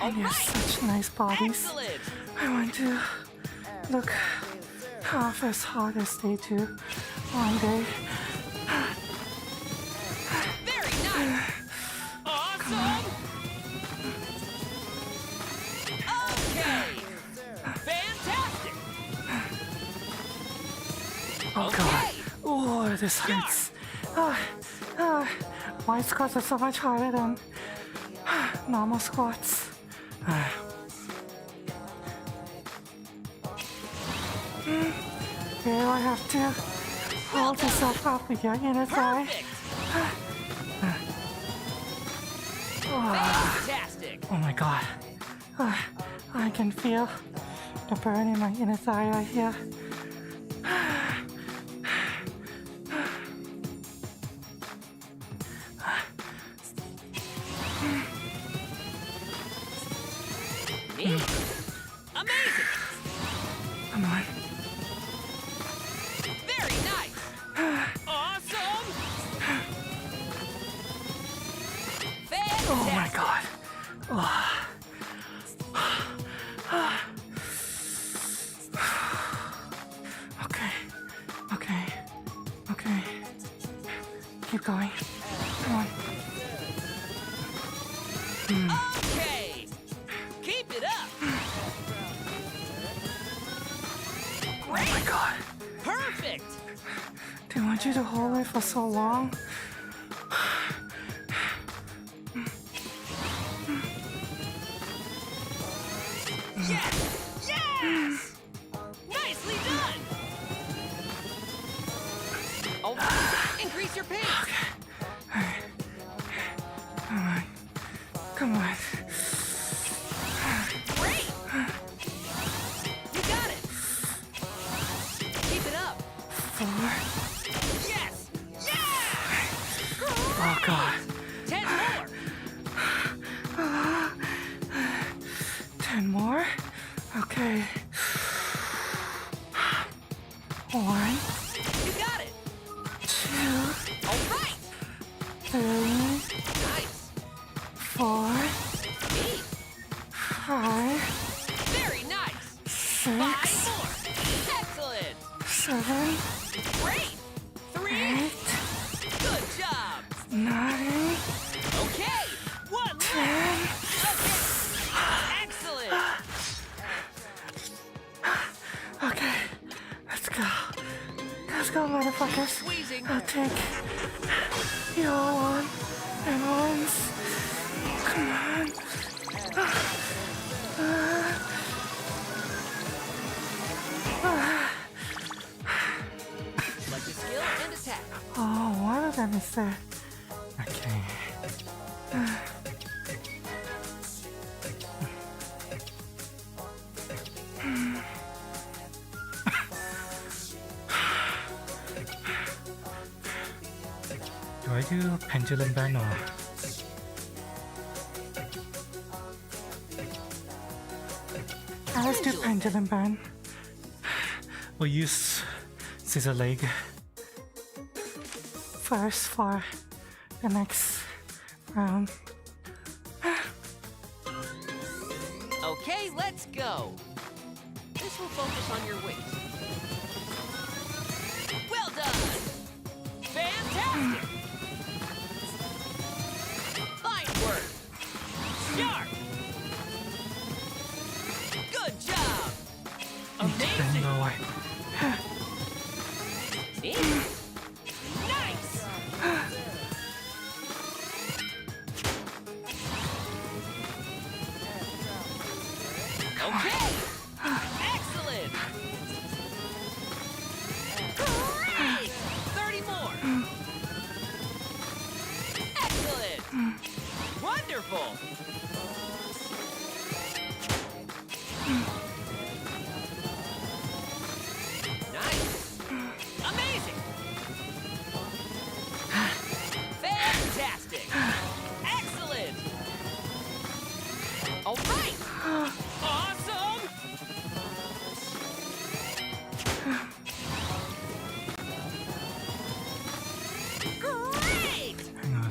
and they have such nice bodies. Excellent! I want to look half as hot as they do one day. Very nice! Awesome! Okay! Fantastic! Oh god. Oh, this hurts. Wide squats are so much harder than normal squats. Here I have to hold yourself up with your inner thigh. Perfect! Fantastic! Oh my god. I can feel the burn in my inner thigh right here. Neat! Amazing! Come on. Very nice! Awesome! Fantastic! Oh my god. Okay. Keep going. Come on. Okay! Keep it up! Oh my god. Perfect! They want you to hold it for so long. Yes! Yes! Nicely done! Oh, increase your pace! Come on. Great! You got it! Keep it up! 4. Yes! Yes! Oh god. 10 more! 10 more. Okay. 1, You got it! 2, All right! 3, Nice! 4, Neat! 5, Very nice! 6, 5 more! Excellent! 7, Great! 3! 8, Good job! 9, Okay! 1 left! 10. Okay! Excellent! Okay, let's go. Let's go, motherfuckers. Squeezing! I'll take you all on at once. Come on. Select a skill and attack. Oh, one of them is there. Okay. Do I do a pendulum bend or? Let's do pendulum bend. We'll use scissor leg first for the next round. Okay, let's go. This will focus on your waist. Well done! Fantastic! Fine work! Sharp!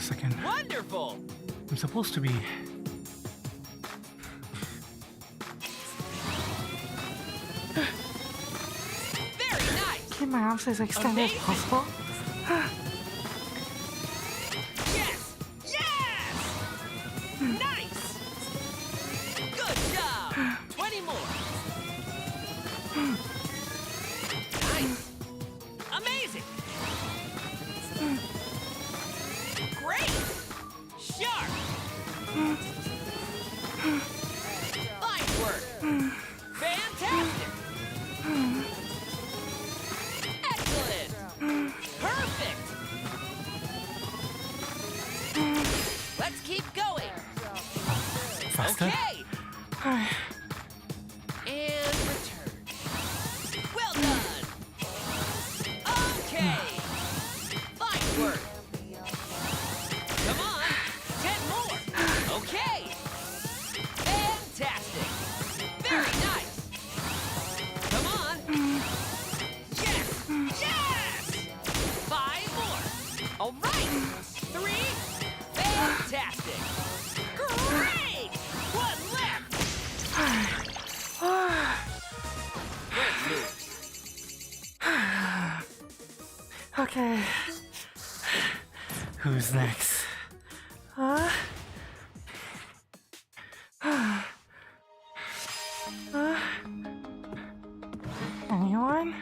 second. Wonderful! I'm supposed to be. Very nice! Keep my arms as extended as Amazing. possible. Yes! Yes! Nice! Good job! 20 more. Nice! Amazing! Great! Sharp! Fine work! Fantastic! Excellent! Perfect! Let's keep going! Faster. Okay! And return. Well done! Okay! Fine work! Come on! 10 more! Okay! Fantastic! Very nice! Come on! Yes! Yes! 5 more! All right! 3! Fantastic! Great! 1 left! Great moves! Okay. Who's next? Anyone?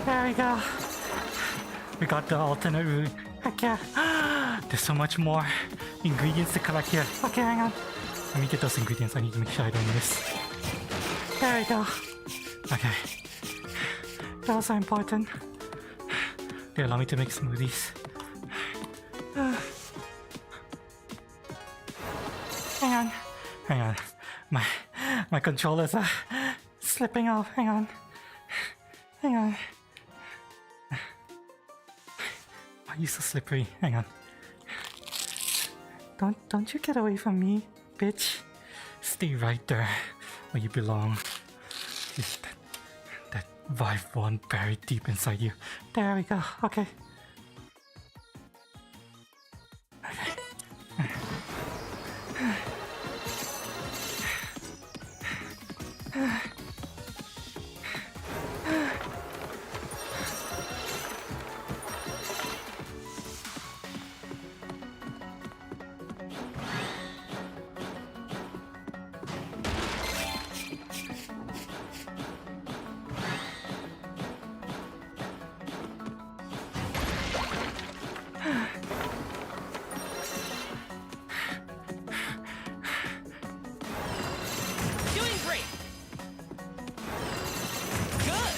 There we go. We got the alternate route. Heck yeah. There's so much more ingredients to collect here. Okay, hang on. Let me get those ingredients. I need to make sure I don't miss. There we go. Okay. Those are important. They allow me to make smoothies. Hang on. Hang on. My controllers are slipping off. Hang on. Hang on. Why are you so slippery? Hang on. Don't you get away from me, bitch. Stay right there where you belong. Just that vibe one buried deep inside you. There we go. Okay. Doing great! Good!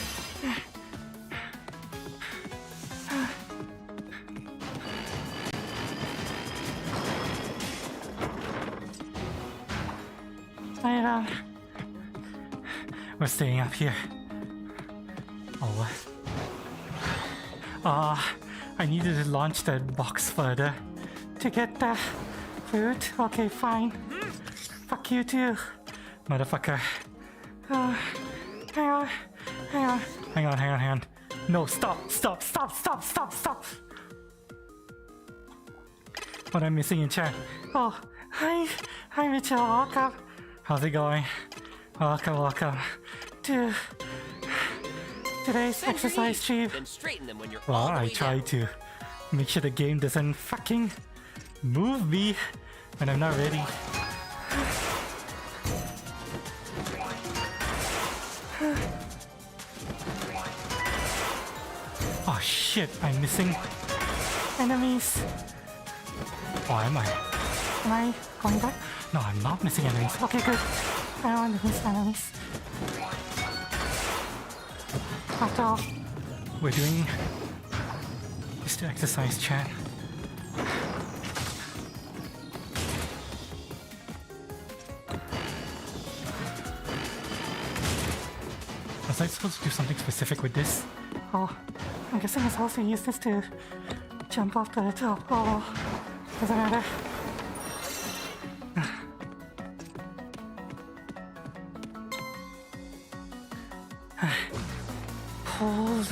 We're staying up here. Oh, what? I needed to launch that box further to get the food. Okay, fine. Fuck you too, motherfucker. Hang on. Hang on. No, stop. What I'm missing in chat. Oh, hi, Mitchell. Welcome. How's it going? Welcome to today's Bend your exercise knees, stream. Then straighten them when you're Well, all the I way try down. to make sure the game doesn't fucking move me when I'm not ready. Oh shit, I'm missing enemies. Oh, am I? Am I going back? No, I'm not missing enemies. Okay, good. I don't want to miss enemies. After all, we're doing is to exercise chat. Was I supposed to do something specific with this? Oh, I'm guessing it's also used this to jump off the top. Oh well, doesn't matter. Hold.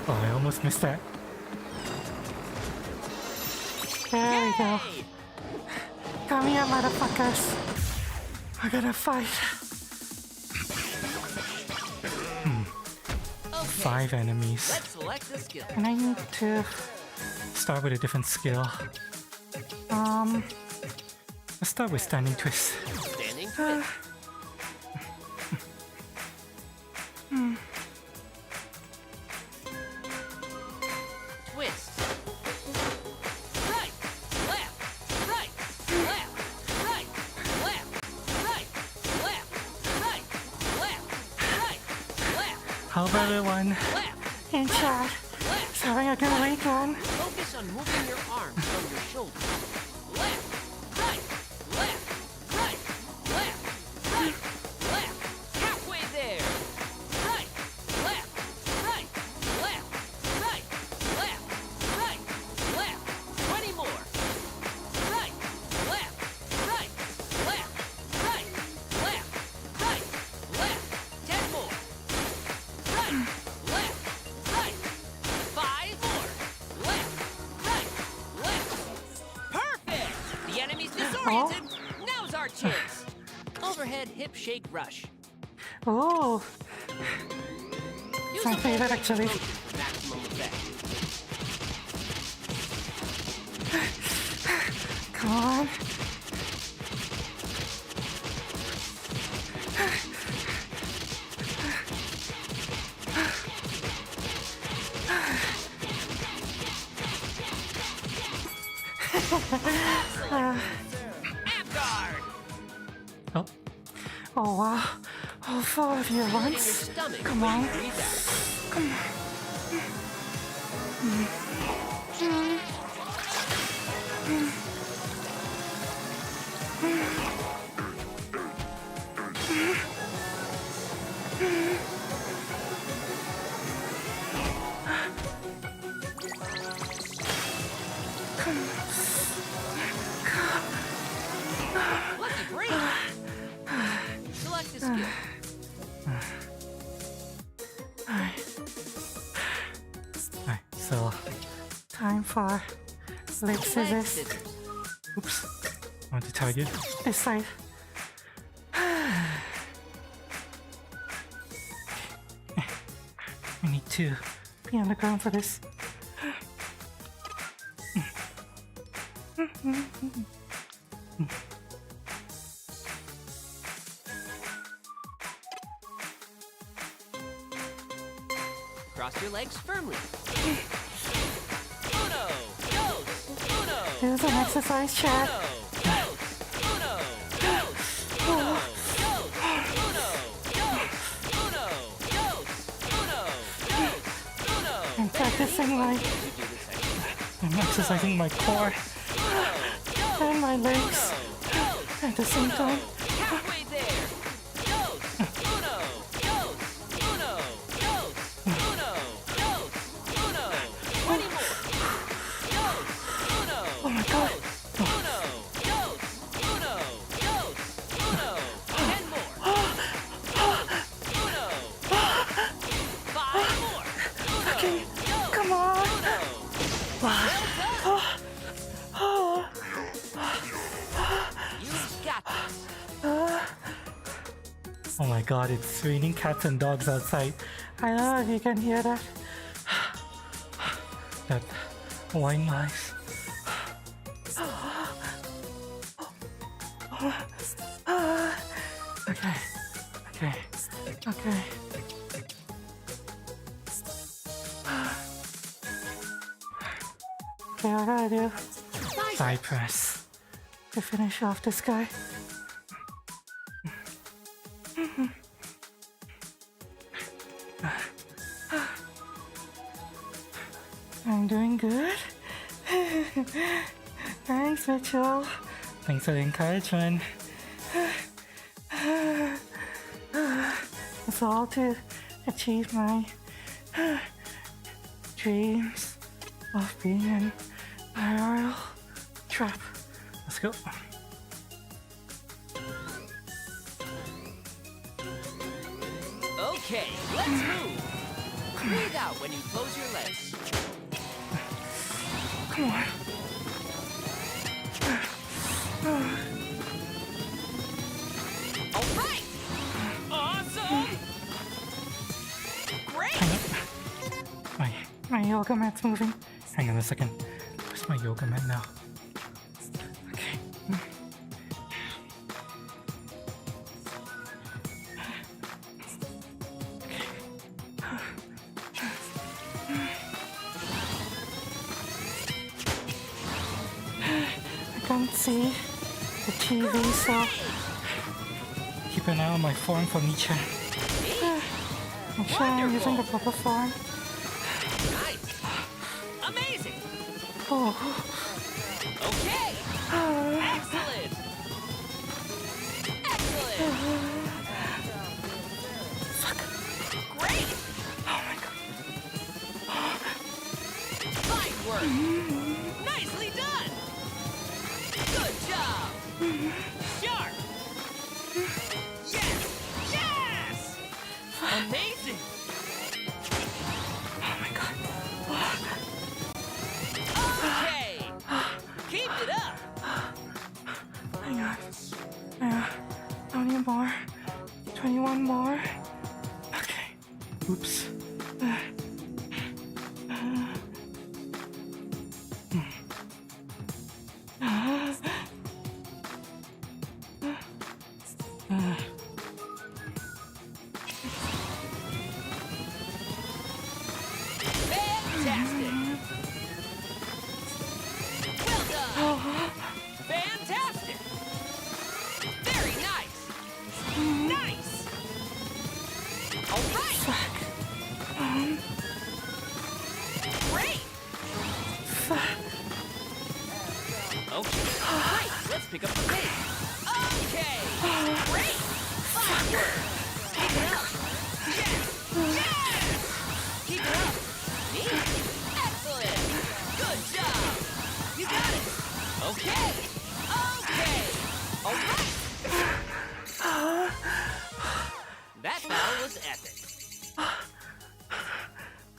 Oh, I almost missed that. There we go. Yay! Come here, motherfuckers. We're gonna fight. Okay, 5 enemies. let's select a skill. And I need to start with a different skill. Let's start with standing twist. Standing twist. Twist. Right, left, right, left, right, left, right, left, right, left, right, left, How about everyone left, in chat left. is having a good weekend? Focus on moving your arms from your shoulders. Left, right, left, right, left, right, left. Halfway there. Right, left, right, left, right, left, right, left. 20 more. Right, left, right, left, right, left, right, left. 10 more. Right, left, right. 5 more. Left, right, left. Perfect! The enemy's disoriented. Now's our chance. Overhead hip shake rush. Oh, Use my a favorite, full actually. range motion for maximum effect. come on. Ab guard! Oh, oh wow. Oh, 4 of you at In your once. stomach. Come when on. you breathe out. Lucky break! Select a skill. Alright, so time for leg Leg scissors. scissors. Oops. I want to target this side. I need to be on the ground for this. Cross your legs firmly. Uno, dos, uno, Here's an exercise chat. uno, dos, uno, dos, uno, dos, uno, dos, uno, dos, uno, dos, uno. I'm practicing my, To do this exercise. I'm exercising my core and my legs at the same time. Halfway there. Dos, uno, dos, uno, dos, uno, dos, uno. 20 more. Dos, uno. Oh my god. Uno, dos, uno, dos, uno. 10 more. Uno. 5 more. Uno, Okay, dos, come on. uno. Wow. You've got this. Oh my god, it's raining cats and dogs outside. I don't know if you can hear that. That whine noise. Okay, okay, okay. Okay, I gotta do side press to finish off this guy. I'm doing good. Thanks, Mitchell. Thanks for the encouragement. It's all to achieve my dreams of being in IRL trap. Let's go. Okay, let's move. Breathe out when you close your legs. Come on. All right. Awesome. Great. My yoga mat's moving. Hang on a second. Where's my yoga mat now? Okay. I can't see the TV, so keep an eye on my form for Nietzsche. Make sure I'm using the proper form. Nice. Amazing. Oh, Okay. Excellent. Excellent. Great. oh my god. Fine work. Nicely done. Good job. Sharp. Yes. Yes. Amazing. Oh my god. Okay. Keep it up. Hang on. Yeah. 20 more. 21 more. Okay. Oops. Fantastic. Well done. Fantastic. Very nice. Nice. All right. Great. Okay. Great. Let's pick up the pace. Okay. Great. Fine work. Keep it up. Yes. Yes. Keep it up. Neat. Excellent. Good job. You got it. Okay. Okay. All right. That battle was epic.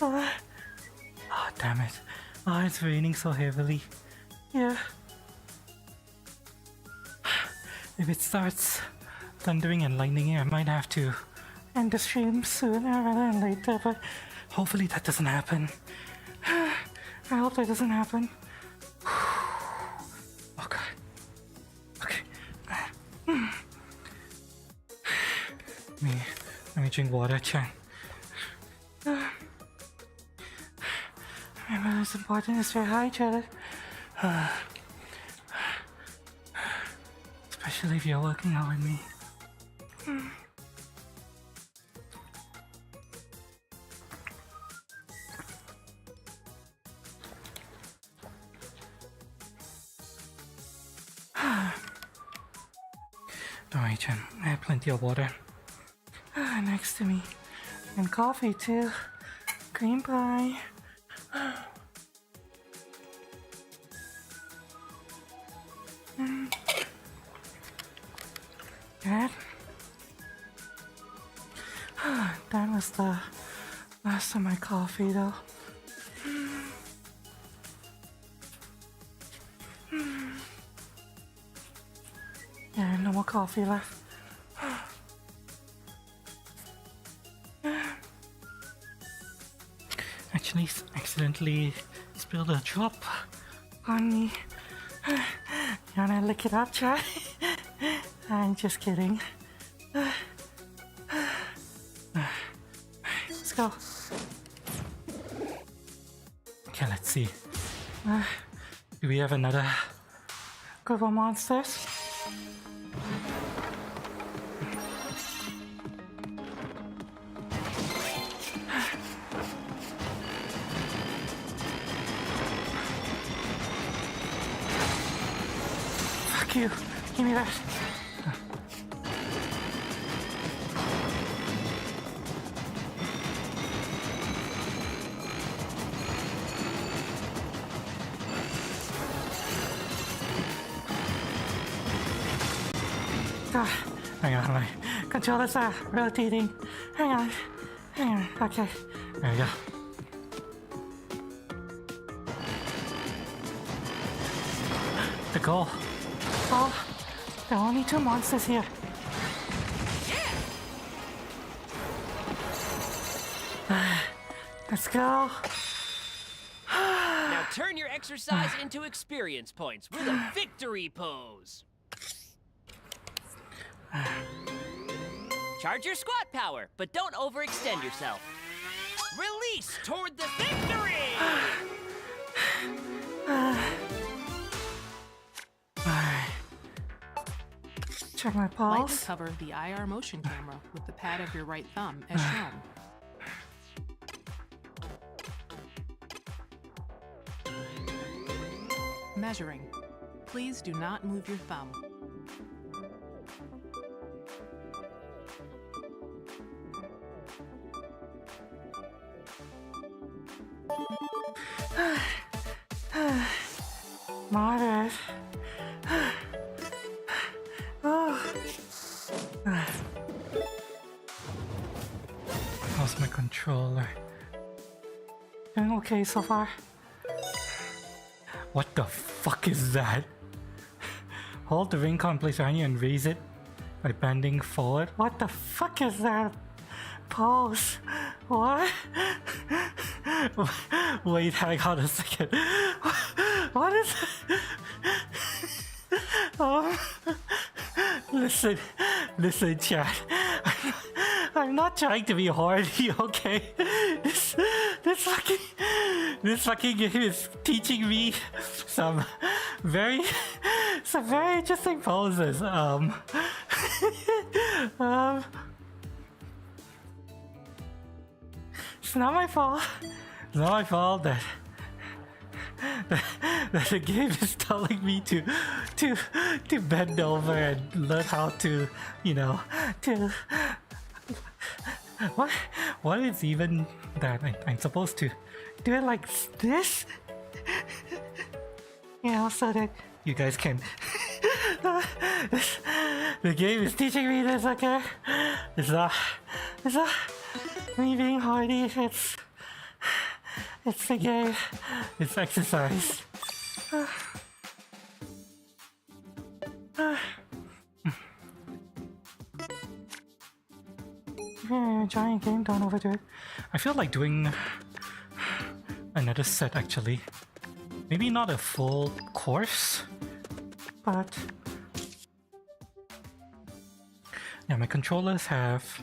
Oh, damn it. Oh, it's raining so heavily. Yeah. If it starts thundering and lightning, I might have to end the stream sooner rather than later, but hopefully that doesn't happen. I hope that doesn't happen. Oh god. Okay. Let me drink water, Chan. Remember, it's important to stay hydrated. Especially if you're working out with me. Don't worry, Chen. I have plenty of water. Next to me. And coffee, too. Cream pie. That? That was the last of my coffee, though. Yeah, no more coffee left. Actually, accidentally spilled a drop on me. You wanna lick it up, Chai? I'm just kidding. Let's go. Okay, let's see. Do we have another group of monsters? Thank you. Give me that. Hang on, my controllers are rotating. Hang on. Okay, there we go. The goal. Oh, there are only 2 monsters here. Let's go. Now turn your exercise into experience points with a victory pose. Charge your squat power, but don't overextend yourself. Release toward the victory! Check my Lightly pulse. cover the IR motion camera with the pad of your right thumb as shown. Measuring. Please do not move your thumb. Moderate. Oh. How's my controller? Doing okay so far. What the fuck is that? Hold the ring con place behind you and raise it by bending forward. What the fuck is that pose? What? Wait, hang on a second. What is Listen, chat. I'm not trying to be horny, okay? This fucking game is teaching me some very interesting poses. It's not my fault. It's not my fault that the game is telling me to bend over and learn how to, to what is even that? I'm supposed to do it like this, so that you guys can. The game is teaching me this, okay? It's not me being hardy. It's the game. It's exercise. Yeah, giant game, don't overdo it. I feel like doing another set actually. Maybe not a full course, but yeah, my controllers have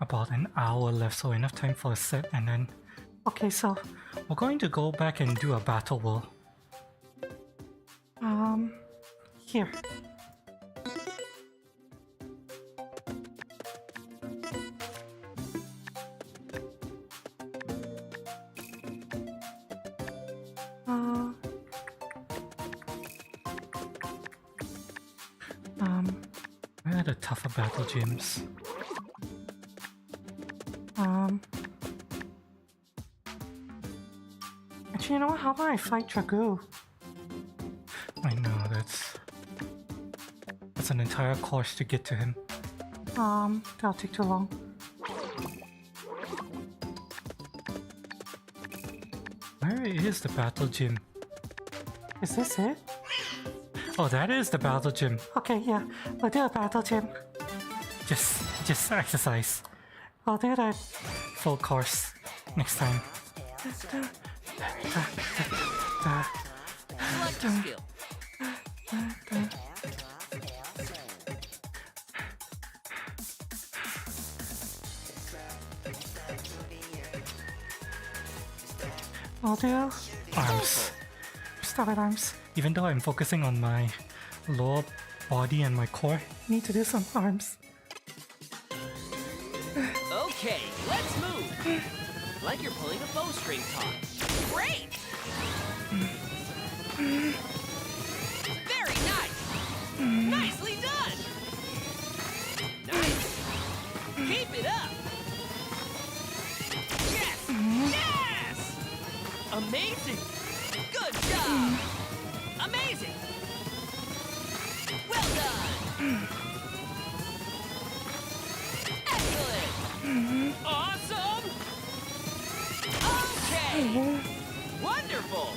about an hour left, so enough time for a set, and then okay, so we're going to go back and do a battle world. Here. Where are the tougher battle gyms? Actually, you know what? How about I fight Dragoo? I know that's an entire course to get to him. That'll take too long. Where is the battle gym? Is this it? Oh, that is the battle gym. Okay, yeah, we'll do a battle gym. Just exercise. We'll do that full course next time. Select a skill. I'll do arms. Stop at arms. Even though I'm focusing on my lower body and my core, I need to do some arms. Okay, let's move. Like you're pulling a bowstring taut. Great! Very nice! Wonderful!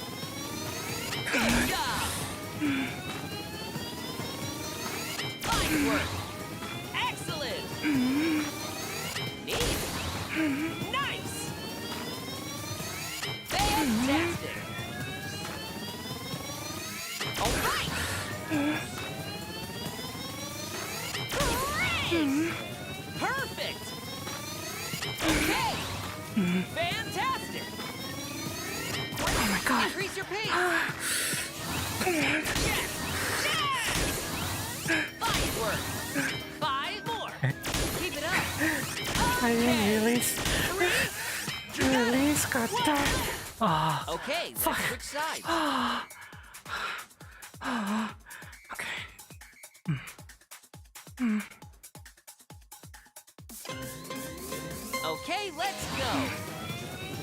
Good job! Fine work! Excellent! Neat! Nice! Fantastic! All right! Great! Perfect! Okay! Fantastic! Great! Oh my God. Increase your pace! Come on. Yes! Yes! Fine work! 5 more! Keep it up! I didn't release. Release, got that. Ah. Okay, let's switch sides. Okay. Okay, let's go.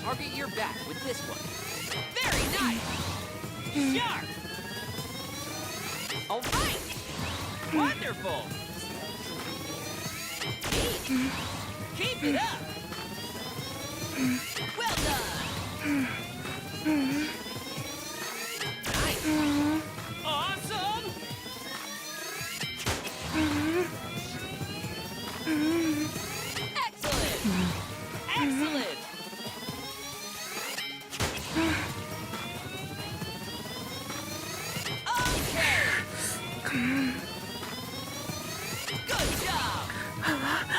Target your back with this one. Very nice. Sharp. All right. Wonderful. Neat. Keep it up. Well done. Nice. Awesome. Excellent. Excellent. Okay. Good job.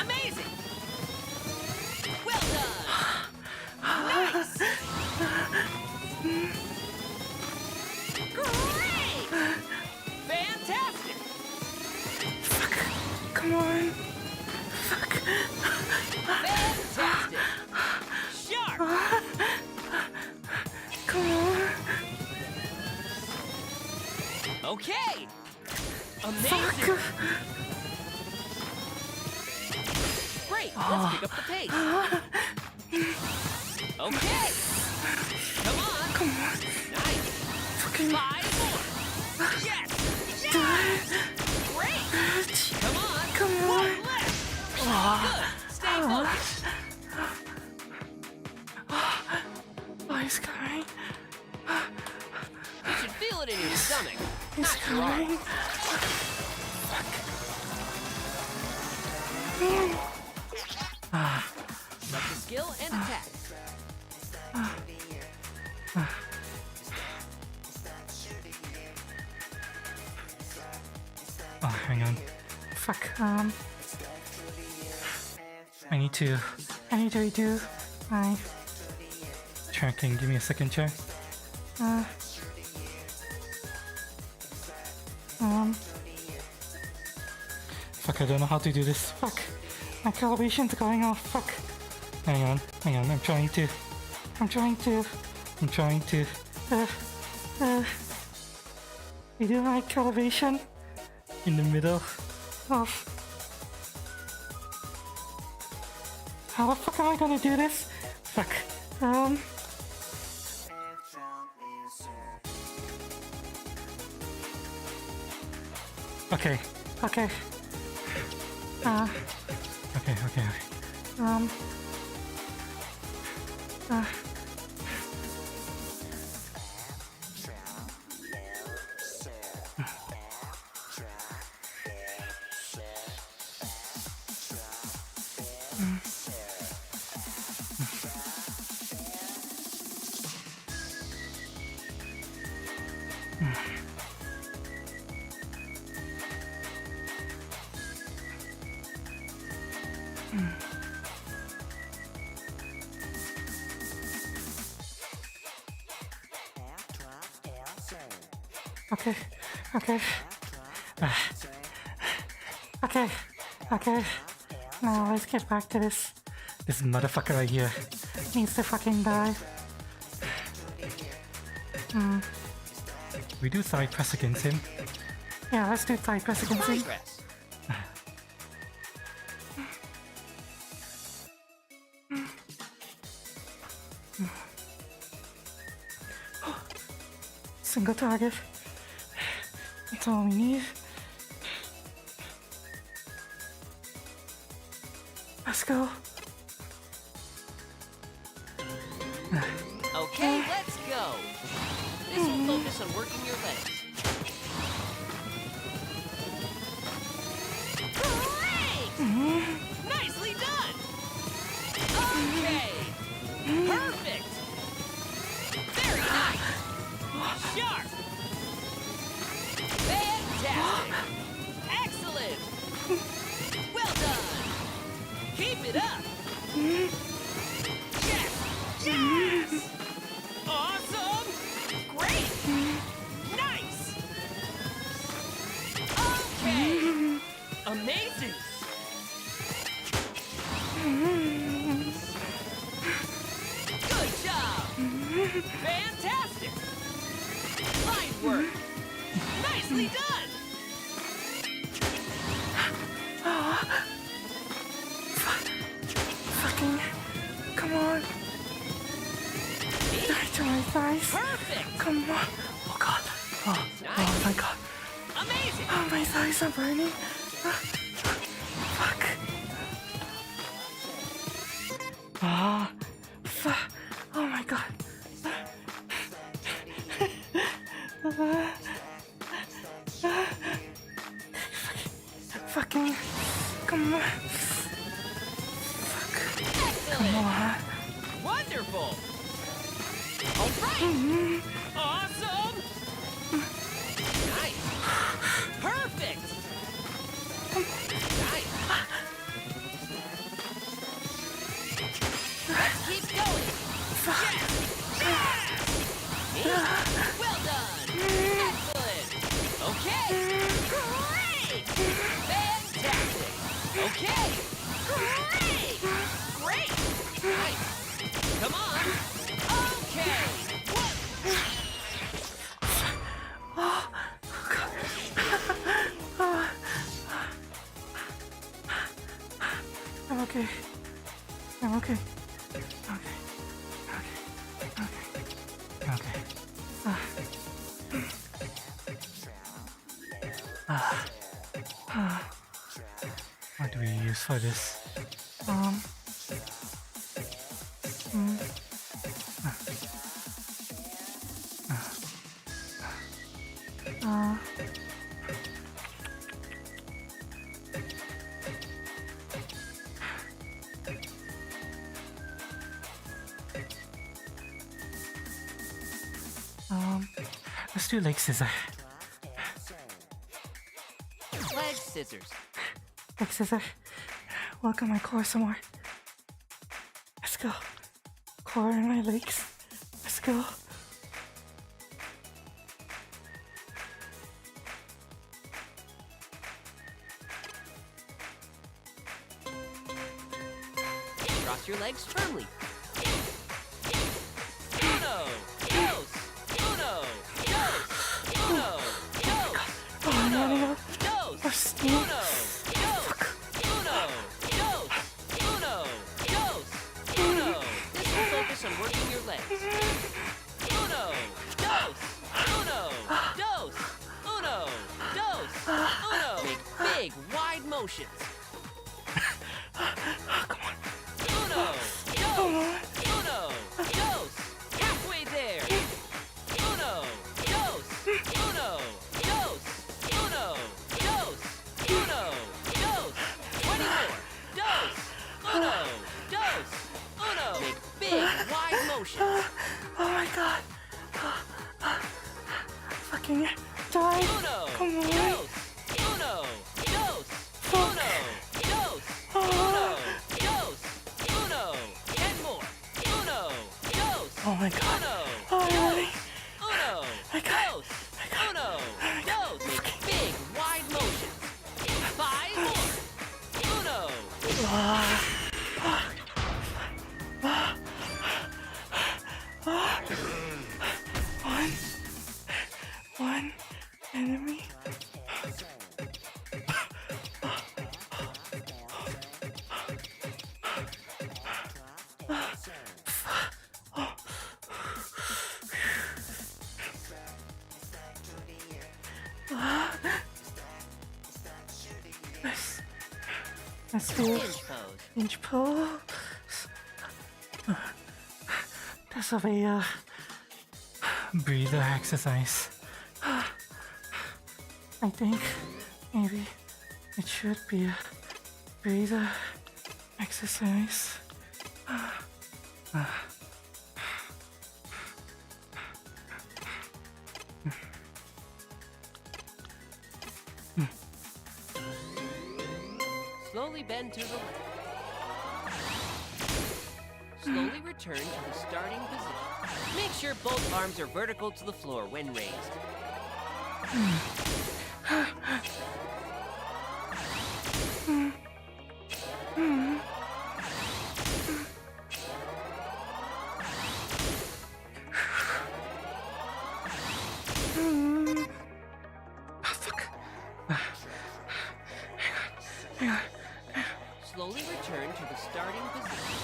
Amazing. Well done. Nice. Great. Fantastic. Fuck. Come on. Fuck. Fantastic. Sharp. Come on. Okay. Amazing. Fuck. Great. Let's pick up the pace. Okay. Come on. Come on. Nice. Fucking 5 more. Yes. Yes. Great. Come on. Come on. One left. Good. Stay focused. Oh, he's coming. You should feel it in your stomach. He's Not your arm. coming. Select the skill and attack. Oh, hang on. Fuck. I need to redo my tracking. Give me a second, Chair. Fuck, I don't know how to do this. Fuck. My calibration's going off. Fuck. Hang on. I'm trying to redo my calibration in the middle of. How the fuck am I gonna do this? Fuck. Okay. Okay. Okay. Now let's get back to this. This motherfucker right here needs to fucking die. We do side press against him. Yeah, let's do side press against him. Progress. Single target. That's all we need. Let's go. Okay, let's go. focus on working your legs. Great! Nicely done! Okay! Perfect! Very nice! Sharp! Fantastic! Excellent! Well done! Keep it up! Yes! Yes! Awesome! Great! Nice! Okay! Amazing! Good job! Fantastic! Fine work! Nicely done! Fucking. Come on. Back to my thighs. Perfect! Come on. Oh god. Oh my god. Amazing! Oh, my thighs are burning. Fuck. Fuck. Oh my god. Fucking. Come on. Excellent! on. Wonderful! All right! Awesome! Nice! Perfect! Nice! Let's keep going! Yes! Yes! Well done! Excellent! Okay! Great! Fantastic! Okay! Great! Great! Nice! Come on! Okay! I'm okay. I'm okay. What do we use for this? Let's do leg scissor. Leg scissors. Leg scissor. Work on my core some more. Let's go. Core and my legs. Let's go. Cross your legs firmly. Uno, dos, uno, dos, uno, dos, uno, dos, uno, dos, uno, dos, uno, dos, uno. This will focus on working your legs. Uno, dos, uno, dos, uno, dos, uno. Make big, wide motions. Uno, dos, uno, dos. Halfway there. Uno, dos, uno, dos, uno, dos, uno, dos. 20 more. Dos, uno, dos, uno. Make big, wide motions. Oh my god. Fucking die. Uno, Come on. dos, uno, dos, uno, dos, uno, dos, uno. 10 more. Uno, dos, Oh my god. uno, Oh, I'm dos, ready. uno, I got it. dos, uno, dos. Make big, wide motions. 5 more. Uno, One enemy. Let's do hinge pose. inch pose. That's a way breather exercise. I think maybe it should be a breather exercise. Slowly bend to the left. Slowly return to the starting position. Make sure both arms are vertical to the floor when raised. Slowly return to the starting position.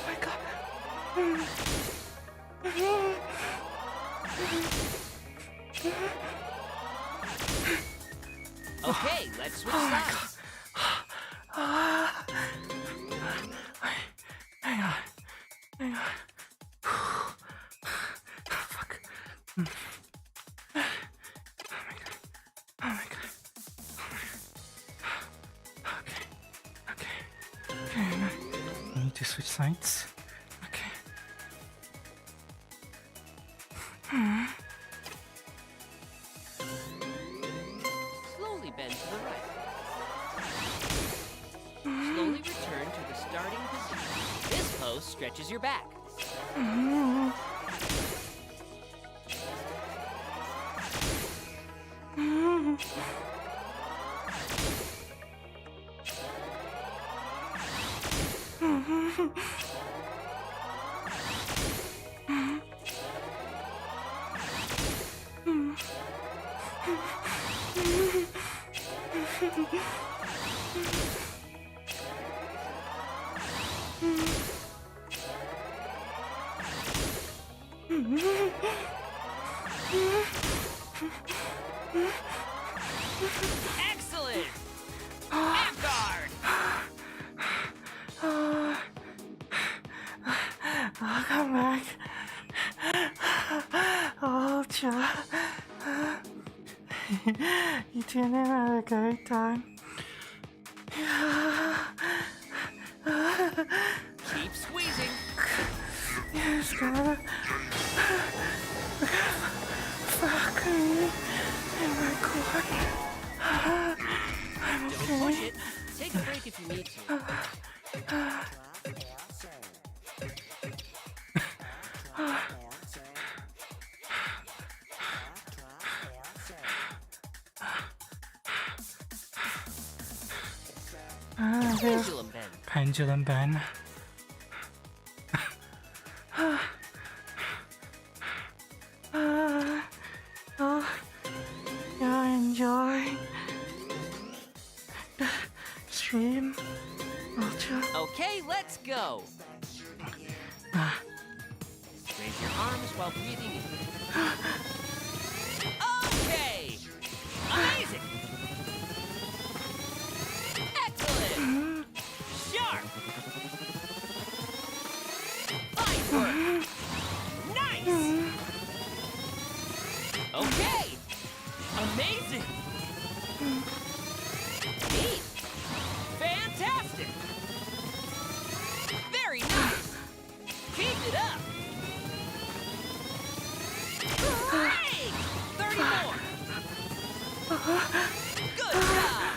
My God. Okay, let's switch sides. Hang on. Fuck. Oh my God. Okay. I need to switch sides. Okay. Slowly bend to the right. Slowly return to the starting position. This pose stretches your back. Excellent! Vanguard! I'll come back. Oh, Cha. You didn't have a great time. Keep squeezing. You just gotta fuck me in my quad. I'm Don't push okay. it. Take a break if you need to. Pendulum bend. Pendulum bend. Oh, you're enjoying the stream, Ultra. Okay, let's go. Raise your arms while breathing in. Okay! Amazing! Excellent! Sharp! Fine work! Nice! Okay! Amazing! Neat! Fantastic! Very nice! Keep it up! Great! 30 more! Good job!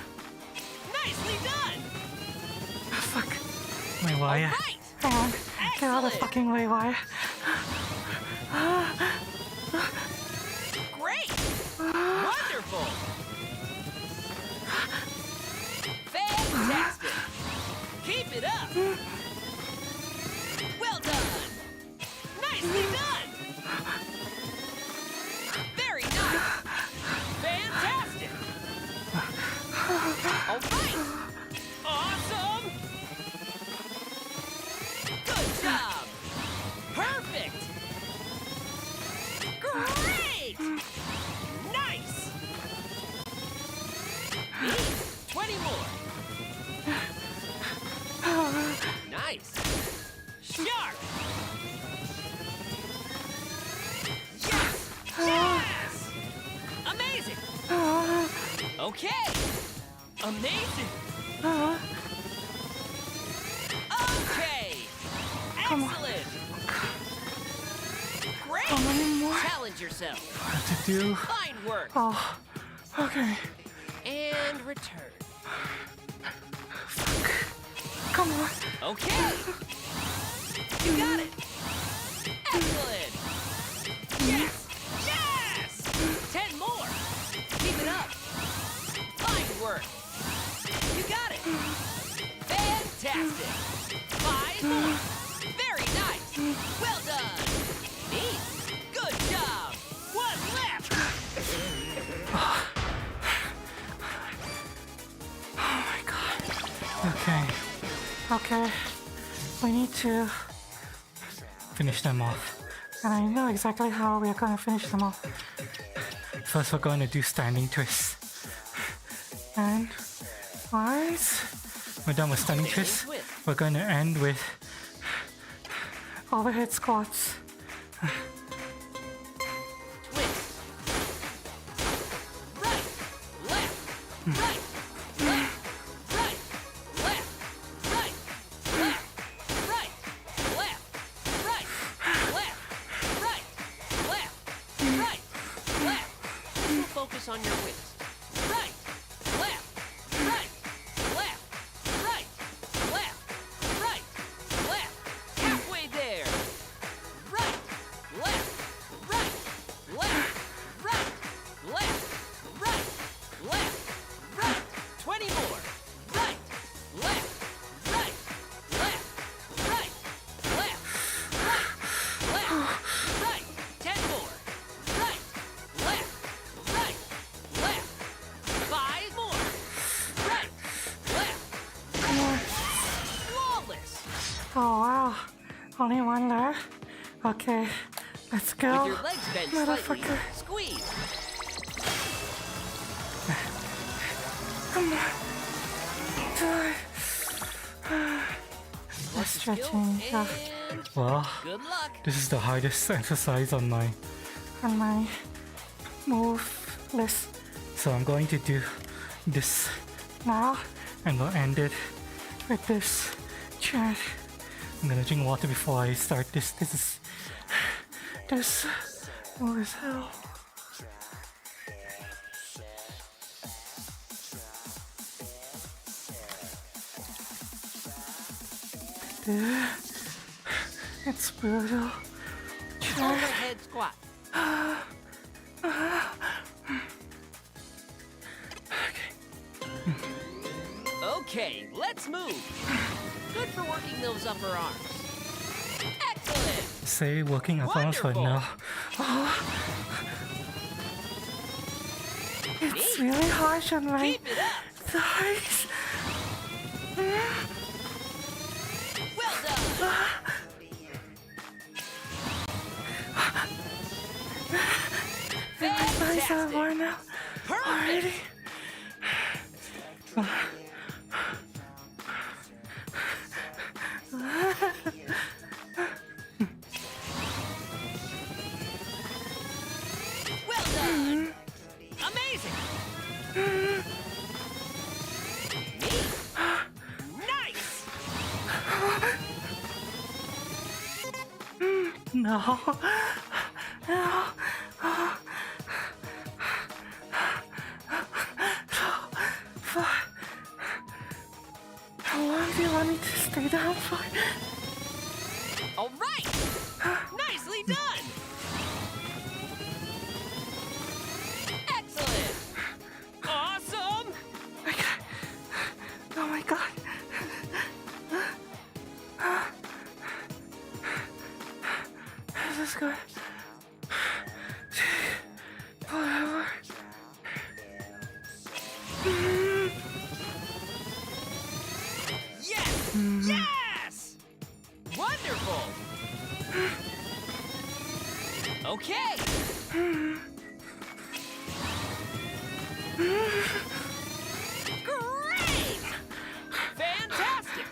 Nicely done! Fuck. My wire. All right! Hang on. Get out of the Excellent. fucking way, wire. Great! Wonderful! Fantastic! Keep it up! Well done! Nicely done! Very nice! Fantastic! All right! Awesome! Good job! Perfect! Great! Nice! Okay! Amazing! Okay! Come on. Excellent! Great! How many more Challenge yourself. have to do? Fine work. Oh, okay. And return. Come on. Okay! You got it! Excellent! Yes! Yes! 10 more! Keep it up! Fine work! You got it! Fantastic! 5 more! Very nice! Well done! Neat! Good job! 1 left! Oh my god. Okay. Okay. We need to finish them off. And I know exactly how we are going to finish them off. First, we're going to do standing twists. And once we're done with standing twists, we're going to end with overhead squats. Twist! Right! Left! Right! Left! Right! Left! Right! Left! Right! Left! Right! Left! Right! Left! Right! Left! This will focus on your wits. Right! Left! Right! Left! Right! Left! Right! Left! Halfway there! Right! Left! Right! Left! Right! Left! Right! Left! Right! 20 more! Right! Left! Right! Left! Right! Left! Right! Left! Right! 10 more! Right! Left! Right! Left! 5 more! Right! Left! Come on. Flawless! Oh wow. Only one left. Okay. Let's go. With your legs bent slightly, Motherfucker. squeeze. Come on. Watch the skill, Stretching. Yeah. and Well, good luck. this is the hardest exercise on my move list. So I'm going to do this now, and we'll end it with this chant. I'm gonna drink water before I start this. This move is hell. Dude, it's brutal. Chant. Overhead squat. Okay, let's move. Good for working those upper arms. Excellent. Say working up arms for Wonderful. now. It's really harsh on my Keep it up. thighs. Well done. My thighs are Fantastic. worn out already. Perfect. Well done. Amazing. Neat. Nice. No. No. How long do you want me to stay down for? All right. Nicely done. Excellent. Awesome. Okay. Oh my god. This is good. Forever. Yes. Yes. Wonderful. Okay. Great. Fantastic.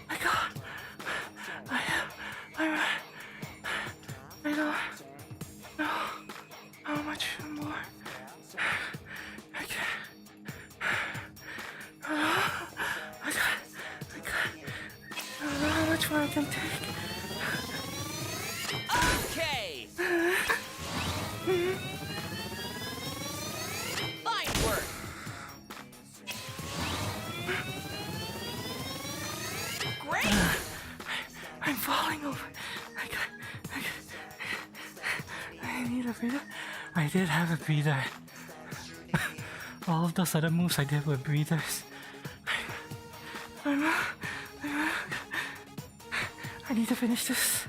My god. I don't know. much more I can take. Okay! Fine work! Great! I'm falling over. I need a breather. I did have a breather. All of those other moves I did were breathers. I need to finish this.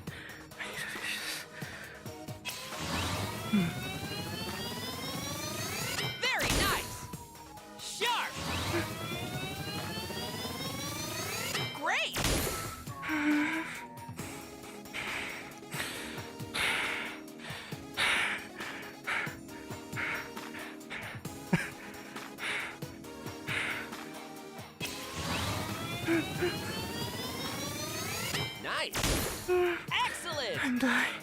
Very nice! Sharp! Great! Nice! Excellent! I'm dying.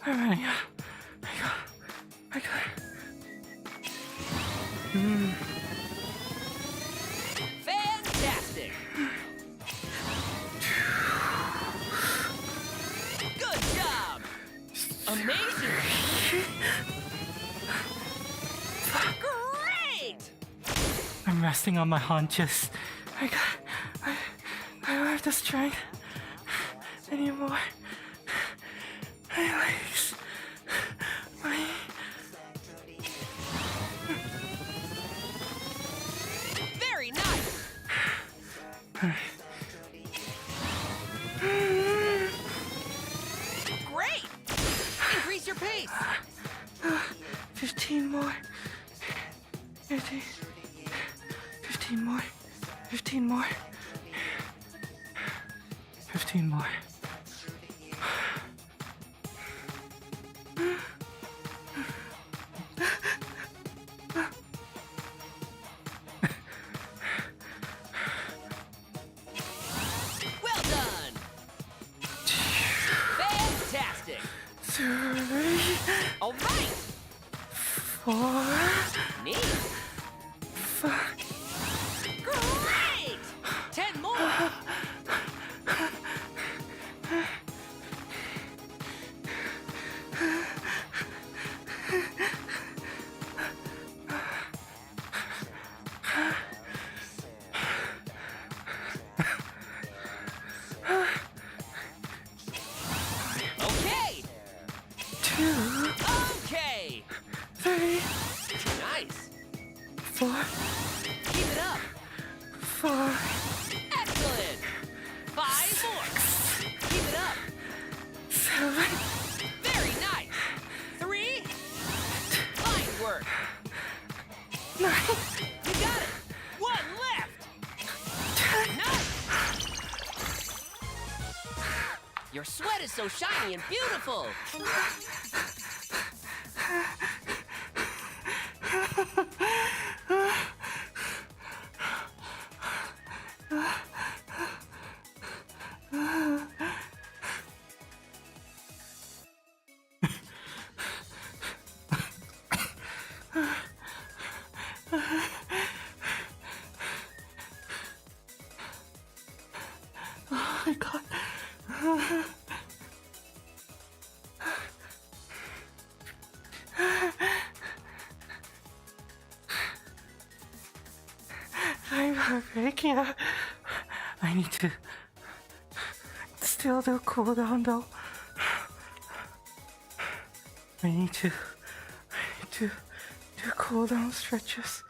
I'm running. I got it. Fantastic! Good job! Amazing! Great! I'm resting on my haunches. I don't have the strength anymore. My legs. Very nice! Great! Increase your pace! 15 more. 15. 15 more. 15 more. 15 more. Well done! Fantastic! 3, All right! 4, Neat! 5. Great! 10 more! Okay! 2, Okay! 3, Nice! 4, Keep it up! 4, Excellent! 5 more! Keep it up! 7, Very nice! 3! Fine work! 9, You got it! 1 left! 10. Nice! Your sweat is so shiny and beautiful! Oh my god. I'm breaking out. I need to still do cooldown though. I need to do cooldown stretches.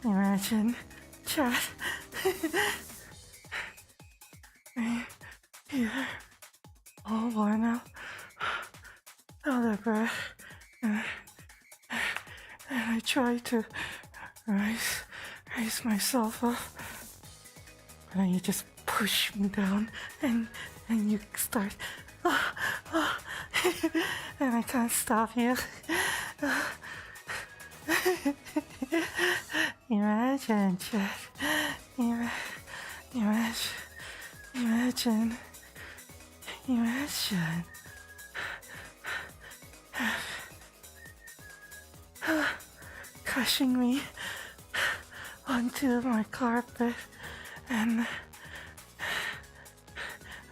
Imagine, chat. worn out of breath, and I try to raise myself up, but then you just push me down, and you start, and I can't stop you. Imagine, Chad. Imagine. Crushing me onto my carpet and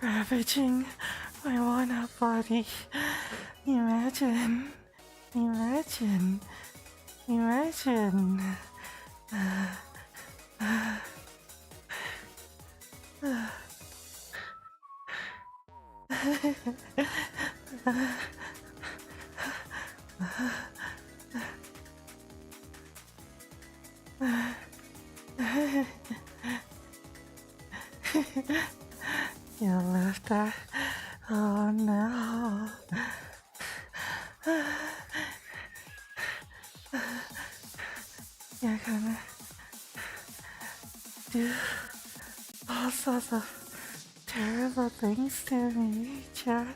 ravaging my worn-out body. Imagine. You left that? Oh no. You're gonna do all sorts of terrible things to me, Chad.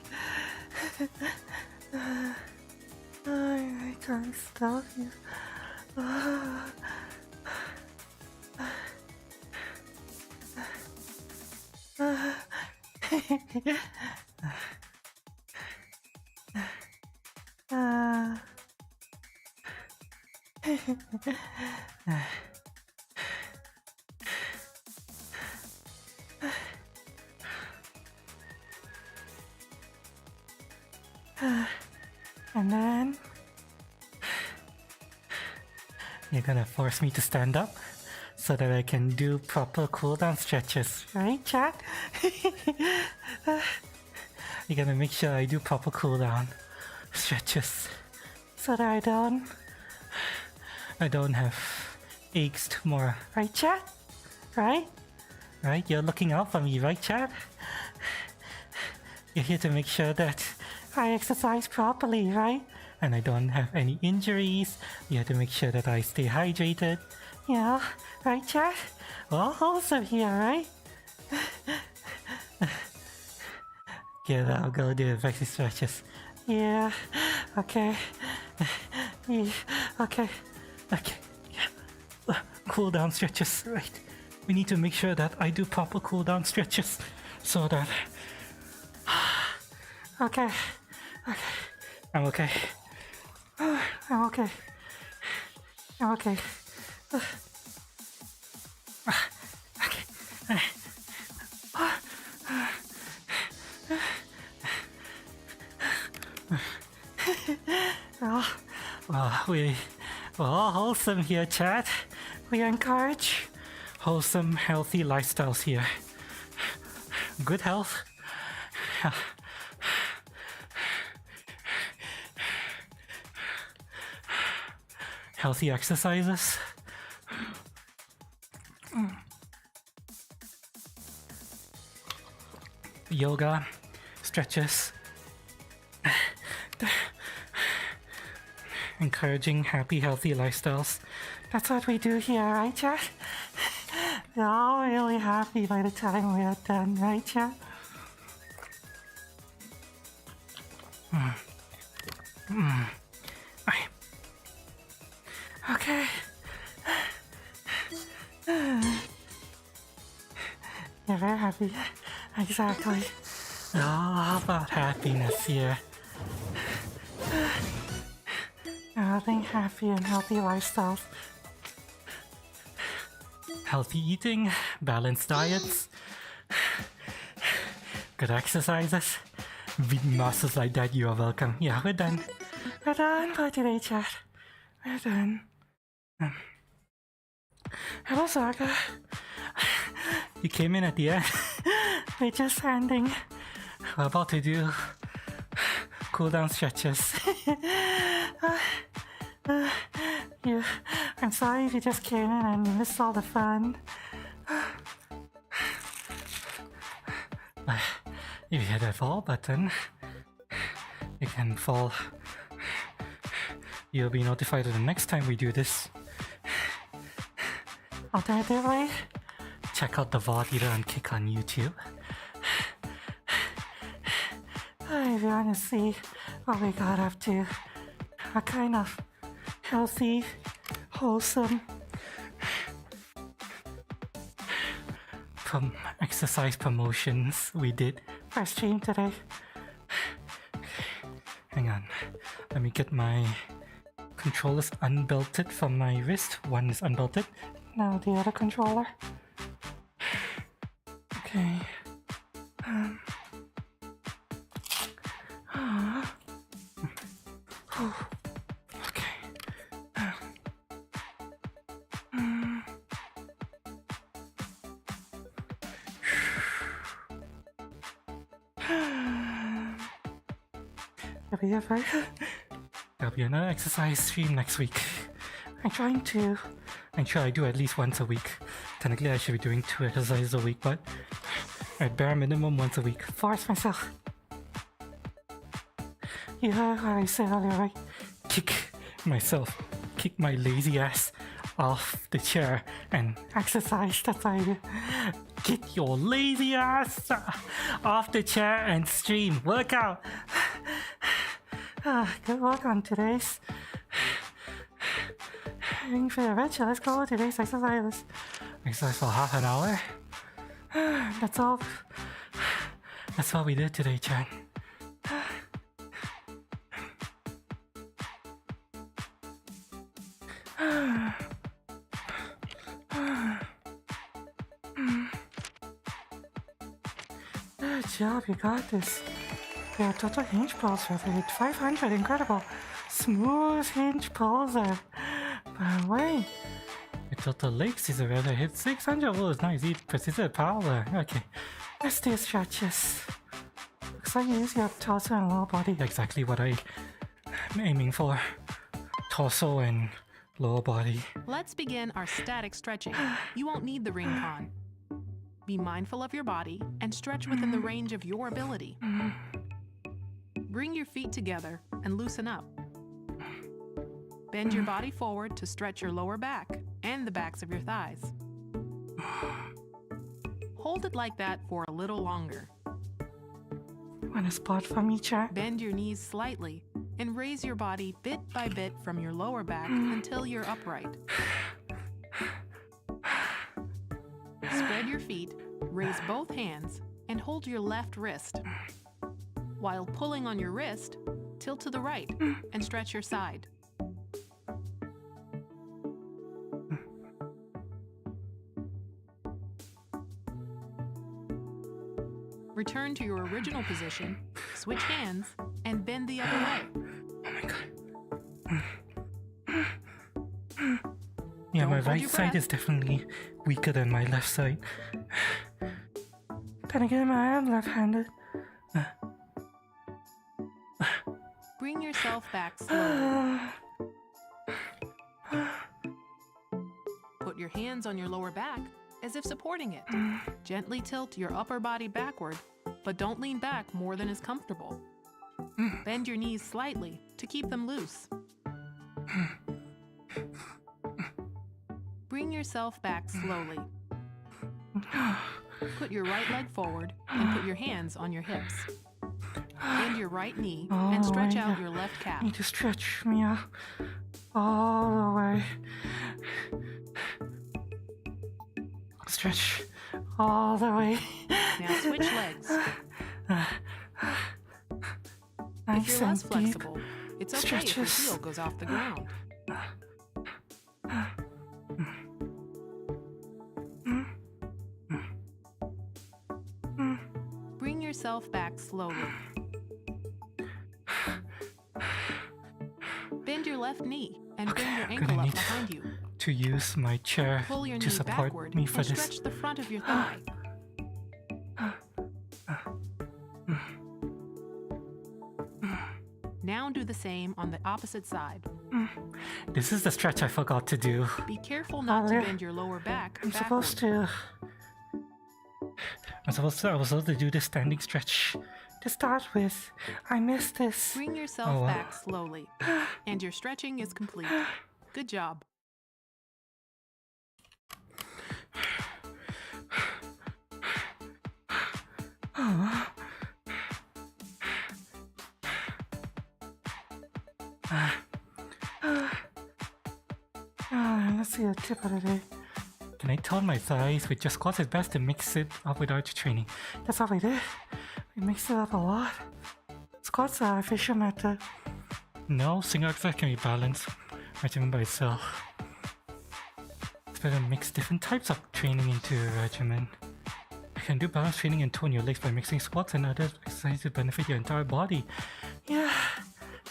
I can't stop you. And then you're gonna force me to stand up so that I can do proper cool down stretches, right, Chad? You're gonna make sure I do proper cool down stretches so that I don't have aches tomorrow, right, Chad? Right? You're looking out for me, right, Chad? You're here to make sure that I exercise properly, right? And I don't have any injuries. You have to make sure that I stay hydrated. Yeah, right, Chad? Well, wholesome here, right? Good, I'll go do the stretches. Yeah, okay. Yeah, okay. Yeah. Cool down stretches, right? We need to make sure that I do proper cool down stretches so that... Okay. I'm okay. I'm okay. Okay. We're all wholesome here, Chad. We encourage wholesome, healthy lifestyles here. Good health. Healthy exercises. Yoga, stretches. Encouraging happy, healthy lifestyles. That's what we do here, right, Chad? We're all really happy by the time we are done, right, Chad? Okay. You're very happy. Exactly. All about happiness here. Having happy and healthy lifestyles. Healthy eating, balanced diets, good exercises. With muscles like that, you are welcome. Yeah, we're done. We're done for today, chat. We're done. Hello, Saga. You came in at the end. We're just ending. We're about to do cool down stretches. I'm sorry if you just came in and you missed all the fun. If you hit that follow button, and fall. You'll be notified of the next time we do this. Alternatively, check out the VOD either on Kick on YouTube. If you want to see what we got up to, a kind of healthy, wholesome exercise promotions we did for stream today. Hang on, let me get my controllers unbelted from my wrist. One is unbelted, now the other controller. Okay. Okay. There'll be another exercise stream next week. I'm sure I do at least once a week. Technically I should be doing 2 exercises a week, but at bare minimum once a week. Force myself. You heard what I said earlier, right? Kick my lazy ass off the chair and exercise. That's what I do. Get your lazy ass off the chair and stream. Work out. Good work on today's for the VRChat. Let's go. Today's exercise. Exercise for half an hour. That's all. That's what we did today, Chan. Good job, you got this. Your total hinge pulse rate hit 500, incredible. Smooth hinge pulse there. By the way, your total leg scissor rate hit 600. Oh, it's nice. Persistent power. Okay, let's do stretches. Looks like you use your torso and lower body. Exactly what I'm aiming for. Torso and lower body. Let's begin our static stretching. You won't need the ring con. Be mindful of your body and stretch within the range of your ability. Bring your feet together and loosen up. Bend your body forward to stretch your lower back and the backs of your thighs. Hold it like that for a little longer. Want a spot for me, chat? Bend your knees slightly and raise your body bit by bit from your lower back until you're upright. Spread your feet, raise both hands, and hold your left wrist. While pulling on your wrist, tilt to the right and stretch your side. Return to your original position, switch hands, and bend the other way. Oh my god. Yeah, my right side is definitely weaker than my left side. Then again, I am left-handed. Bring yourself back slowly. Put your hands on your lower back as if supporting it. Gently tilt your upper body backward, but don't lean back more than is comfortable. Bend your knees slightly to keep them loose. Bring yourself back slowly. Put your right leg forward and put your hands on your hips. Bend your right knee and stretch out your left calf. Need to stretch me out all the way. Stretch all the way. Now switch legs. If you're less flexible, it's okay if your heel goes off the ground. Bring yourself back slowly. Bend your left knee and bring your ankle up behind you. To use my chair Pull your to knee support backward me for and this. stretch the front of your thigh. Now do the same on the opposite side. This is the stretch I forgot to do. Be careful not to bend your lower back I was supposed to do the standing stretch to start with. I missed this. Bring yourself Oh, wow. back slowly. And your stretching is complete. Good job. Let's see a tip of the day. Can I tone my thighs with just squats? It's best to mix it up with arch training. That's all we did. We mixed it up a lot. Squats are efficient method. No, single exercise can be balanced. Regimen by itself. It's better to mix different types of training into a regimen. You can do balance training and tone your legs by mixing squats and other exercises to benefit your entire body. Yeah,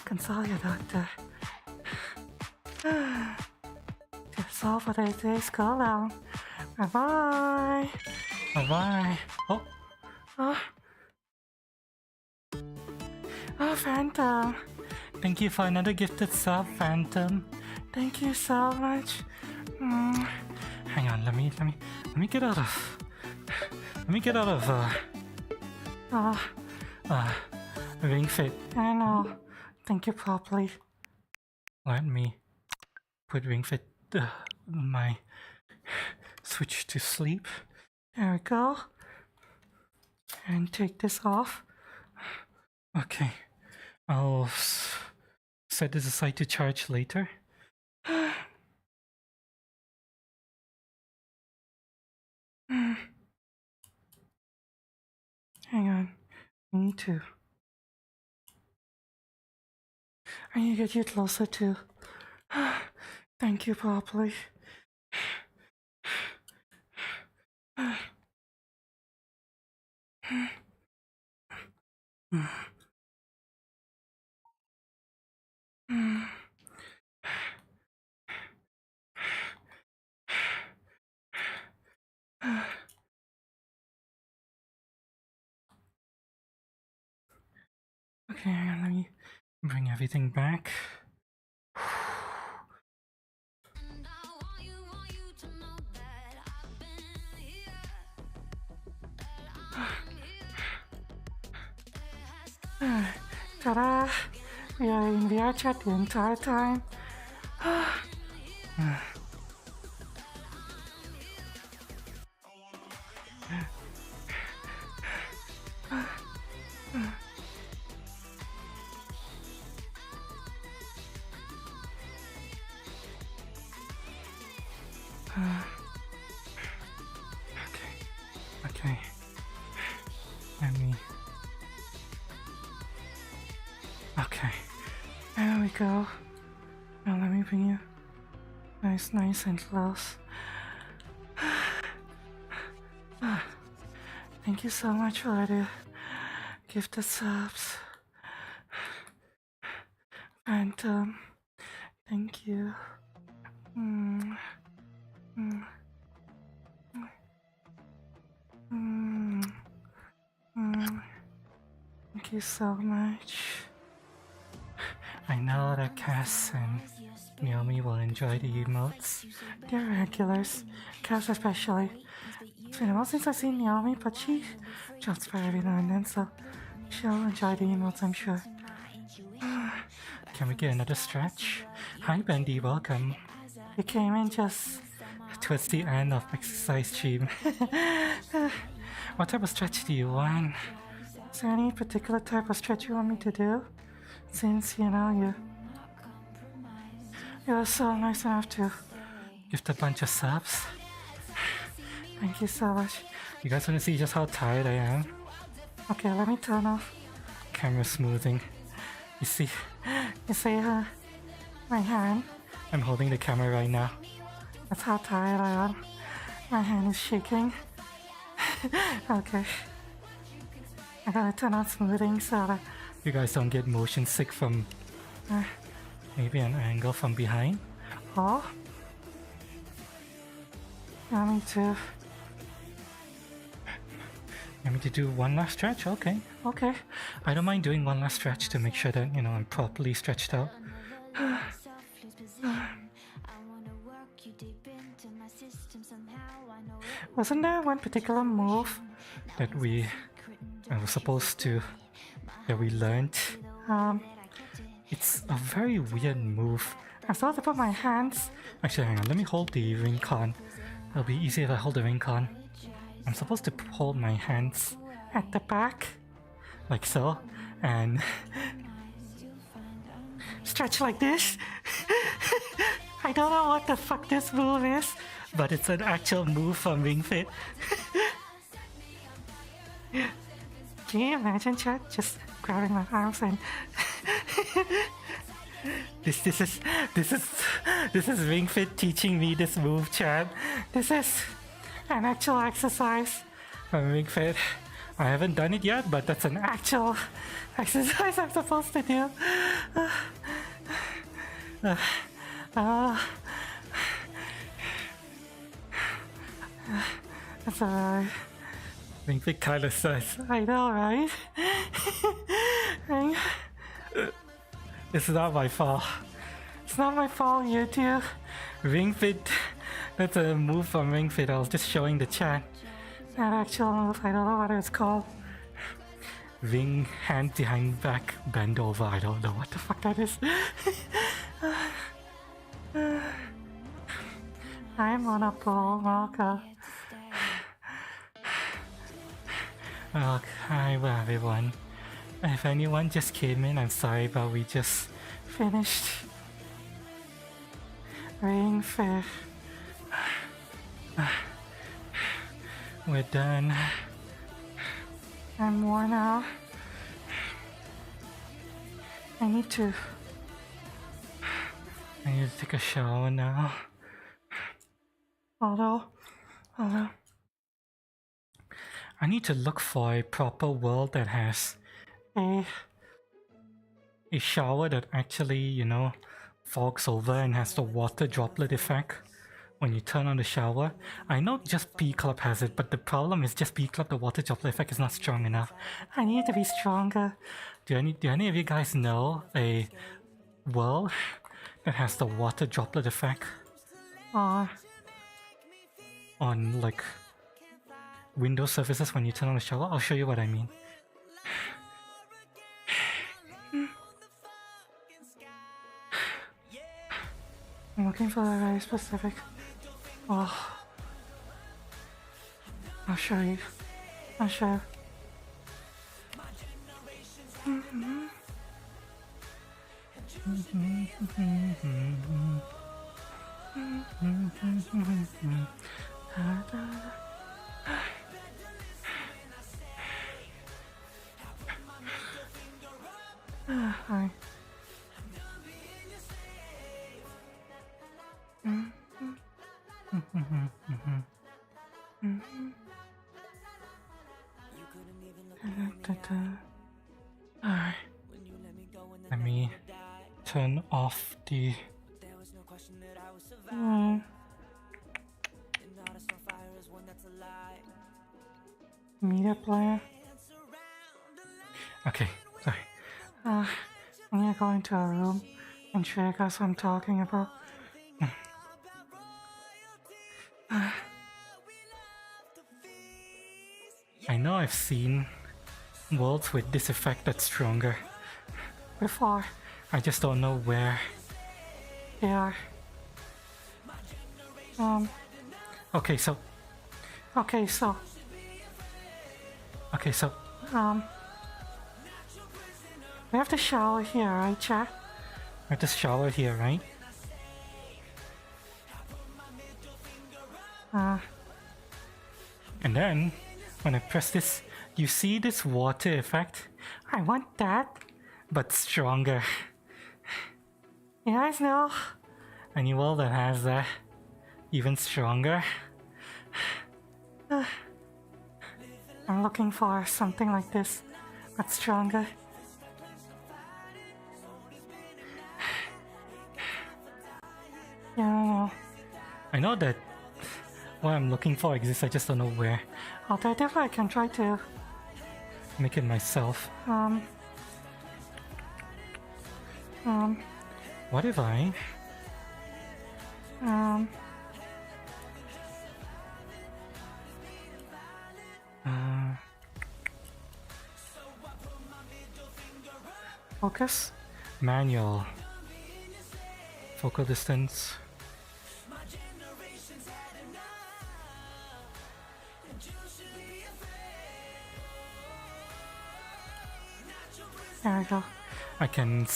consult your doctor. That's all for today's call down. Bye bye. Bye bye. Oh, Phantom. Thank you for another gifted sub, Phantom. Thank you so much. Hang on, let me get out of. Let me get out of Ring Fit. I know. Thank you properly. Let me put Ring Fit my switch to sleep. There we go. And take this off. Okay. I'll set this aside to charge later. Hang on. I need to get you closer to. Thank you properly. Okay, let me bring everything back. And I want you to know that I've been here. That I'm here. Ta-da! We are in VRChat the entire time. Okay. Let me. Okay. There we go. Now let me bring you nice and close. Thank you so much for the gifted subs. Phantom. Thank you. Thank you so much. I know that Cass and Naomi will enjoy the emotes. They're regulars, Cass especially. It's been a while since I've seen Naomi, but she drops by every now and then, so she'll enjoy the emotes, I'm sure. Can we get another stretch? Hi Bendy, welcome. You came in just towards the end of exercise stream. What type of stretch do you want? Is there any particular type of stretch you want me to do? Since, you're so nice enough to gift a bunch of subs. Thank you so much. You guys want to see just how tired I am? Okay, let me turn off camera smoothing. You see my hand? I'm holding the camera right now. That's how tired I am. My hand is shaking. Okay. I gotta turn on smoothing so that you guys don't get motion sick from maybe an angle from behind. Oh, yeah, me too. Want me to do one last stretch? Okay. I don't mind doing one last stretch to make sure that I'm properly stretched out. Wasn't there one particular move that we were supposed to that we learned. It's a very weird move. I'm supposed to put my hands. Actually, hang on. Let me hold the ring con. It'll be easier if I hold the ring con. I'm supposed to hold my hands at the back, like so, and stretch like this. I don't know what the fuck this move is, but it's an actual move from Ring Fit. Can you imagine, chat? Just grabbing my arms and this is Ring Fit teaching me this move, chat. This is an actual exercise from Ring Fit. I haven't done it yet, but that's an actual exercise I'm supposed to do. That's alright. Ring Fit kinda says, I know, right? It's not my fault. It's not my fault, YouTube. Ring Fit, that's a move from Ring Fit. I was just showing the chat. That actual move, I don't know what it's called. Ring hand behind back bend over. I don't know what the fuck that is. I'm on a bull walker. Well, hi everyone. If anyone just came in, I'm sorry, but we just finished Ring Fit. We're done. I'm worn out. I need to take a shower now. Although I need to look for a proper world that has a shower that actually, you know, fogs over and has the water droplet effect when you turn on the shower. I know just B Club has it, but the problem is just B Club, the water droplet effect is not strong enough. I need to be stronger. Do any of you guys know a world that has the water droplet effect on like Windows surfaces when you turn on the shower? I'll show you what I mean. I'm looking for a very specific. Oh, I'll show you. I'll show you. Hi. Alright. Let me turn off the media player. Okay, sorry. I'm gonna go into a room and show you guys what I'm talking about. I know I've seen worlds with this effect that's stronger before. I just don't know where they are. Okay, so we have to shower here, right, chat? We have to shower here, right? And then, when I press this, you see this water effect? I want that, but stronger. You guys know any world that has that even stronger? I'm looking for something like this, but stronger. Yeah, I know that what I'm looking for exists, I just don't know where. Alternatively, I can try to make it myself. What if I... Focus. Manual. Focal distance. There we go. I can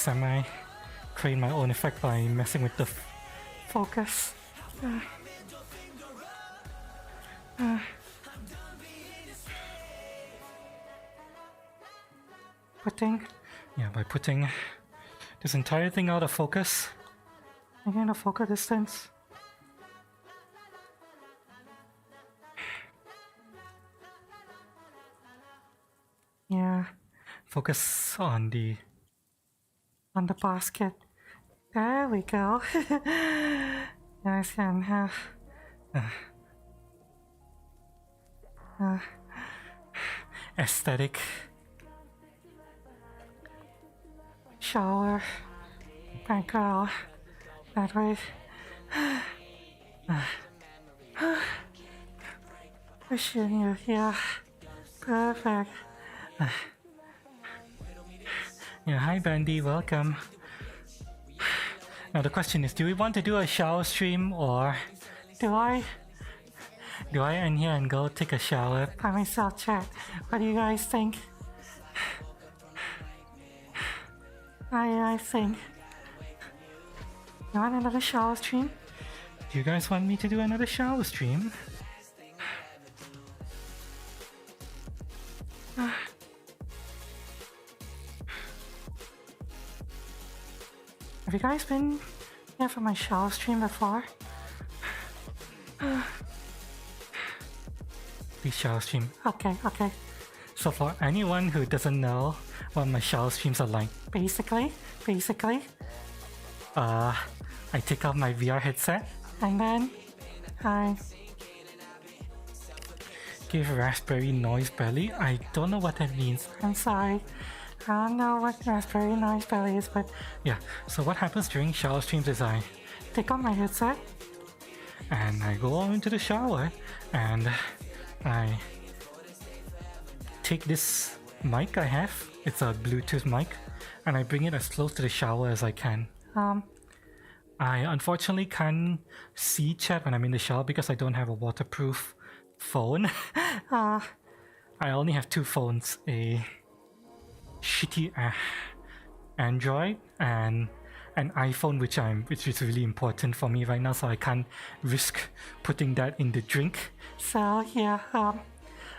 create my own effect by messing with the focus. By putting this entire thing out of focus. Again, the focal distance. Yeah, focus on the basket. There we go. Guys can have aesthetic shower background that way. Pushing you, yeah, perfect. Yeah, hi Bandy, welcome. Now the question is, do we want to do a shower stream, or do I end here and go take a shower by myself? Chat, what do you guys think? I think. You want another shower stream? Do you guys want me to do another shower stream? Have you guys been here for my shower stream before? Please shower stream. Okay. So for anyone who doesn't know what my shower streams are like, basically, I take off my VR headset and then I give raspberry noise belly. I don't know what that means. I'm sorry. I don't know what raspberry noise belly is, but yeah. So what happens during shower streams is I take off my headset and I go into the shower and I take this mic I have. It's a Bluetooth mic, and I bring it as close to the shower as I can. I unfortunately can't see chat when I'm in the shower because I don't have a waterproof phone. I only have two phones, a shitty Android and an iPhone, which is really important for me right now, so I can't risk putting that in the drink. So yeah,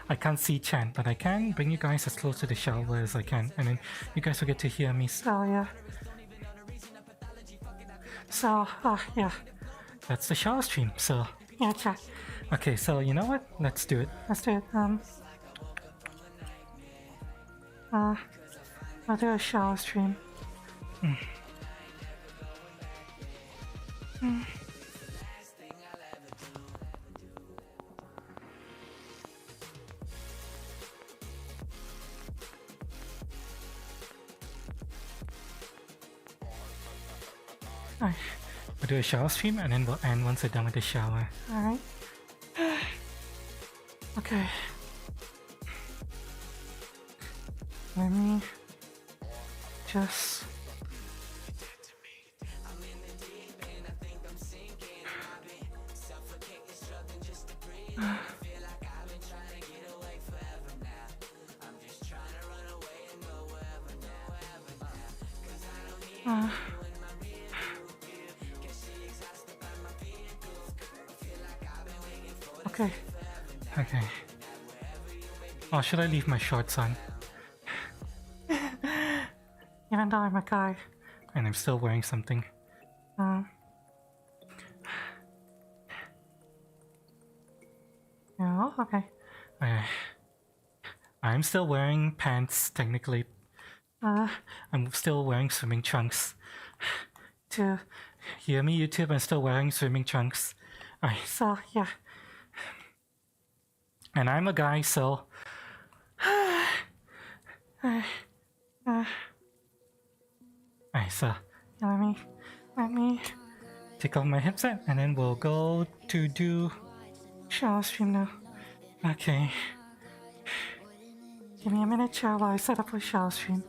I can't see chat, but I can bring you guys as close to the shower as I can, and then you guys will get to hear me. So yeah. So yeah, that's the shower stream. So yeah, chat. Okay, so you know what? Let's do it. I'll do a shower stream. Alright, we'll do a shower stream and then we'll end once we're done with the shower. Alright. Okay. Let me just... Okay. Or should I leave my shorts on? Even though I'm a guy. And I'm still wearing something. No, okay. I'm still wearing pants, technically. I'm still wearing swimming trunks. To hear me, YouTube, I'm still wearing swimming trunks. So, yeah. And I'm a guy, so... so let me take off my headset and then we'll go to do shower stream now. Okay. Give me a minute, while I set up a shower stream.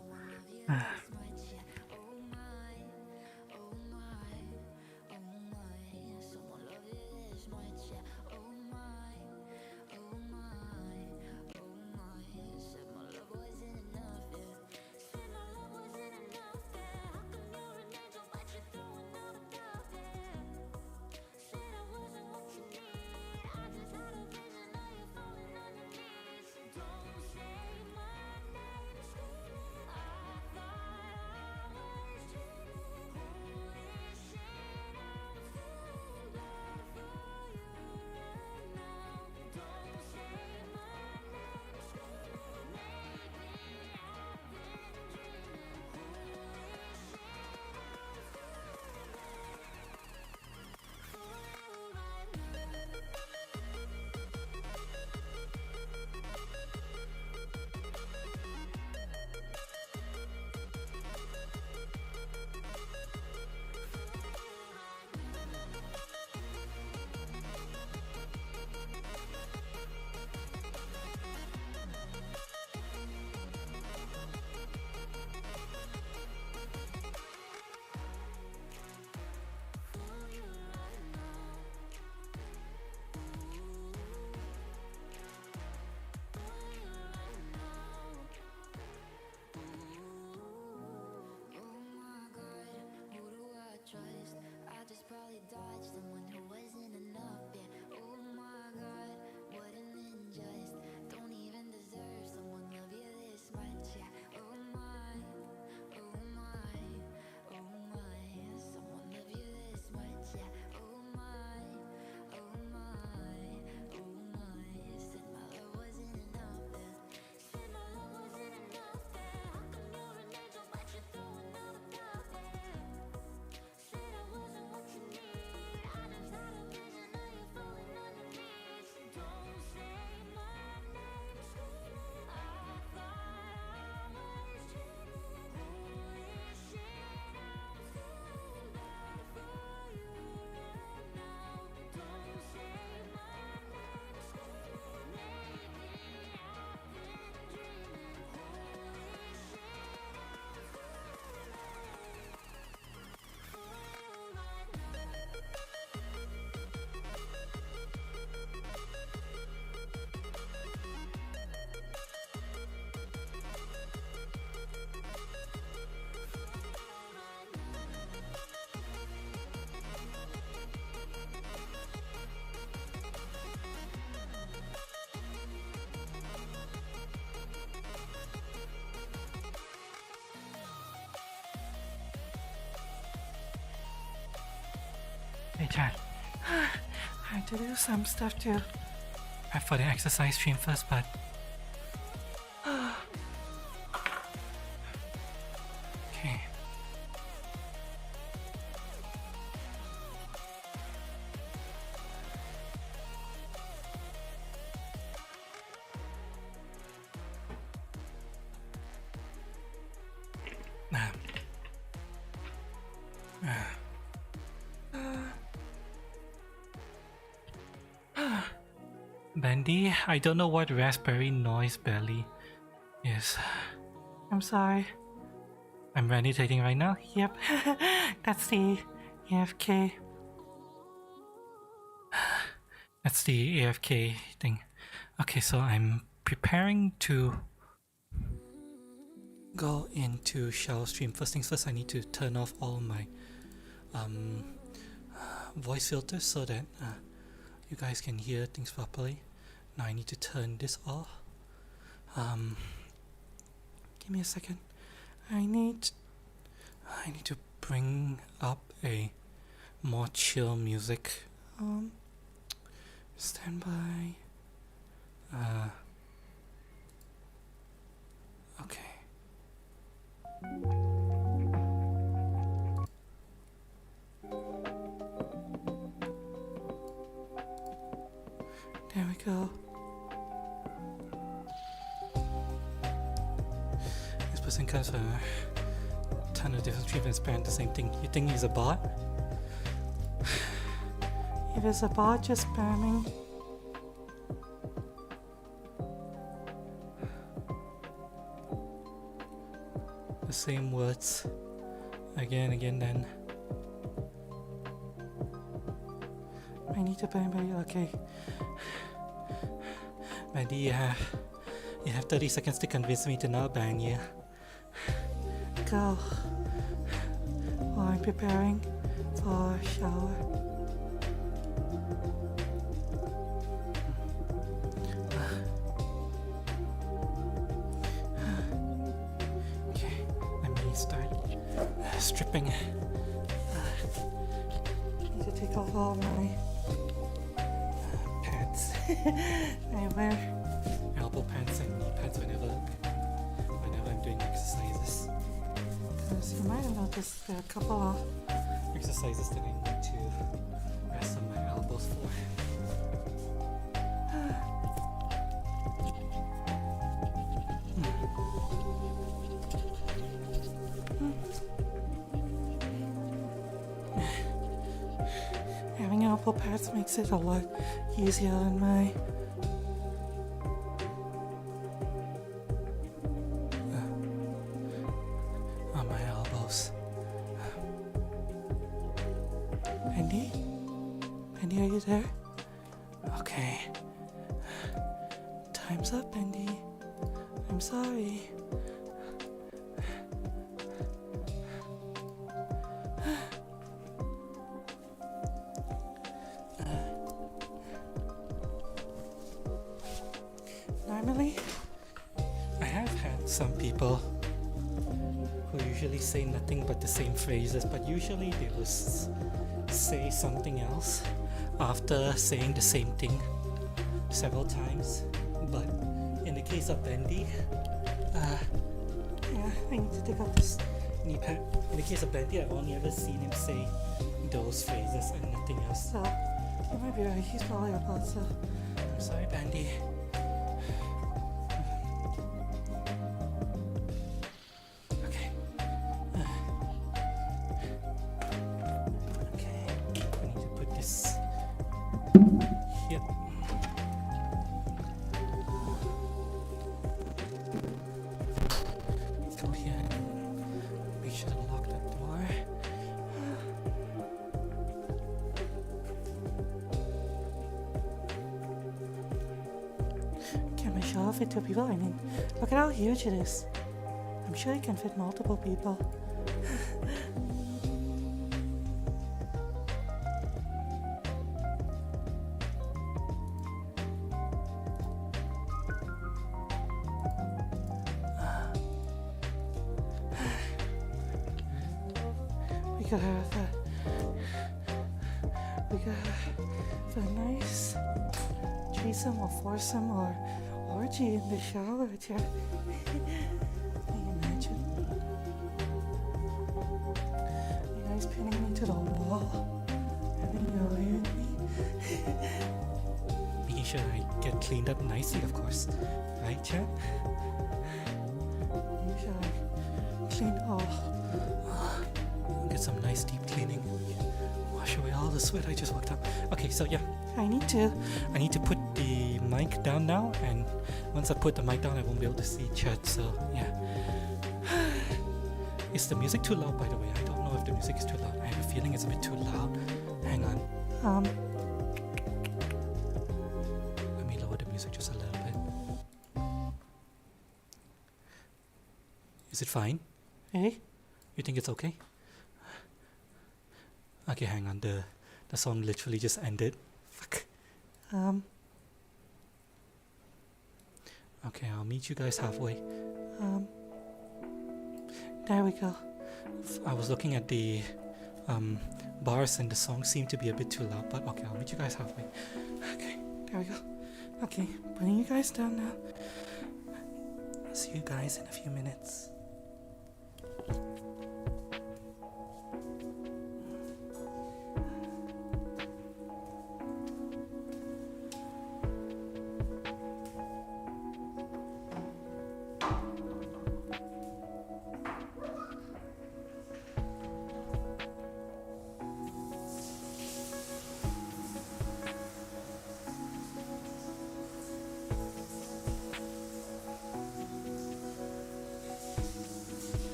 Hey, Chan. I had to do some stuff to prep for the exercise stream first, but okay. Bendy, I don't know what raspberry noise belly is. I'm sorry. I'm meditating right now. Yep, that's the AFK. That's the AFK thing. Okay, so I'm preparing to go into shower stream. First things first, I need to turn off all my voice filters so that you guys can hear things properly. Now I need to turn this off. Give me a second. I need to bring up a more chill music. Stand by. Okay. There we go. This person comes from a ton of different treatments, spam the same thing. You think he's a bot? If it's a bot just spamming. The same words again, then. I need to ban Betty. Okay. Betty, you have 30 seconds to convince me to not ban you. Go. While I'm preparing for a shower. Okay, let me start stripping. Need to take off all my pads. I wear elbow pads and knee pads whenever I'm doing exercises. Because you might have noticed there are a couple of exercises that I need to rest on my elbows for. Having elbow pads makes it a lot easier on my elbows. Andy? Andy, are you there? Okay. Time's up, Andy. I'm sorry. Normally, I have had some people who usually say nothing but the same phrases, but usually they will say something else after saying the same thing several times. But in the case of Bendy, yeah, I need to take out this knee pad. In the case of Bendy, I've only ever seen him say those phrases and nothing else. So you might be right. He's probably a bot. So I'm sorry, Bendy. Fit two people. I mean, look at how huge it is. I'm sure it can fit multiple people. We could have We got a nice threesome or foursome or orgy in the shower, Chad. Can you imagine? You guys pinning me to the wall, having your way with me. Making sure I get cleaned up nicely, of course. Right, Chad? Making sure I clean get some nice deep cleaning. Wash away all the sweat I just worked up. Okay, so yeah, I need to put the mic down now, and once I put the mic down I won't be able to see chat, so yeah. Is the music too loud, by the way? I don't know if the music is too loud. I have a feeling it's a bit too loud. Hang on. Let me lower the music just a little bit. Is it fine? Hey? You think it's okay? Okay, hang on. The song literally just ended. Fuck. Okay, I'll meet you guys halfway. There we go. I was looking at the bars and the song seemed to be a bit too loud, but okay, I'll meet you guys halfway. Okay, there we go. Okay, putting you guys down now. I'll see you guys in a few minutes.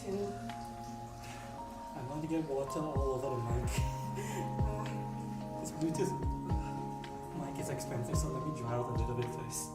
to. I want to get water all over the mic. This Bluetooth mic is expensive, so let me dry out a little bit first.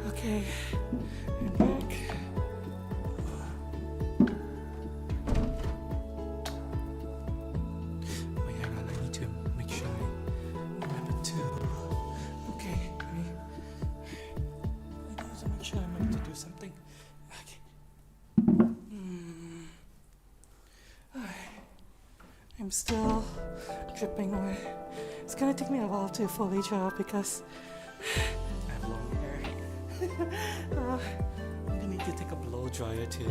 Okay, and back. Wait, hang on, I need to make sure I remember to. Okay, I need to make sure I remember to do something. Okay. I'm still dripping wet. It's gonna take me a while to fully dry out because I have long hair. I'm gonna need to take a blow dryer to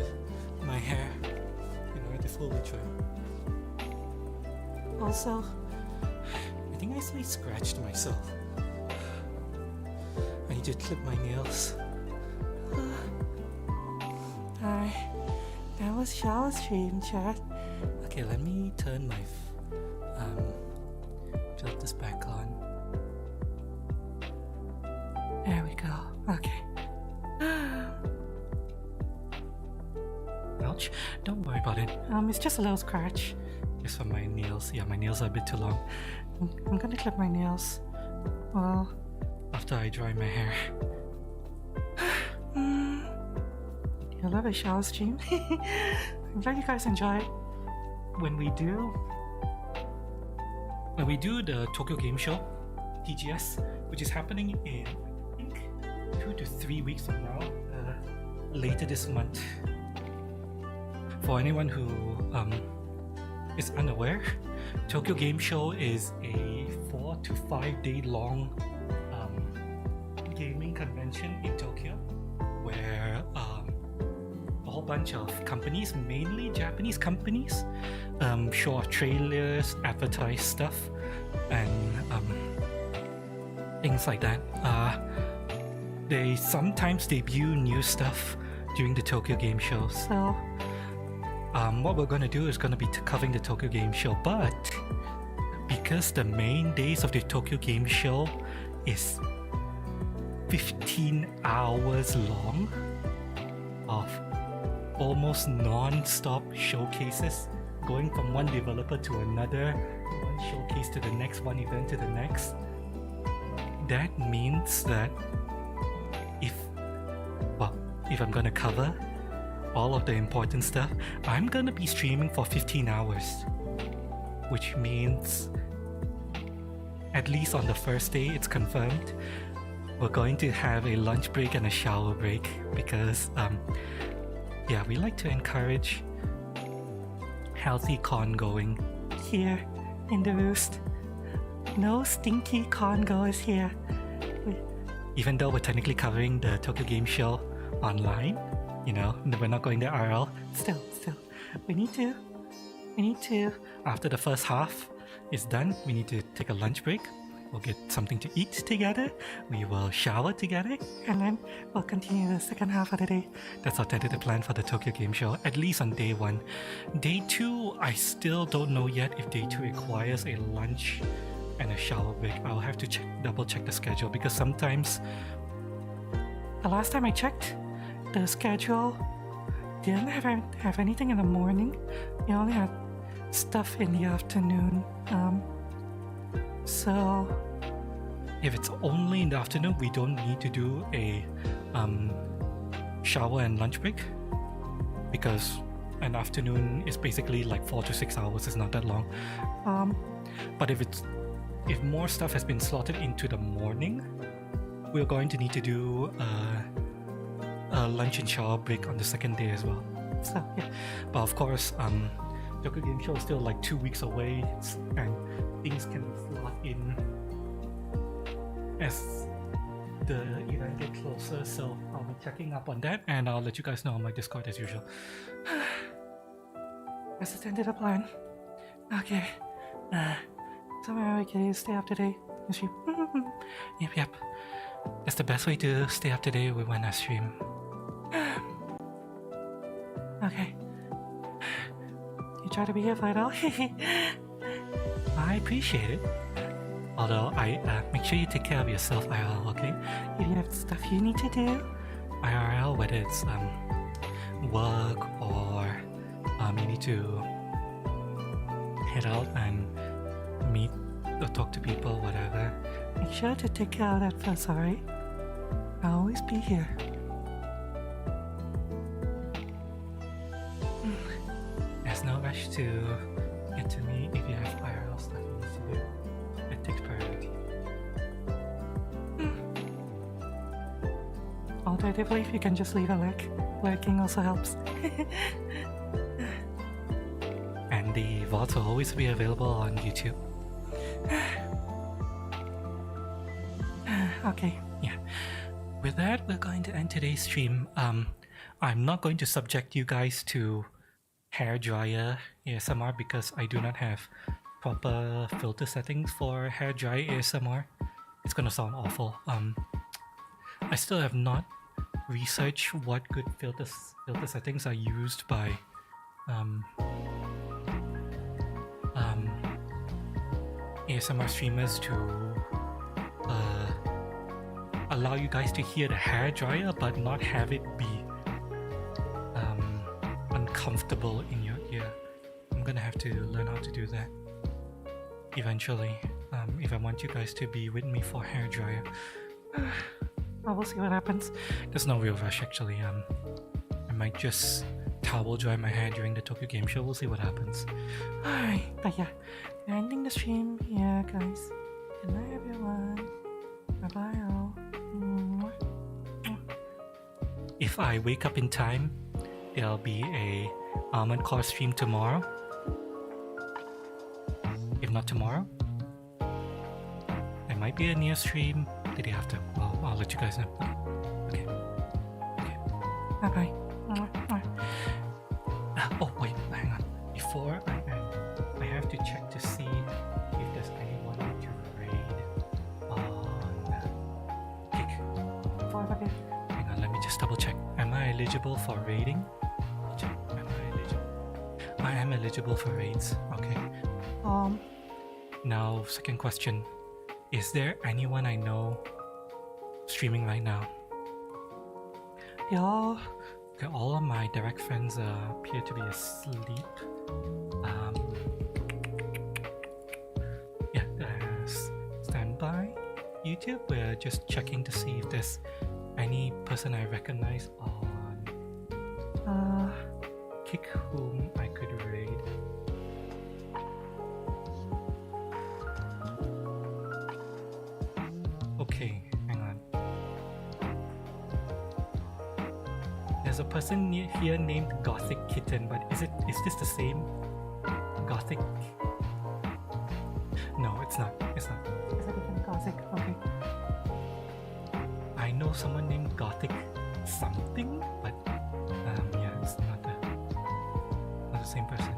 my hair in order to fully dry. Also, I think I slightly scratched myself. I need to clip my nails. Alright, that was shower stream chat. Okay, let me turn my flip this back on. There we go. Okay. Ouch. Don't worry about it. It's just a little scratch. Just for my nails. Yeah, my nails are a bit too long. I'm gonna clip my nails. Well, after I dry my hair. You love a shower stream? I'm glad you guys enjoy it. When we do the Tokyo Game Show, TGS, which is happening in, I think, 2 to 3 weeks from now, later this month. For anyone who is unaware, Tokyo Game Show is a 4 to 5 day long gaming convention in Tokyo, where a whole bunch of companies, mainly Japanese companies, show off trailers, advertise stuff, and things like that. They sometimes debut new stuff during the Tokyo Game Show. So what we're going to do is going to be covering the Tokyo Game Show, but because the main days of the Tokyo Game Show is 15 hours long of almost non-stop showcases, going from one developer to another, one showcase to the next, one event to the next. That means that if I'm gonna cover all of the important stuff, I'm gonna be streaming for 15 hours, which means at least on the first day, it's confirmed, we're going to have a lunch break and a shower break because we like to encourage healthy con going here in the roost. No stinky con goers here. Even though we're technically covering the Tokyo Game Show online, we're not going to IRL. Still, we need to. After the first half is done, we need to take a lunch break. We'll get something to eat together, we will shower together, and then we'll continue the second half of the day. That's our tentative plan for the Tokyo Game Show, at least on day 1. Day 2, I still don't know yet if day 2 requires a lunch and a shower break. I'll have to double check the schedule because sometimes the last time I checked, the schedule didn't have anything in the morning. It only had stuff in the afternoon. So if it's only in the afternoon, we don't need to do a shower and lunch break because an afternoon is basically like 4 to 6 hours. It's not that long. But if more stuff has been slotted into the morning, we're going to need to do a lunch and shower break on the second day as well. So yeah, but of course, Tokyo Game Show is still like 2 weeks away, and things can slot in as the event gets closer. So I'll be checking up on that, and I'll let you guys know on my Discord as usual. Let's attend to the plan. Okay. Somewhere okay, stay up to date. Yep. That's the best way to stay up to date with when I stream. Okay. You try to be here for it all. I appreciate it. Although make sure you take care of yourself IRL, okay? If you have stuff you need to do IRL, whether it's work or you need to head out and meet or talk to people, whatever, make sure to take care of that first, alright? I'll always be here. There's no rush to get to me if you have IRL stuff you need to do. It takes priority. Alternatively, if you can just leave a lurk. Lurking also helps. And the VODs will always be available on YouTube. Okay, yeah. With that, we're going to end today's stream. I'm not going to subject you guys to hair dryer ASMR because I do not have proper filter settings for hair dry ASMR. It's gonna sound awful. I still have not researched what good filter settings are used by ASMR streamers to allow you guys to hear the hair dryer but not have it be uncomfortable in your ear. I'm gonna have to learn how to do that eventually, if I want you guys to be with me for hair dryer. Well, we'll see what happens. There's no real rush actually. I might just towel dry my hair during the Tokyo Game Show. We'll see what happens. Alright, but yeah, we're ending the stream here, guys. Good night, everyone. Bye bye all. If I wake up in time, there'll be a Almond Core stream tomorrow. If not tomorrow, there might be a near stream the day after. Well, I'll let you guys know. Okay. Bye bye. Oh wait, hang on. Before I end, I have to check to see if there's anyone to raid on Kick. Hang on, let me just double check. Am I eligible for raiding? Check. Am I eligible? I am eligible for raids. Okay. Now, second question. Is there anyone I know streaming right now? Okay, all of my direct friends appear to be asleep. Yeah, stand by. YouTube, we're just checking to see if there's any person I recognize on Kick whom I could raid. Okay, hang on. There's a person here named Gothic Kitten, but is this the same Gothic? No, it's not. It's not. It's a different Gothic. Okay. I know someone named Gothic something, but yeah, it's not the same person.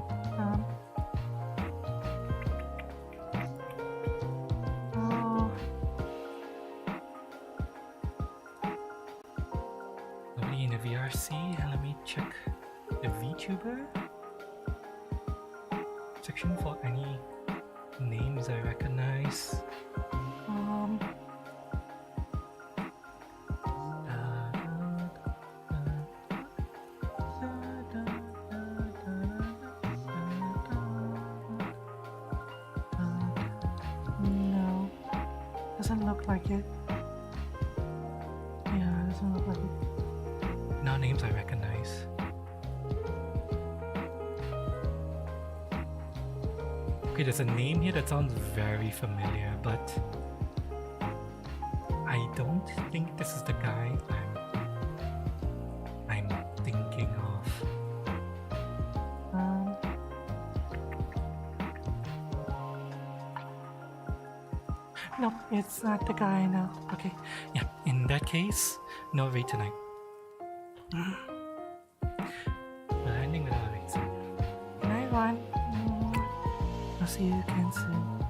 Nobody in the VRC. Let me check the VTuber section for any names I recognize. No, doesn't look like it. Yeah, doesn't look like it. No names I recognize. Okay, there's a name here that sounds very familiar, but I don't think this is the guy I'm thinking of. No, it's not the guy now. Okay, yeah, in that case, no read tonight. We're ending without a read, so good night, everyone. I'll see you again soon.